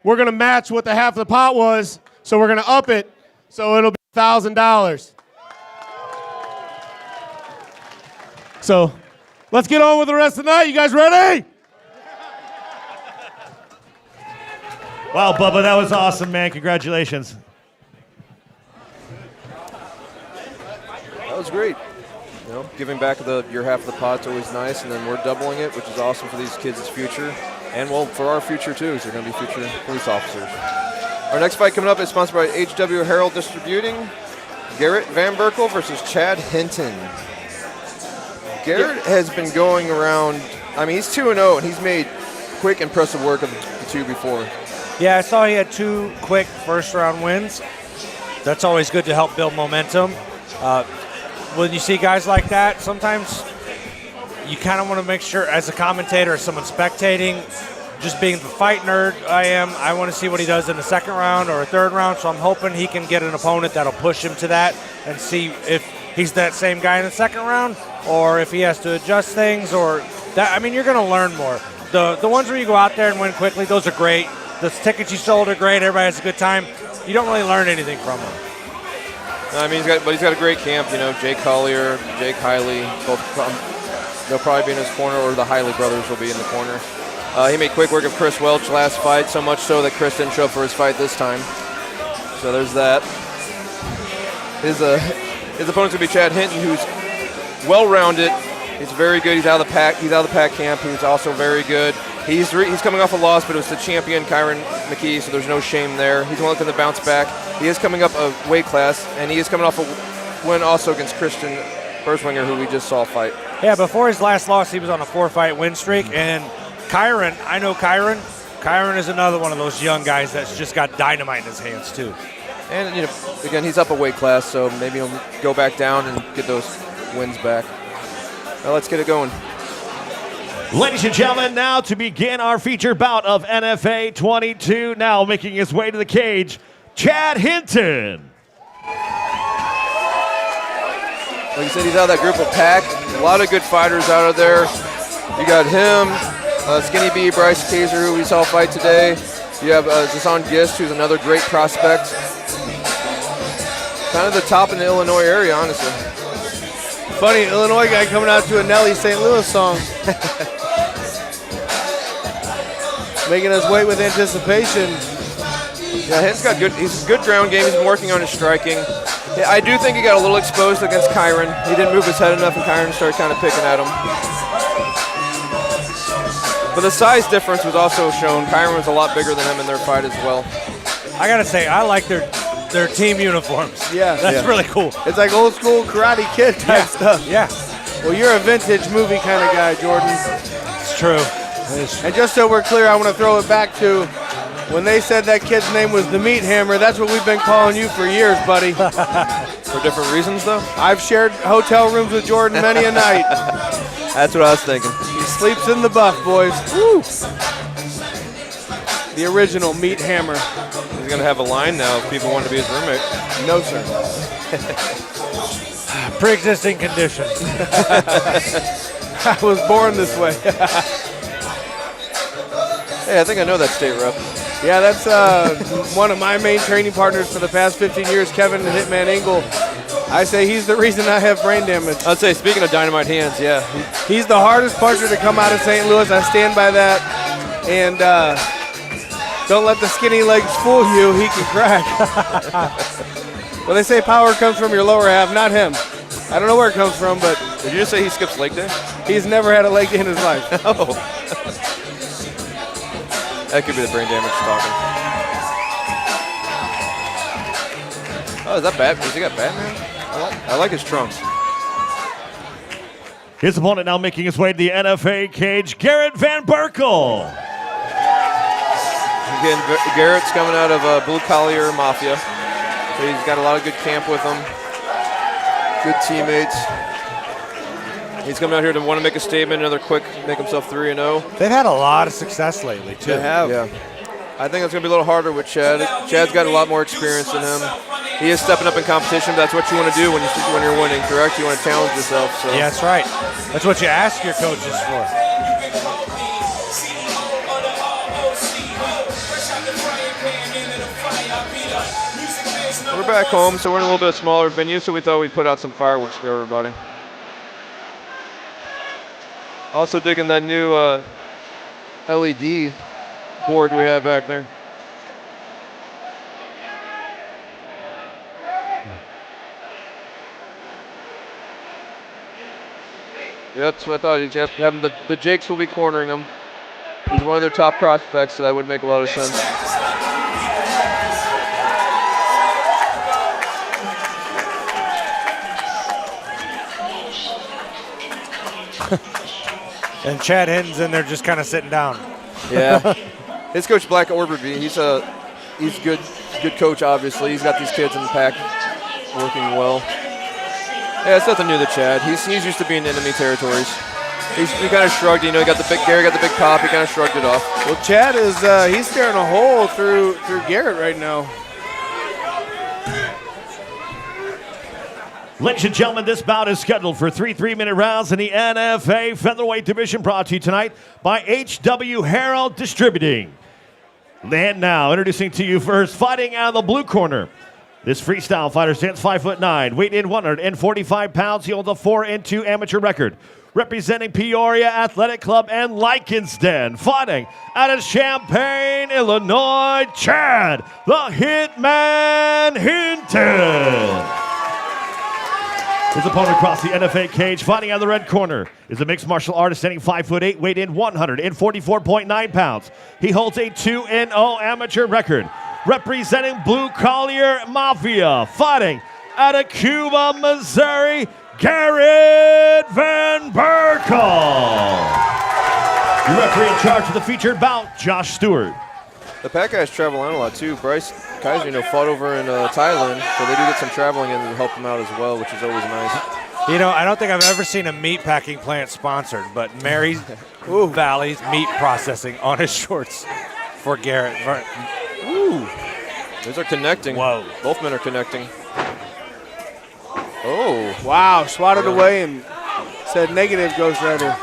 H: we're gonna match what the half of the pot was, so we're gonna up it, so it'll be $1,000. So let's get on with the rest of the night. You guys ready?
D: Wow, Bubba, that was awesome, man. Congratulations.
C: That was great. You know, giving back your half of the pot's always nice, and then we're doubling it, which is awesome for these kids' future, and well, for our future too, because they're going to be future police officers. Our next fight coming up is sponsored by HW Herald Distributing. Garrett Van Berkel versus Chad Hinton. Garrett has been going around. I mean, he's 2-0, and he's made quick, impressive work of the two before.
A: Yeah, I saw he had 2 quick first-round wins. That's always good to help build momentum. When you see guys like that, sometimes you kind of want to make sure, as a commentator or someone spectating, just being the fight nerd I want to see what he does in the second round or a third round, so I'm hoping he can get an opponent that'll push him to that and see if he's that same guy in the second round or if he has to adjust things or that. I mean, you're going to learn more. The ones where you go out there and win quickly, those are great. The tickets you sold are great. Everybody has a good time. You don't really learn anything from them.
C: I mean, he's got a great camp. You know, Jake Collier, Jake Hiley, both they'll probably be in his corner, or the Hiley brothers will be in the corner. He made quick work of Chris Welch last fight, so much so that Chris didn't show up for his fight this time. So there's that. His opponent's gonna be Chad Hinton, who's well-rounded. He's very good. He's out of the pack. He's out of the pack camp. He's also very good. He's coming off a loss, but it was the champion Kyron McKee, so there's no shame there. He's one looking to bounce back. He is coming up a weight class, and he is coming off a win also against Christian Berswinger, who we just saw fight.
A: Yeah, before his last loss, he was on a 4-fight win streak, and Kyron, I know Kyron. Kyron is another one of those young guys that's just got dynamite in his hands too.
C: And you know, again, he's up a weight class, so maybe he'll go back down and get those wins back. Now let's get it going.
D: Ladies and gentlemen, now to begin our featured bout of NFA 22, now making his way to the cage, Chad Hinton.
C: Like I said, he's out of that group of pack. A lot of good fighters out of there. You got him, Skinny B, Bryce Kaiser, who we saw fight today. You have Zasan Gist, who's another great prospect. Kind of the top in the Illinois area, honestly.
B: Funny, Illinois guy coming out to a Nelly St. Louis song. Making us wait with anticipation.
C: Yeah, Hinton's got he's a good ground game. He's been working on his striking. Yeah, I do think he got a little exposed against Kyron. He didn't move his head enough, and Kyron started kind of picking at him. But the size difference was also shown. Kyron was a lot bigger than him in their fight as well.
A: I gotta say, I like their team uniforms.
B: Yeah.
A: That's really cool.
B: It's like old school Karate Kid type stuff.
A: Yeah,
B: Well, you're a vintage movie kind of guy, Jordan.
A: it's true.
B: And just so we're clear, I want to throw it back to When they said that kid's name was the Meat Hammer, that's what we've been calling you for years, buddy.
C: For different reasons, though?
B: I've shared hotel rooms with Jordan many a night.
C: That's what I was thinking.
B: He sleeps in the buff, boys. Woo! The original Meat Hammer.
C: He's going to have a line now if people want to be his roommate.
B: No, sir.
A: Pre-existing condition.
B: I was born this way.
C: Hey, I think I know that state rep.
B: Yeah, that's one of my main training partners for the past 15 years, Kevin Hitman Engel. I say he's the reason I have brain damage.
C: I'd say, speaking of dynamite hands, yeah.
B: He's the hardest puncher to come out of St. Louis. I stand by that. And don't let the skinny legs fool you. He can crack. Well, they say power comes from your lower half, not him. I don't know where it comes from, but
C: Did you just say he skips leg day?
B: he's never had a leg day in his life.
C: Oh. That could be the brain damage talking. Oh, is that Batman? Has he got Batman? I like his trunks.
D: His opponent now making his way to the NFA cage, Garrett Van Berkel.
C: Again, Garrett's coming out of Blue Collier Mafia. So he's got a lot of good camp with him. Good teammates. He's coming out here to want to make a statement, another quick, make himself 3-0.
A: They've had a lot of success lately, too.
B: They have.
C: Yeah. I think it's going to be a little harder with Chad. Chad's got a lot more experience than him. He is stepping up in competition. But that's what you want to do when you're winning, correct? You want to challenge yourself. So.
A: Yeah, that's right. That's what you ask your coaches for.
C: We're back home, so we're in a little bit smaller venue, so we thought we'd put out some fireworks for everybody. Also digging that new LED board we have back there. Yep, that's what I thought. You have to have the Jakes will be cornering him. He's one of their top prospects, so that would make a lot of sense.
A: And Chad Hinton's in there just kind of sitting down.
C: Yeah. His coach, Black Orberby, he's good coach, obviously. He's got these kids in the pack working well. Yeah, it's nothing new to Chad. He's used to being in enemy territories. He kind of shrugged, Gary got the big pop, he kind of shrugged it off.
B: Well, Chad is he's staring a hole through Garrett right now.
D: Ladies and gentlemen, this bout is scheduled for 3 3-minute rounds in the NFA featherweight division, brought to you tonight by H.W. Harold Distributing. And now, introducing to you first, fighting out of the blue corner. This freestyle fighter stands 5'9", weight in 145 pounds. He holds a 4-2 amateur record. Representing Peoria Athletic Club and Lycansden, fighting out of Champaign, Illinois, Chad the Hitman Hinton. His opponent across the NFA cage, fighting out of the red corner, is a mixed martial artist standing 5'8", weight in 144.9 pounds. He holds a 2-0 amateur record. Representing Blue Collier Mafia, fighting out of Cuba, Missouri, Garrett Van Berkel. Your referee in charge of the featured bout, Josh Stewart.
C: The Pack guys travel on a lot too. Bryce Kaiser, fought over in Thailand, so they do get some traveling in to help them out as well, which is always nice.
A: I don't think I've ever seen a meat packing plant sponsored, but Mary's Valley's meat processing on his shorts for Garrett.
C: Ooh, those are connecting.
A: Whoa.
C: Both men are connecting. Oh.
B: Wow, swatted away and said negative, Ghost Rider.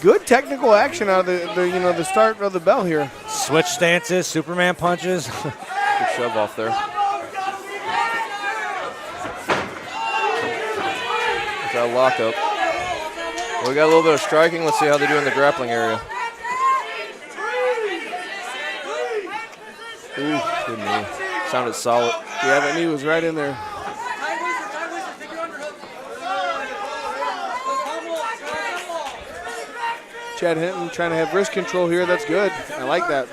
B: Good technical action out of the start of the bell here.
A: Switch stances, Superman punches.
C: Good shove off there. There's that lockup. Well, we got a little bit of striking. Let's see how they do in the grappling area. Ooh, good knee. Sounded solid.
B: Yeah, that knee was right in there. Chad Hinton trying to have wrist control here. That's good. I like that.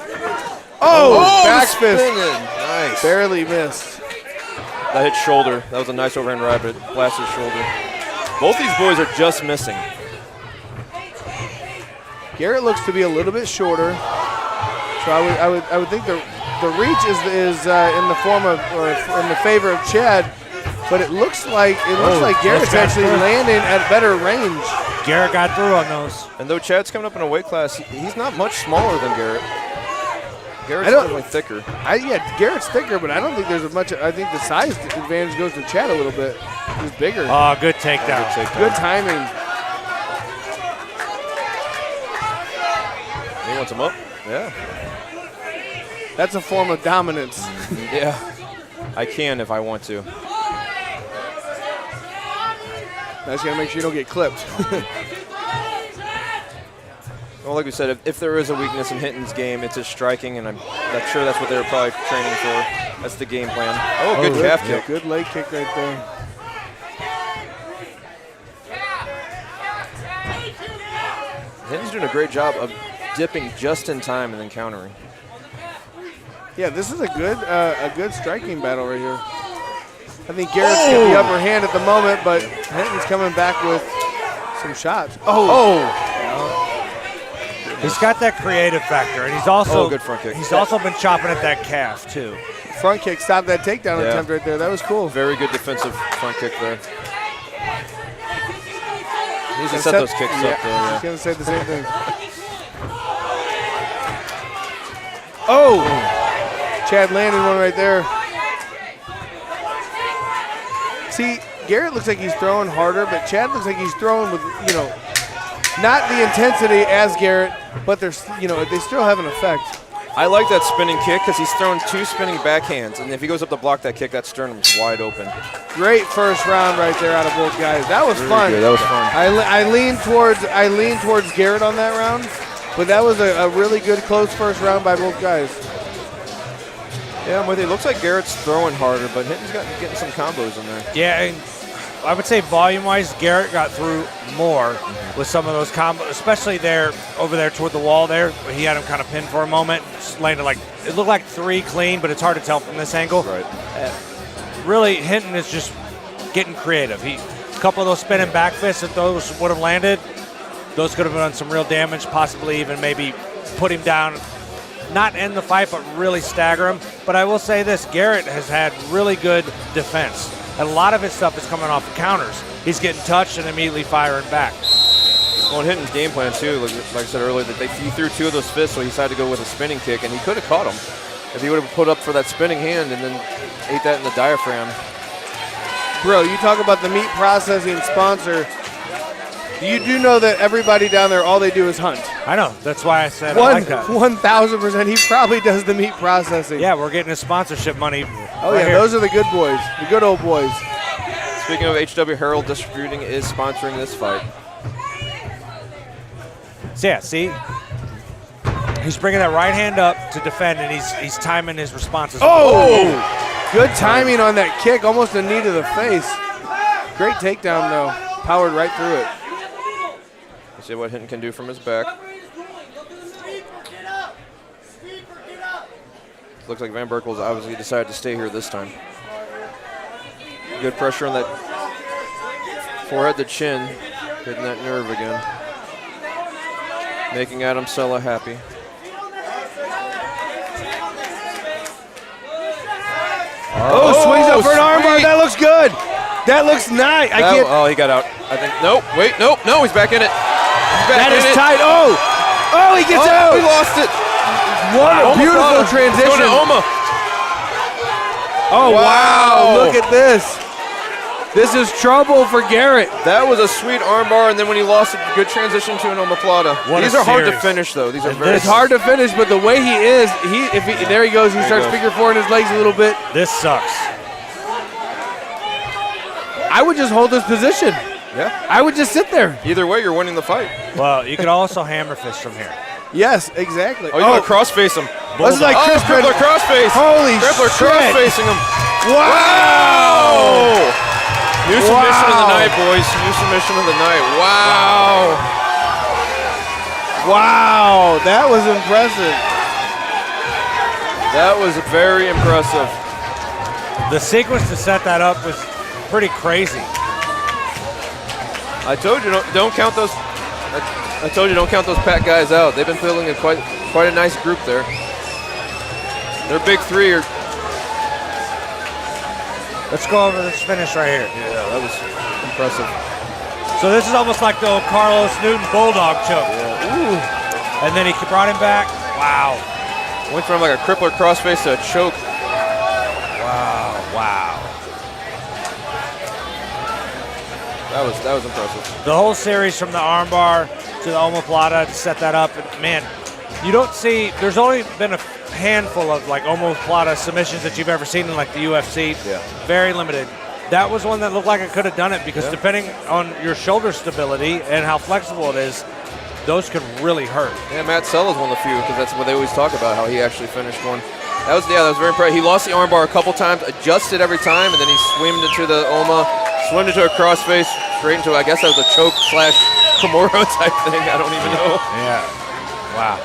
B: Oh, back fist.
C: Nice.
B: Barely missed.
C: That hit shoulder. That was a nice overhand right, but it blasted shoulder. Both these boys are just missing.
B: Garrett looks to be a little bit shorter, so I would think the reach is in the form of or in the favor of Chad, but it looks like Garrett's actually landing at better range.
A: Garrett got through on those.
C: And though Chad's coming up in a weight class, he's not much smaller than Garrett. Garrett's definitely thicker.
B: Garrett's thicker, but I don't think there's as much. I think the size advantage goes to Chad a little bit. He's bigger.
A: Oh, good takedown.
B: Good timing.
C: He wants him up. Yeah.
B: That's a form of dominance.
C: Yeah. I can if I want to.
B: I just gotta make sure you don't get clipped.
C: Well, like we said, if there is a weakness in Hinton's game, it's his striking, and I'm sure that's what they were probably training for. That's the game plan. Oh, good calf kick.
B: Good leg kick right there.
C: Hinton's doing a great job of dipping just in time and then countering.
B: Yeah, this is a good striking battle right here. I think Garrett's got the upper hand at the moment, but Hinton's coming back with some shots.
A: He's got that creative factor, and he's also
C: good front kick.
A: He's also been chopping at that calf too.
B: Front kick stopped that takedown attempt right there. That was cool.
C: Very good defensive front kick there. He needs to set those kicks up there.
B: I was gonna say the same thing. Oh! Chad landed one right there. See, Garrett looks like he's throwing harder, but Chad looks like he's throwing with, not the intensity as Garrett, but they're, they still have an effect.
C: I like that spinning kick because he's throwing two spinning backhands, and if he goes up to block that kick, that sternum's wide open.
B: Great first round right there out of both guys. That was fun.
C: Good. That was fun.
B: I leaned towards Garrett on that round, but that was a really good close first round by both guys.
C: Yeah, I'm with you. It looks like Garrett's throwing harder, but Hinton's getting some combos in there.
A: Yeah, and I would say volume-wise, Garrett got through more with some of those combos, especially over there toward the wall there. He had him kind of pinned for a moment. Just landed it looked like 3 clean, but it's hard to tell from this angle.
C: Right.
A: Really, Hinton is just getting creative. A couple of those spinning back fists, if those would have landed, those could have done some real damage, possibly even maybe put him down. Not end the fight, but really stagger him. But I will say this, Garrett has had really good defense. And a lot of his stuff is coming off of counters. He's getting touched and immediately firing back.
C: Well, Hinton's game plan, too, like I said earlier, that he threw 2 of those fists, so he decided to go with a spinning kick, and he could have caught him if he would have put up for that spinning hand and then ate that in the diaphragm.
B: Bro, you talk about the meat processing sponsor. You do know that everybody down there, all they do is hunt.
A: I know. That's why I said I like that.
B: 1,000%. He probably does the meat processing.
A: Yeah, we're getting his sponsorship money.
B: Oh, yeah, those are the good boys, the good old boys.
C: Speaking of HW Herald Distributing is sponsoring this fight.
A: So, yeah, see? He's bringing that right hand up to defend, and he's timing his responses.
B: Oh! Good timing on that kick, almost a knee to the face. Great takedown, though. Powered right through it.
C: See what Hinton can do from his back. Looks like Van Berkel's obviously decided to stay here this time. Good pressure on that forehead to chin, hitting that nerve again. Making Adam Sella happy.
B: Swings up for an armbar. That looks good. That looks nice.
C: He got out. I think. Nope. Wait. Nope. No. He's back in it.
B: That is tight. He gets out.
C: He lost it.
B: What a beautiful transition.
C: Going to Oma.
B: Oh, wow. Look at this. This is trouble for Garrett.
C: That was a sweet armbar, and then when he lost it, good transition to an omoplata. These are hard to finish, though. These are very.
B: It's hard to finish, but the way he is, there he goes. He starts figure four in his legs a little bit.
A: This sucks.
B: I would just hold this position.
C: Yeah.
B: I would just sit there.
C: Either way, you're winning the fight.
A: Well, you could also hammer fist from here.
B: Yes, exactly.
C: Oh, you want to cross-face him.
B: This is like Chris
C: Crippler cross-face.
B: Holy
C: Crippler
B: shit.
C: cross-facing him.
B: Wow.
C: New submission of the night, boys. New submission of the night. Wow.
B: Wow, that was impressive.
C: That was very impressive.
A: The sequence to set that up was pretty crazy.
C: I told you, don't count those. I told you, don't count those Pac guys out. They've been building quite a nice group there. Their big three are.
A: Let's go over this finish right here.
C: Yeah, that was impressive.
A: So this is almost like the old Carlos Newton Bulldog choke.
C: Yeah. Ooh.
A: And then he brought him back. Wow.
C: Went from like a crippler crossface to a choke.
A: Wow.
C: That was impressive.
A: The whole series from the armbar to the omoplata to set that up. And man, you don't see, there's only been a handful of like omoplata submissions that you've ever seen in like the UFC.
C: Yeah.
A: Very limited. That was one that looked like it could have done it because depending on your shoulder stability and how flexible it is, those could really hurt.
C: Yeah, Matt Sella's one of the few because that's what they always talk about, how he actually finished one. That was very impressive. He lost the armbar a couple times, adjusted every time, and then he swimmed into the swimmed into a crossface, straight into, I guess that was a choke / Kimura type thing. I don't even know.
A: Yeah. Wow.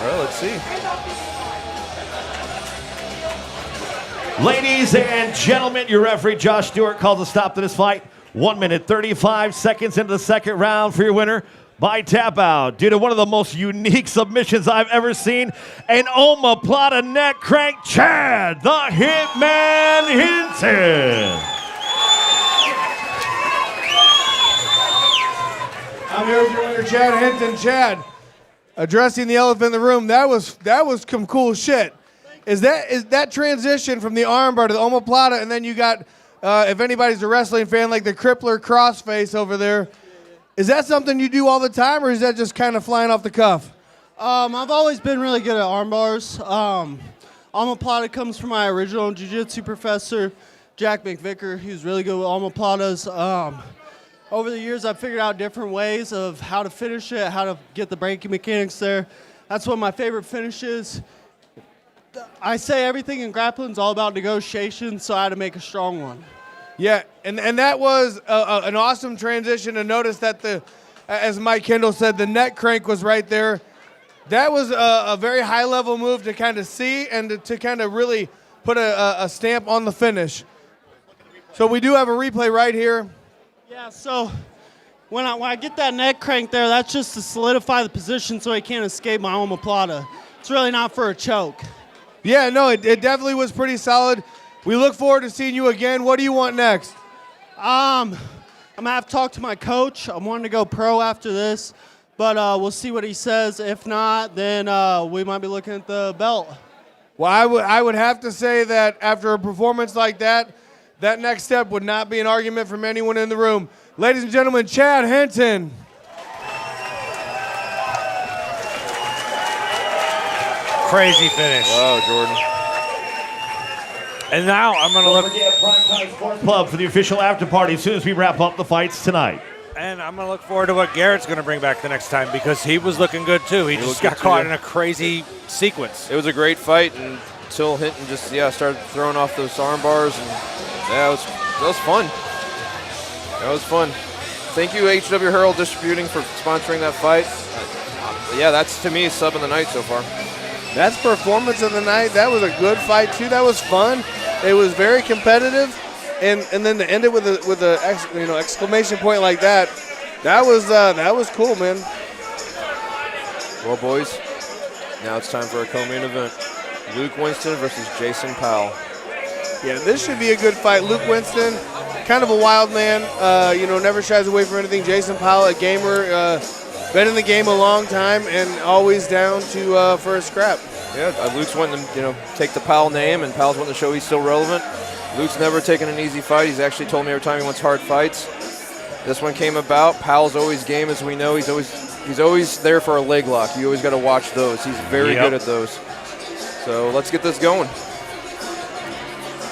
C: Well, let's see.
D: Ladies and gentlemen, your referee Josh Stewart calls a stop to this fight. 1 minute 35 seconds into the second round for your winner by tap out due to one of the most unique submissions I've ever seen. An omoplata neck crank, Chad the Hitman Hinton.
B: I'm here with your winner, Chad Hinton. Chad, addressing the elephant in the room, that was some cool shit. Is that transition from the armbar to the omoplata, and then you got, if anybody's a wrestling fan, like the crippler crossface over there, is that something you do all the time, or is that just kind of flying off the cuff?
F: I've always been really good at arm bars. Omoplata comes from my original jiu-jitsu professor, Jack McVicker. He was really good with omoplatas. Over the years, I've figured out different ways of how to finish it, how to get the breaking mechanics there. That's one of my favorite finishes. I say everything in grappling is all about negotiation, so I had to make a strong one.
B: Yeah, and that was an awesome transition to notice that as Mike Kendall said, the neck crank was right there. That was a very high-level move to kind of see and to kind of really put a stamp on the finish. So we do have a replay right here.
F: Yeah, so when I get that neck crank there, that's just to solidify the position so he can't escape my omoplata. It's really not for a choke.
B: Yeah, no, it definitely was pretty solid. We look forward to seeing you again. What do you want next?
F: I'm going to have to talk to my coach. I'm wanting to go pro after this, but we'll see what he says. If not, then we might be looking at the belt.
B: Well, I would have to say that after a performance like that, that next step would not be an argument from anyone in the room. Ladies and gentlemen, Chad Hinton.
A: Crazy finish.
C: Wow, Jordan.
A: And now I'm going to
D: Don't
A: look.
D: forget Primetime Sports Club for the official after party as soon as we wrap up the fights tonight.
A: And I'm going to look forward to what Garrett's going to bring back the next time because he was looking good too. He just got caught in a crazy sequence.
C: It was a great fight until Hinton just started throwing off those arm bars, and that was fun. That was fun. Thank you, HW Herald Distributing, for sponsoring that fight. Yeah, that's to me sub of the night so far.
B: That's performance of the night. That was a good fight too. That was fun. It was very competitive, and then to end it with a exclamation point like that, that was cool, man.
C: Well, boys, now it's time for a co-main event: Luke Winston versus Jason Powell.
B: Yeah, this should be a good fight. Luke Winston, kind of a wild man. Never shies away from anything. Jason Powell, a gamer. Been in the game a long time and always down to for a scrap.
C: Yeah, Luke's wanting to take the Powell name, and Powell's wanting to show he's still relevant. Luke's never taken an easy fight. He's actually told me every time he wants hard fights. This one came about. Powell's always game, as we know. He's always there for a leg lock. You always got to watch those. He's very good at those. So let's get this going.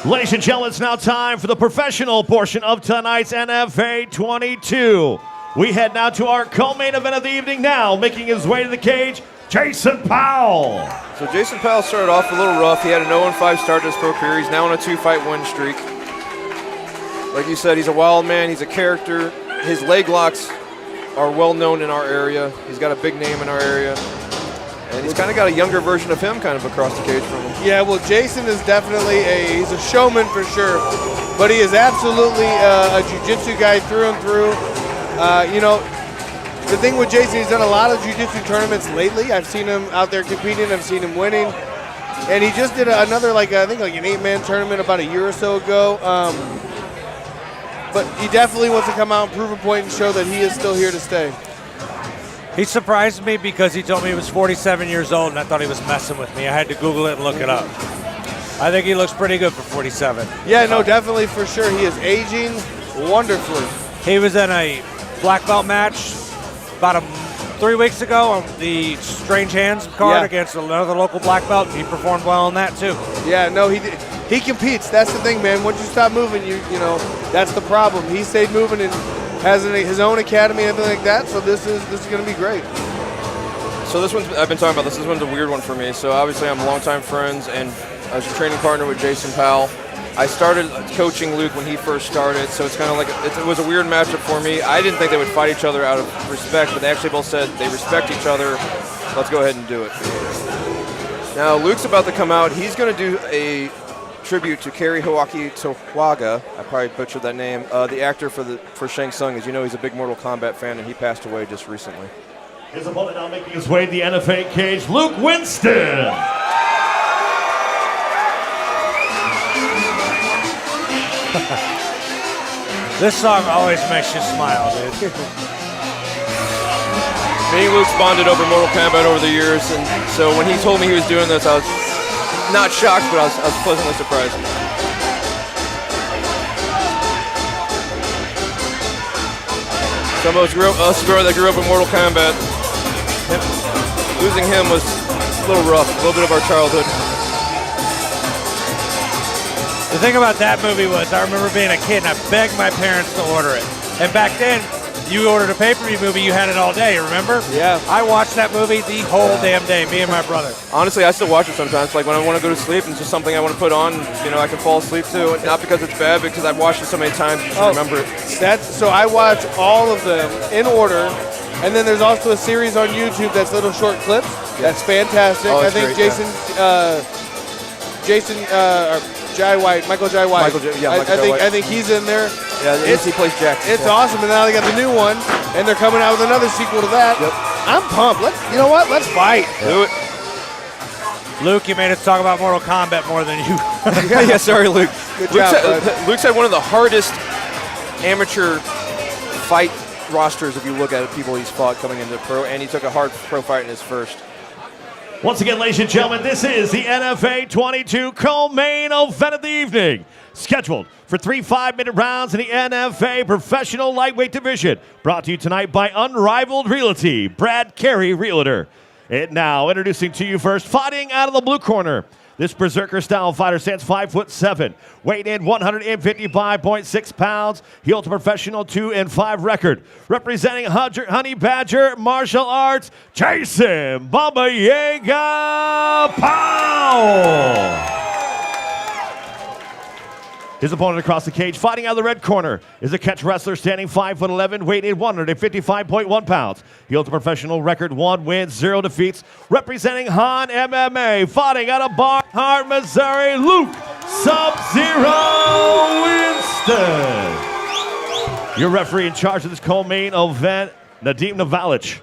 D: Ladies and gentlemen, it's now time for the professional portion of tonight's NFA 22. We head now to our co-main event of the evening now, making his way to the cage, Jason Powell.
C: So Jason Powell started off a little rough. He had an 0-5 start to his pro career. He's now on a 2-fight win streak. Like you said, he's a wild man. He's a character. His leg locks are well known in our area. He's got a big name in our area. And he's kind of got a younger version of him kind of across the cage from him.
B: Yeah, well, Jason is definitely he's a showman for sure, but he is absolutely a jiu-jitsu guy through and through. You know, the thing with Jason, he's done a lot of jiu-jitsu tournaments lately. I've seen him out there competing. I've seen him winning. And he just did another, I think an 8-man tournament about a year or so ago. But he definitely wants to come out and prove a point and show that he is still here to stay.
A: He surprised me because he told me he was 47 years old, and I thought he was messing with me. I had to Google it and look it up. I think he looks pretty good for 47.
B: Yeah, no, definitely for sure. He is aging wonderfully.
A: He was in a black belt match about 3 weeks ago on the Strange Hands card against another local black belt. He performed well in that too.
B: Yeah, no, he competes. That's the thing, man. Once you stop moving, you know, that's the problem. He stayed moving and has his own academy and everything like that. So this is going to be great.
C: So this one's, I've been talking about this one's a weird one for me. So obviously I'm longtime friends, and I was a training partner with Jason Powell. I started coaching Luke when he first started, so it's kind of like it was a weird matchup for me. I didn't think they would fight each other out of respect, but they actually both said they respect each other. Let's go ahead and do it. Now Luke's about to come out. He's going to do a tribute to Kerry Hiwaki Tohwaga. I probably butchered that name. The actor for Shang Tsung. As you know, he's a big Mortal Kombat fan, and he passed away just recently.
D: His opponent now making his way to the NFA cage, Luke Winston.
A: This song always makes you smile, dude.
C: Me and Luke bonded over Mortal Kombat over the years, and so when he told me he was doing this, I was not shocked, but I was pleasantly surprised. Some of us that grew up in Mortal Kombat, losing him was a little rough, a little bit of our childhood.
A: The thing about that movie was I remember being a kid and I begged my parents to order it. And back then, you ordered a pay-per-view movie, you had it all day, remember?
B: Yeah.
A: I watched that movie the whole damn day, me and my brother.
C: Honestly, I still watch it sometimes. Like when I want to go to sleep, and it's just something I want to put on, you know, I can fall asleep to. Not because it's bad, because I've watched it so many times, you just remember it.
B: So I watch all of them in order, and then there's also a series on YouTube that's little short clips. That's fantastic.
C: Oh,
B: I think
C: great,
B: Michael Jai White. I think he's in there.
C: Yeah, he plays Jackson.
B: It's awesome, and now they got the new one, and they're coming out with another sequel to that.
C: Yep.
B: I'm pumped. You know what? Let's fight.
C: Do it.
A: Luke, you made us talk about Mortal Kombat more than you.
C: Yeah, sorry, Luke.
B: Good job, bud.
C: Luke's had one of the hardest amateur fight rosters if you look at it, people he's fought coming into pro, and he took a hard pro fight in his first.
D: Once again, ladies and gentlemen, this is the NFA 22 co-main event of the evening. Scheduled for 3 5-minute rounds in the NFA Professional Lightweight Division. Brought to you tonight by Unrivaled Realty, Brad Carey Realtor. And now, introducing to you first, fighting out of the blue corner. This berserker-style fighter stands 5'7", weighing in 155.6 pounds. He holds a professional 2-5 record. Representing Honey Badger Martial Arts, Jason Baba Yaga Powell. His opponent across the cage, fighting out of the red corner, is a catch wrestler standing 5'11", weighing in 155.1 pounds. He holds a professional record, 1 wins, 0 defeats. Representing Han MMA, fighting out of Barnhart, Missouri, Luke Sub-Zero Winston. Your referee in charge of this co-main event, Nadim Navalich.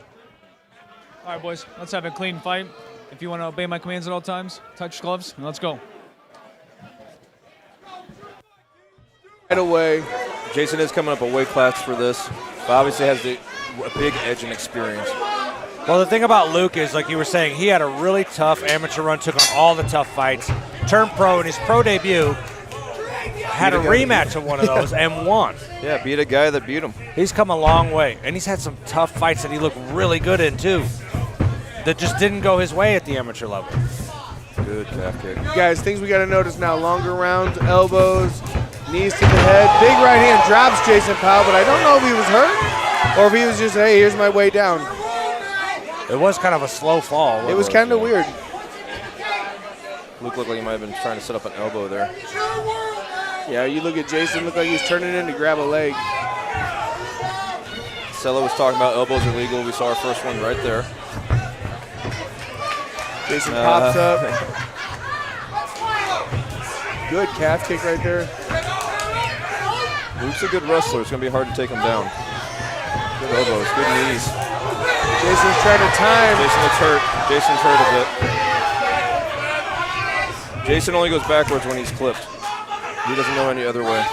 G: All right, boys, let's have a clean fight. If you want to obey my commands at all times, touch gloves, and let's go.
B: Right away.
C: Jason is coming up a weight class for this, but obviously has a big edge in experience.
A: Well, the thing about Luke is, like you were saying, he had a really tough amateur run, took on all the tough fights, turned pro in his pro debut, had a rematch of one of those and won.
C: Yeah, beat a guy that beat him.
A: He's come a long way, and he's had some tough fights that he looked really good in, too, that just didn't go his way at the amateur level.
C: Good calf kick.
B: Guys, things we got to notice now. Longer rounds, elbows, knees to the head. Big right hand drops Jason Powell, but I don't know if he was hurt or if he was just, hey, here's my way down.
A: It was kind of a slow fall.
B: It was kind of weird.
C: Luke looked like he might have been trying to set up an elbow there.
B: Yeah, you look at Jason, looked like he's turning in to grab a leg.
C: Sella was talking about elbows are legal. We saw our first one right there.
B: Jason pops up. Good calf kick right there.
C: Luke's a good wrestler. It's going to be hard to take him down. Good elbows, good knees.
B: Jason's trying to time.
C: Jason looks hurt. Jason's hurt a bit. Jason only goes backwards when he's clipped. He doesn't know any other way.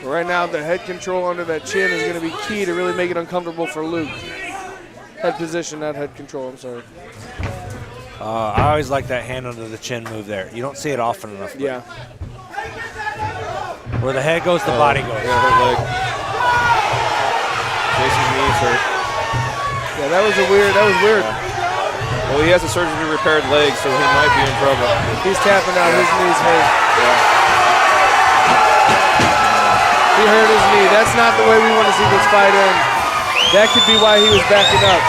B: Right now, the head control under that chin is going to be key to really make it uncomfortable for Luke. Head position, not head control, I'm sorry.
A: I always like that hand under the chin move there. You don't see it often enough.
B: Yeah.
A: Where the head goes, the body goes.
C: Yeah, hurt leg. Jason's knees hurt.
B: Yeah, that was weird.
C: Well, he has a surgically repaired leg, so he might be in trouble.
B: He's tapping out. His knee's hurt. He hurt his knee. That's not the way we want to see this fight end. That could be why he was backing up.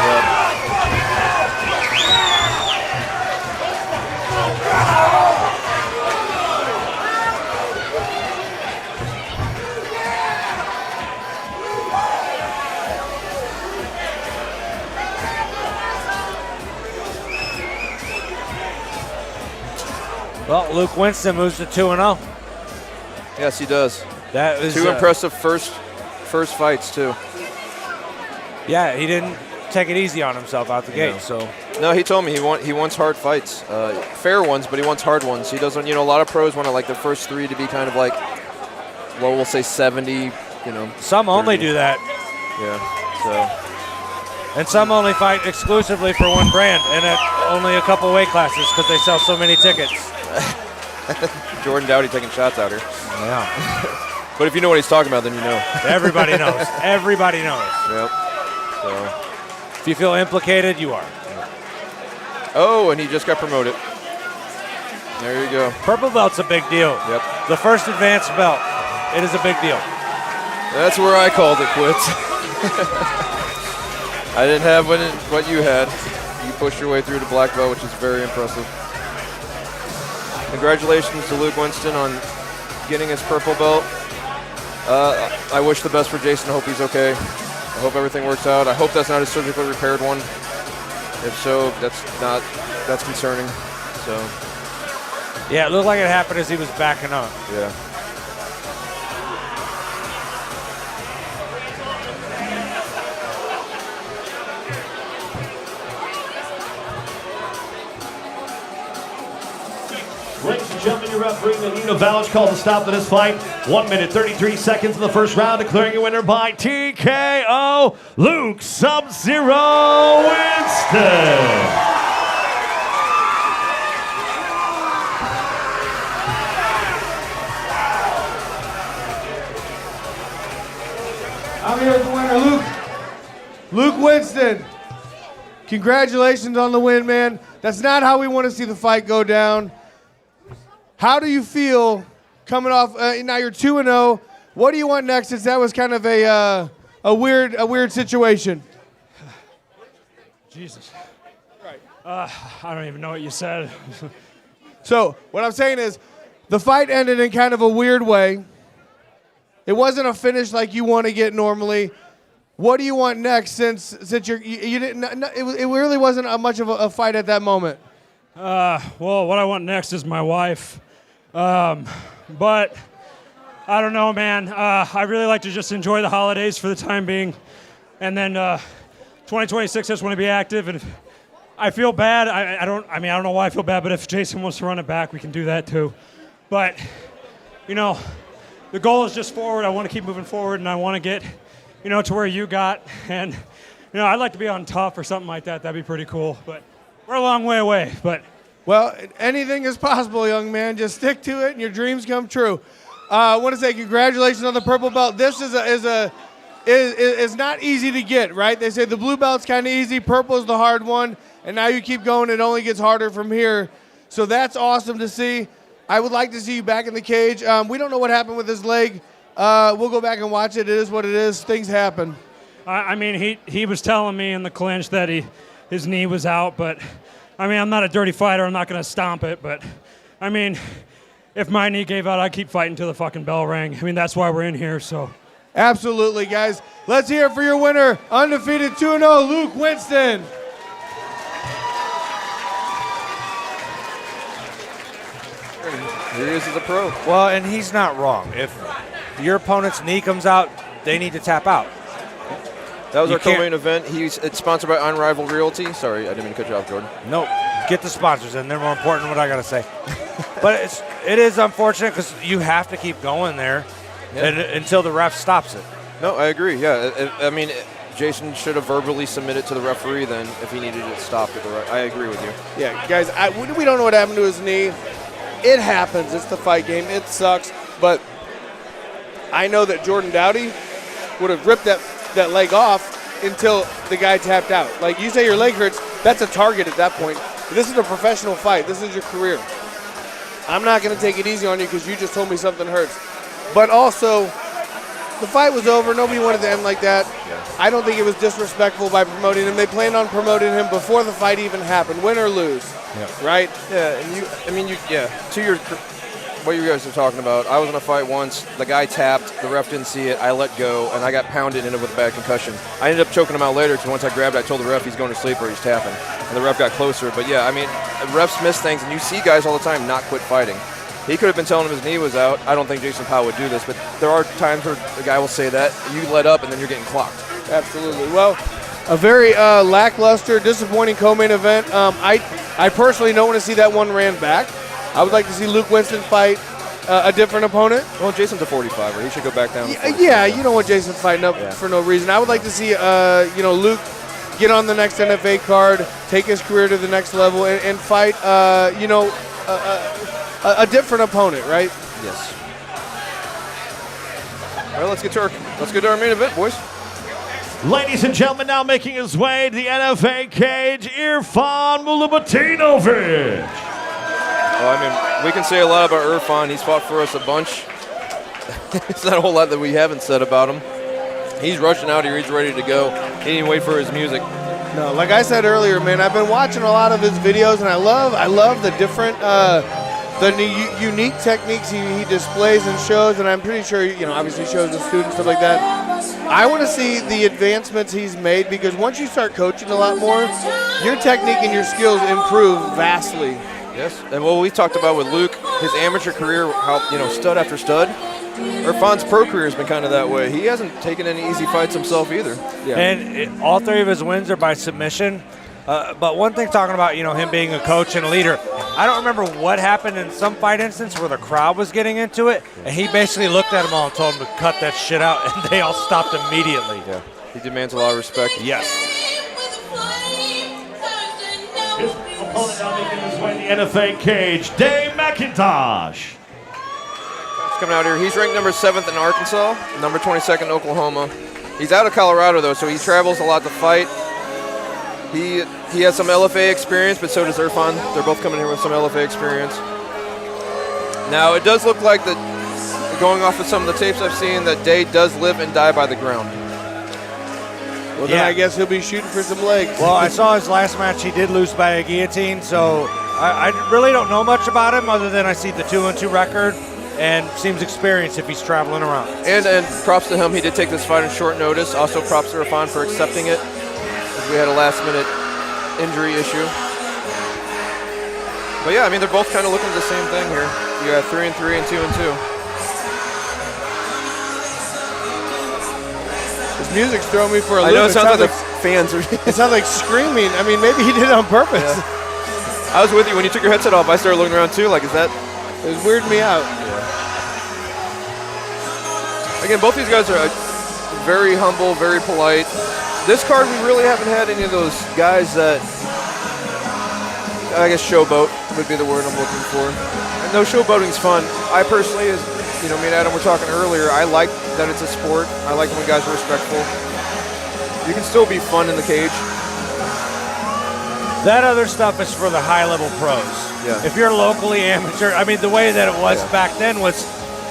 A: Well, Luke Winston moves to 2-0.
C: Yes, he does.
A: That was
C: Two impressive first fights, too.
A: Yeah, he didn't take it easy on himself out the gate. So
C: No, he told me he wants hard fights. Fair ones, but he wants hard ones. He doesn't, a lot of pros want like the first three to be kind of like, well, we'll say 70,
A: some only
C: 30.
A: do that.
C: Yeah, so.
A: And some only fight exclusively for one brand and at only a couple weight classes because they sell so many tickets.
C: Jordan Dowdy taking shots out here.
A: Yeah.
C: But if you know what he's talking about, then you know.
A: Everybody knows. Everybody knows.
C: Yep. So.
A: If you feel implicated, you are.
C: Oh, and he just got promoted. There you go.
A: Purple belt's a big deal.
C: Yep.
A: The first advanced belt. It is a big deal.
C: That's where I called it quits. I didn't have what you had. You pushed your way through to black belt, which is very impressive. Congratulations to Luke Winston on getting his purple belt. I wish the best for Jason. I hope he's okay. I hope everything works out. I hope that's not a surgically repaired one. If so, that's concerning. So.
A: Yeah, it looked like it happened as he was backing up.
C: Yeah.
D: Ladies and gentlemen, your referee, Nino Valic, called the stop to this fight. 1 minute, 33 seconds in the first round, declaring your winner by TKO, Luke Sub-Zero Winston.
B: I'm here with the winner, Luke Winston. Congratulations on the win, man. That's not how we want to see the fight go down. How do you feel coming off? Now you're 2-0. What do you want next? Since that was kind of a weird situation.
G: Jesus. Right. I don't even know what you said.
B: So what I'm saying is, the fight ended in kind of a weird way. It wasn't a finish like you want to get normally. What do you want next? Since you didn't, it really wasn't much of a fight at that moment.
G: Well, what I want next is my wife. But I don't know, man. I really like to just enjoy the holidays for the time being. And then 2026, I just want to be active. And I feel bad. I don't know why I feel bad, but if Jason wants to run it back, we can do that too. But, the goal is just forward. I want to keep moving forward, and I want to get, to where you got. And, I'd like to be on tough or something like that. That'd be pretty cool. But we're a long way away. But
B: well, anything is possible, young man. Just stick to it, and your dreams come true. I want to say congratulations on the purple belt. This is not easy to get, right? They say the blue belt's kind of easy, purple is the hard one, and now you keep going. It only gets harder from here. So that's awesome to see. I would like to see you back in the cage. We don't know what happened with his leg. We'll go back and watch it. It is what it is. Things happen.
G: He was telling me in the clinch that his knee was out, but I'm not a dirty fighter. I'm not going to stomp it, but if my knee gave out, I'd keep fighting till the fucking bell rang. That's why we're in here, so.
B: Absolutely, guys. Let's hear it for your winner, undefeated 2-0, Luke Winston.
C: Here he is as a pro.
A: Well, and he's not wrong. If your opponent's knee comes out, they need to tap out.
C: That was
A: You
C: our co-main
A: can't-
C: event. It's sponsored by Unrivaled Realty. Sorry, I didn't mean to cut you off, Jordan.
A: Nope. Get the sponsors in. They're more important than what I got to say. But it is unfortunate because you have to keep going there until the ref stops it.
C: No, I agree. Yeah, I mean, Jason should have verbally submitted to the referee then if he needed it stopped. I agree with you.
B: Yeah, guys, we don't know what happened to his knee. It happens. It's the fight game. It sucks. But I know that Jordan Dowdy would have ripped that leg off until the guy tapped out. Like you say your leg hurts, that's a target at that point. This is a professional fight. This is your career. I'm not going to take it easy on you because you just told me something hurts. But also, the fight was over. Nobody wanted to end like that.
C: Yeah.
B: I don't think it was disrespectful by promoting him. They planned on promoting him before the fight even happened, win or lose.
A: Yeah.
B: Right?
C: Yeah, and to your what you guys are talking about, I was in a fight once. The guy tapped. The ref didn't see it. I let go, and I got pounded in it with a bad concussion. I ended up choking him out later because once I grabbed it, I told the ref he's going to sleep or he's tapping. And the ref got closer. But, yeah, I mean, refs miss things, and you see guys all the time not quit fighting. He could have been telling him his knee was out. I don't think Jason Powell would do this, but there are times where the guy will say that. You let up, and then you're getting clocked.
B: Absolutely. Well, a very lackluster, disappointing co-main event. I personally don't want to see that one ran back. I would like to see Luke Winston fight a different opponent.
C: Well, Jason's a 45er. He should go back down.
B: Yeah, you don't want Jason fighting up for no reason. I would like to see, Luke get on the next NFA card, take his career to the next level, and fight, a different opponent, right?
C: Yes. All right, let's get to our main event, boys.
D: Ladies and gentlemen, now making his way to the NFA cage, Irfan Mulabatinovich.
C: Well, I mean, we can say a lot about Irfan. He's fought for us a bunch. It's not a whole lot that we haven't said about him. He's rushing out here. He's ready to go. He didn't wait for his music.
B: No, like I said earlier, man, I've been watching a lot of his videos, and I love the different, unique techniques he displays and shows, and I'm pretty sure, obviously shows the students, stuff like that. I want to see the advancements he's made because once you start coaching a lot more, your technique and your skills improve vastly.
C: Yes, and what we talked about with Luke, his amateur career, how stud after stud. Irfan's pro career has been kind of that way. He hasn't taken any easy fights himself either.
B: Yeah.
A: And all three of his wins are by submission. But one thing talking about, him being a coach and a leader, I don't remember what happened in some fight instance where the crowd was getting into it, and he basically looked at them all and told them to cut that shit out, and they all stopped immediately.
C: Yeah, he demands a lot of respect.
A: Yes.
D: His opponent now making his way to the NFA cage, Dave McIntosh.
C: He's coming out here. He's ranked number 7th in Arkansas, number 22nd in Oklahoma. He's out of Colorado, though, so he travels a lot to fight. He has some LFA experience, but so does Irfan. They're both coming here with some LFA experience. Now, it does look like that, going off of some of the tapes I've seen, that Day does live and die by the ground.
B: Well, then I guess he'll be shooting for some legs.
A: Well, I saw his last match. He did lose by a guillotine, so I really don't know much about him other than I see the 2-2 record and seems experienced if he's traveling around.
C: And props to him. He did take this fight on short notice. Also props to Irfan for accepting it, as we had a last-minute injury issue. But yeah, I mean, they're both kind of looking at the same thing here. You got 3-3 and 2-2.
B: His music's throwing me for a loop.
C: I know it sounds like the fans are.
B: It sounds like screaming. I mean, maybe he did it on purpose.
C: Yeah. I was with you when you took your headset off. I started looking around too. Like, is that?
B: It was weirding me out.
C: Again, both these guys are very humble, very polite. This card, we really haven't had any of those guys that, I guess, showboat would be the word I'm looking for. And no, showboating's fun. I personally, as me and Adam were talking earlier, I like that it's a sport. I like when guys are respectful. You can still be fun in the cage.
A: That other stuff is for the high-level pros.
C: Yeah.
A: If you're locally amateur, I mean, the way that it was back then was,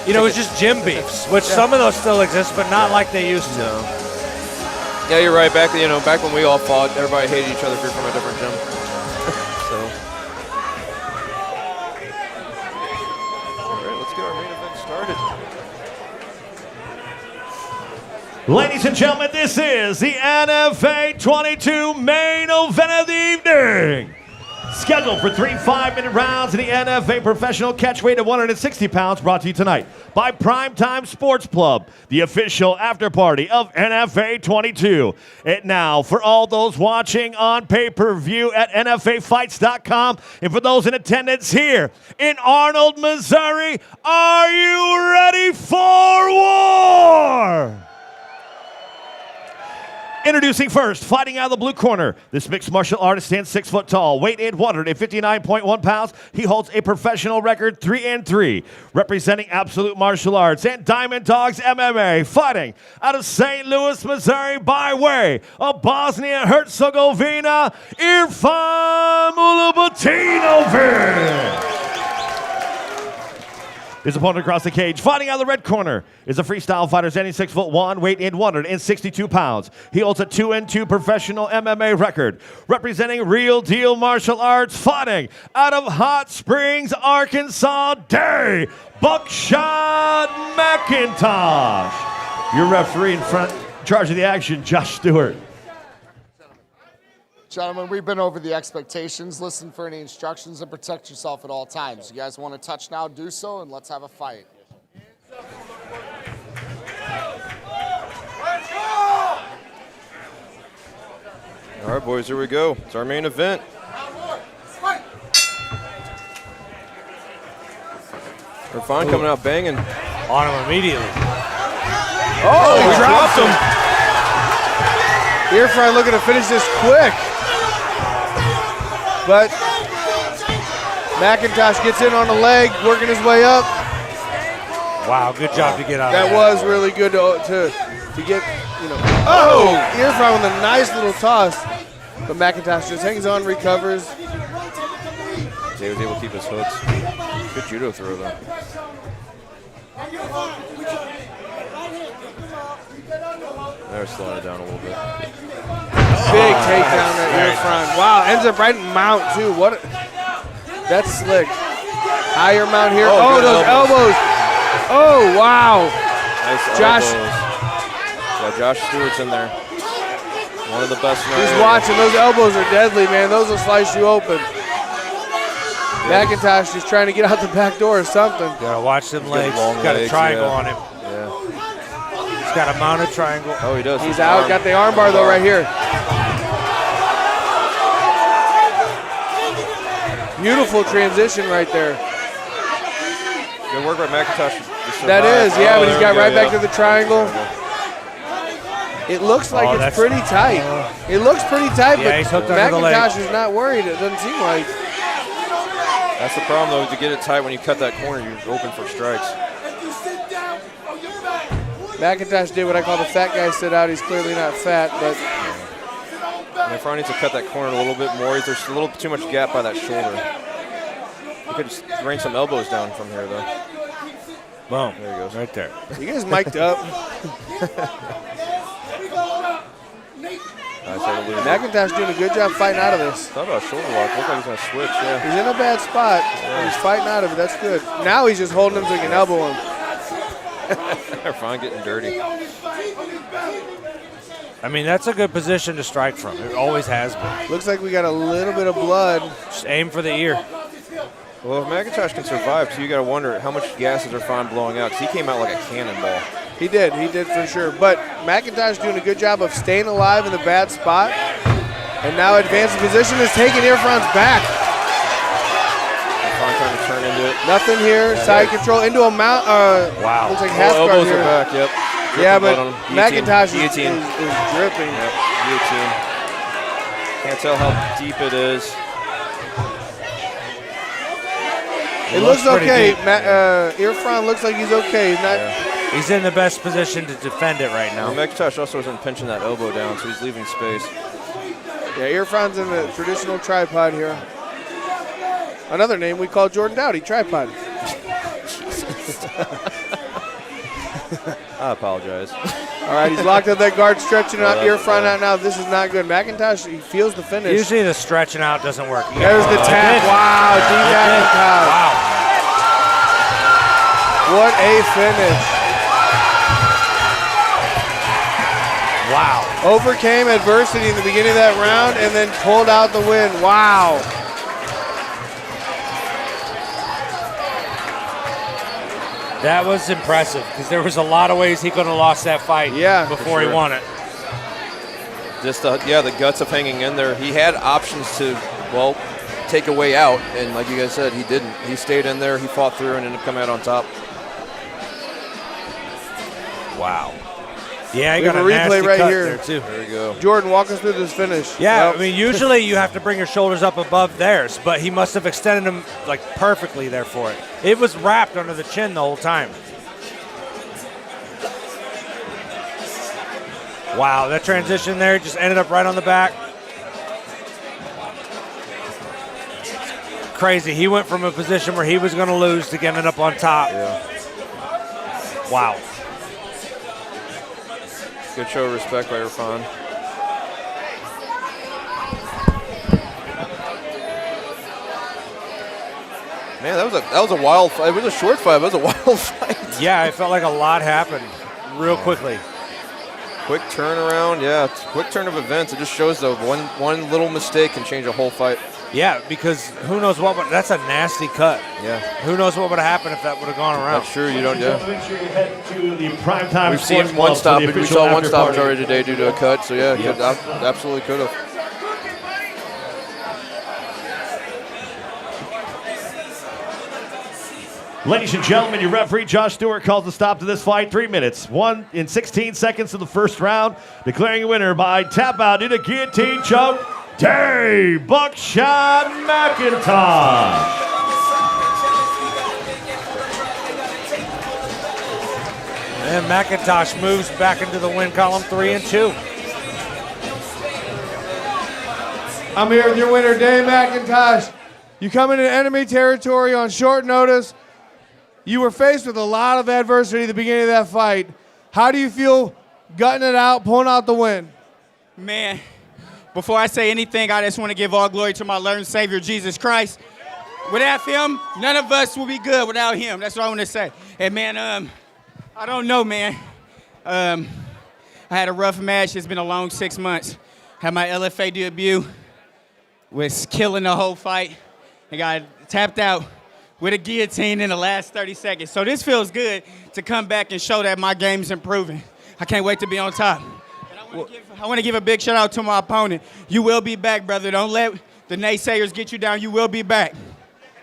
A: it was just gym beefs, which some of those still exist, but not like they used to.
C: No. Yeah, you're right. Back when we all fought, everybody hated each other if you're from a different gym. So. All right, let's get our main event started.
D: Ladies and gentlemen, this is the NFA 22 main event of the evening. Scheduled for 3 5-minute rounds in the NFA Professional Catchweight at 160 pounds, brought to you tonight by Primetime Sports Club, the official after party of NFA 22. And now, for all those watching on pay-per-view at NFAfights.com, and for those in attendance here in Arnold, Missouri, are you ready for war? Introducing first, fighting out of the blue corner. This mixed martial artist stands 6 foot tall, weight in 159.1 pounds. He holds a professional record 3-3, representing Absolute Martial Arts and Diamond Dogs MMA, fighting out of St. Louis, Missouri, by way of Bosnia-Herzegovina, Irfan Mulubutinovic. His opponent across the cage, fighting out of the red corner, is a freestyle fighter standing 6'1", weight in 162 pounds. He holds a 2-2 professional MMA record, representing Real Deal Martial Arts, fighting out of Hot Springs, Arkansas, Day Buckshot McIntosh. Your referee in charge of the action, Josh Stewart.
I: Gentlemen, we've been over the expectations. Listen for any instructions and protect yourself at all times. You guys want to touch now, do so, and let's have a fight.
C: All right, boys, here we go. It's our main event. Irfan coming out banging.
A: On him immediately.
B: Oh, he dropped him. Irfan looking to finish this quick. But McIntosh gets in on the leg, working his way up.
A: Wow, good job to get out of
B: That was really good to get, you know. Oh, Irfan with a nice little toss. But McIntosh just hangs on, recovers.
C: He was able to keep his hooks. Good judo throw, though. There, slowed it down a little bit.
B: Big takedown at Irfan. Wow, ends up right in mount, too. That's slick. Higher mount here. Oh, those elbows. Oh, wow.
C: Nice
B: Josh.
C: elbows. Yeah, Josh Stewart's in there. One of the best.
B: He's watching. Those elbows are deadly, man. Those will slice you open. McIntosh is trying to get out the back door or something.
A: Gotta watch them legs. He's got a triangle on him.
C: Yeah.
A: He's got a mounted triangle.
C: Oh, he does.
B: He's out. Got the armbar, though, right here. Beautiful transition right there.
C: Good work by McIntosh.
B: That is, yeah, but he's got right back to the triangle. It looks like it's pretty tight. It looks pretty tight, but
A: he's hooked under the leg.
B: McIntosh is not worried. It doesn't seem like.
C: That's the problem, though. To get it tight when you cut that corner, you're open for strikes.
B: McIntosh did what I call the fat guy sit out. He's clearly not fat, but.
C: Irfan needs to cut that corner a little bit more. There's a little too much gap by that shoulder. He could just rain some elbows down from here, though.
A: Boom.
C: There he goes.
A: Right there.
B: You guys mic'd up. McIntosh doing a good job fighting out of this.
C: Thought about a shoulder lock. Looked like he's going to switch, yeah.
B: He's in a bad spot. But he's fighting out of it. That's good. Now he's just holding him so he can elbow him.
C: Irfan getting dirty.
A: I mean, that's a good position to strike from. It always has been.
B: Looks like we got a little bit of blood.
A: Just aim for the ear.
C: Well, if McIntosh can survive, too, you got to wonder how much gas is Irfan blowing out, because he came out like a cannonball.
B: He did for sure. But McIntosh doing a good job of staying alive in the bad spot. And now advancing position is taking Irfan's back.
C: Irfan trying to turn into it.
B: Nothing here. Side control into a mount.
A: Wow.
B: Looks like half guard
C: elbows
B: here.
C: are back, yep.
B: Yeah, but
C: Guillotine.
B: McIntosh is
C: Guillotine.
B: dripping.
C: Yep, guillotine. Can't tell how deep it is.
B: It looks okay. Irfan looks like he's okay. He's not.
A: He's in the best position to defend it right now.
C: McIntosh also isn't pinching that elbow down, so he's leaving space.
B: Yeah, Irfan's in the traditional tripod here. Another name we call Jordan Dowdy, tripod.
C: I apologize.
B: All right, he's locked up that guard, stretching out Irfan out now. This is not good. McIntosh, he feels the finish.
A: Usually the stretching out doesn't work.
B: There's the tap. Wow, D. McIntosh.
A: Wow.
B: What a finish.
A: Wow.
B: Overcame adversity in the beginning of that round and then pulled out the win. Wow.
A: That was impressive because there was a lot of ways he could have lost that fight before he won it.
C: Just the guts of hanging in there. He had options to, well, take a way out, and like you guys said, he didn't. He stayed in there, he fought through, and ended up coming out on top.
A: Wow. Yeah, he
B: We
A: got
B: have
A: a
B: a replay
A: nasty
B: right
A: cut
B: here.
A: there too.
C: There you go.
B: Jordan, walk us through this finish.
A: Yeah,
B: Well,
A: I mean, usually you have to bring your shoulders up above theirs, but he must have extended them like perfectly there for it. It was wrapped under the chin the whole time. Wow, that transition there just ended up right on the back. Crazy. He went from a position where he was going to lose to getting up on top.
C: Yeah.
A: Wow.
C: Good show of respect by Irfan. Man, that was a wild fight. It was a short fight, but it was a wild fight.
A: Yeah, it felt like a lot happened real quickly.
C: Quick turnaround, yeah. It's a quick turn of events. It just shows though one little mistake can change a whole fight.
A: Yeah, because who knows what would, that's a nasty cut.
C: Yeah.
A: Who knows what would have happened if that would have gone around.
C: That's true. You don't. Yeah.
D: Make sure you head to the Primetime
C: We've seen
D: Sports
C: one
D: Club for the
C: stoppage. We
D: official
C: saw one
D: after
C: stoppage
D: party.
C: already today due to a cut. So yeah, absolutely could have.
D: Ladies and gentlemen, your referee, Josh Stewart, calls the stop to this fight. 3 minutes, 1 in 16 seconds of the first round, declaring a winner by tap out due to guillotine choke, Dave Buckshot McIntosh.
A: And McIntosh moves back into the win column 3 and 2.
B: I'm here with your winner, Dave McIntosh. You come into enemy territory on short notice. You were faced with a lot of adversity at the beginning of that fight. How do you feel gutting it out, pulling out the win?
J: Man, before I say anything, I just want to give all glory to my Lord and Savior, Jesus Christ. Without him, none of us will be good without him. That's what I want to say. And, man, I don't know, man. I had a rough match. It's been a long 6 months. Had my LFA debut. Was killing the whole fight. I got tapped out with a guillotine in the last 30 seconds. So this feels good to come back and show that my game's improving. I can't wait to be on top. And I want to give a big shout out to my opponent. You will be back, brother. Don't let the naysayers get you down. You will be back.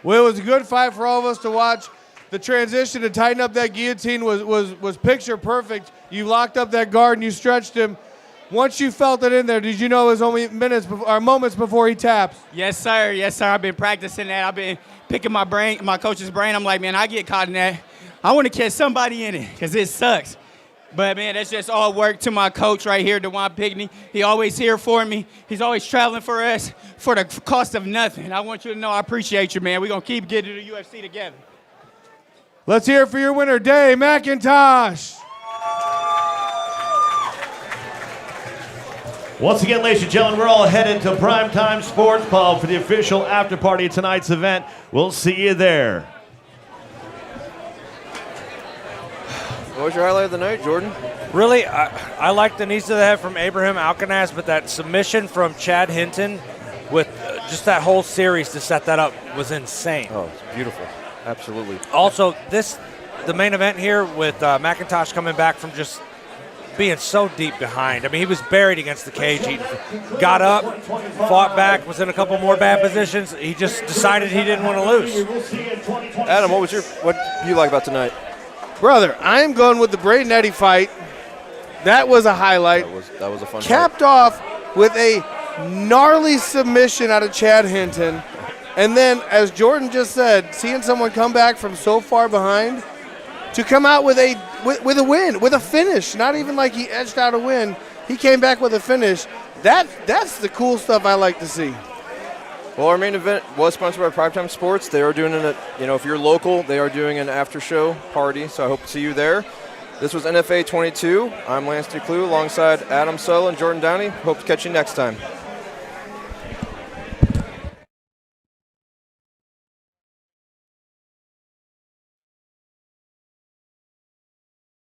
B: Well, it was a good fight for all of us to watch. The transition to tighten up that guillotine was picture perfect. You locked up that guard and you stretched him. Once you felt it in there, did you know it was only moments before he taps?
J: Yes, sir. Yes, sir. I've been practicing that. I've been picking my coach's brain. I'm like, man, I get caught in that. I want to catch somebody in it because it sucks. But, man, that's just all work to my coach right here, DeJuan Pickney. He always here for me. He's always traveling for us for the cost of nothing. I want you to know I appreciate you, man. We're going to keep getting to the UFC together.
B: Let's hear it for your winner, Dave McIntosh.
D: Once again, ladies and gentlemen, we're all headed to Primetime Sports Club for the official after party of tonight's event. We'll see you there.
C: What was your highlight of the night, Jordan?
A: Really, I like the knees to the head from Abraham Alcaraz, but that submission from Chad Hinton with just that whole series to set that up was insane.
C: Oh, it's beautiful. Absolutely.
A: Also, the main event here with McIntosh coming back from just being so deep behind. I mean, he was buried against the cage. He got up, fought back, was in a couple more bad positions. He just decided he didn't want to lose.
C: Adam, what do you like about tonight?
B: Brother, I am going with the Braden Eddy fight. That was a highlight.
C: That was a fun
B: Capped off with a gnarly submission out of Chad Hinton. And then, as Jordan just said, seeing someone come back from so far behind to come out with a win, with a finish. Not even like he edged out a win. He came back with a finish. That's the cool stuff I like to see.
C: Well, our main event was sponsored by Primetime Sports. They are doing if you're local, they are doing an after-show party, so I hope to see you there. This was NFA 22. I'm Lance DeClue alongside Adam Sull and Jordan Downey. Hope to catch you next time.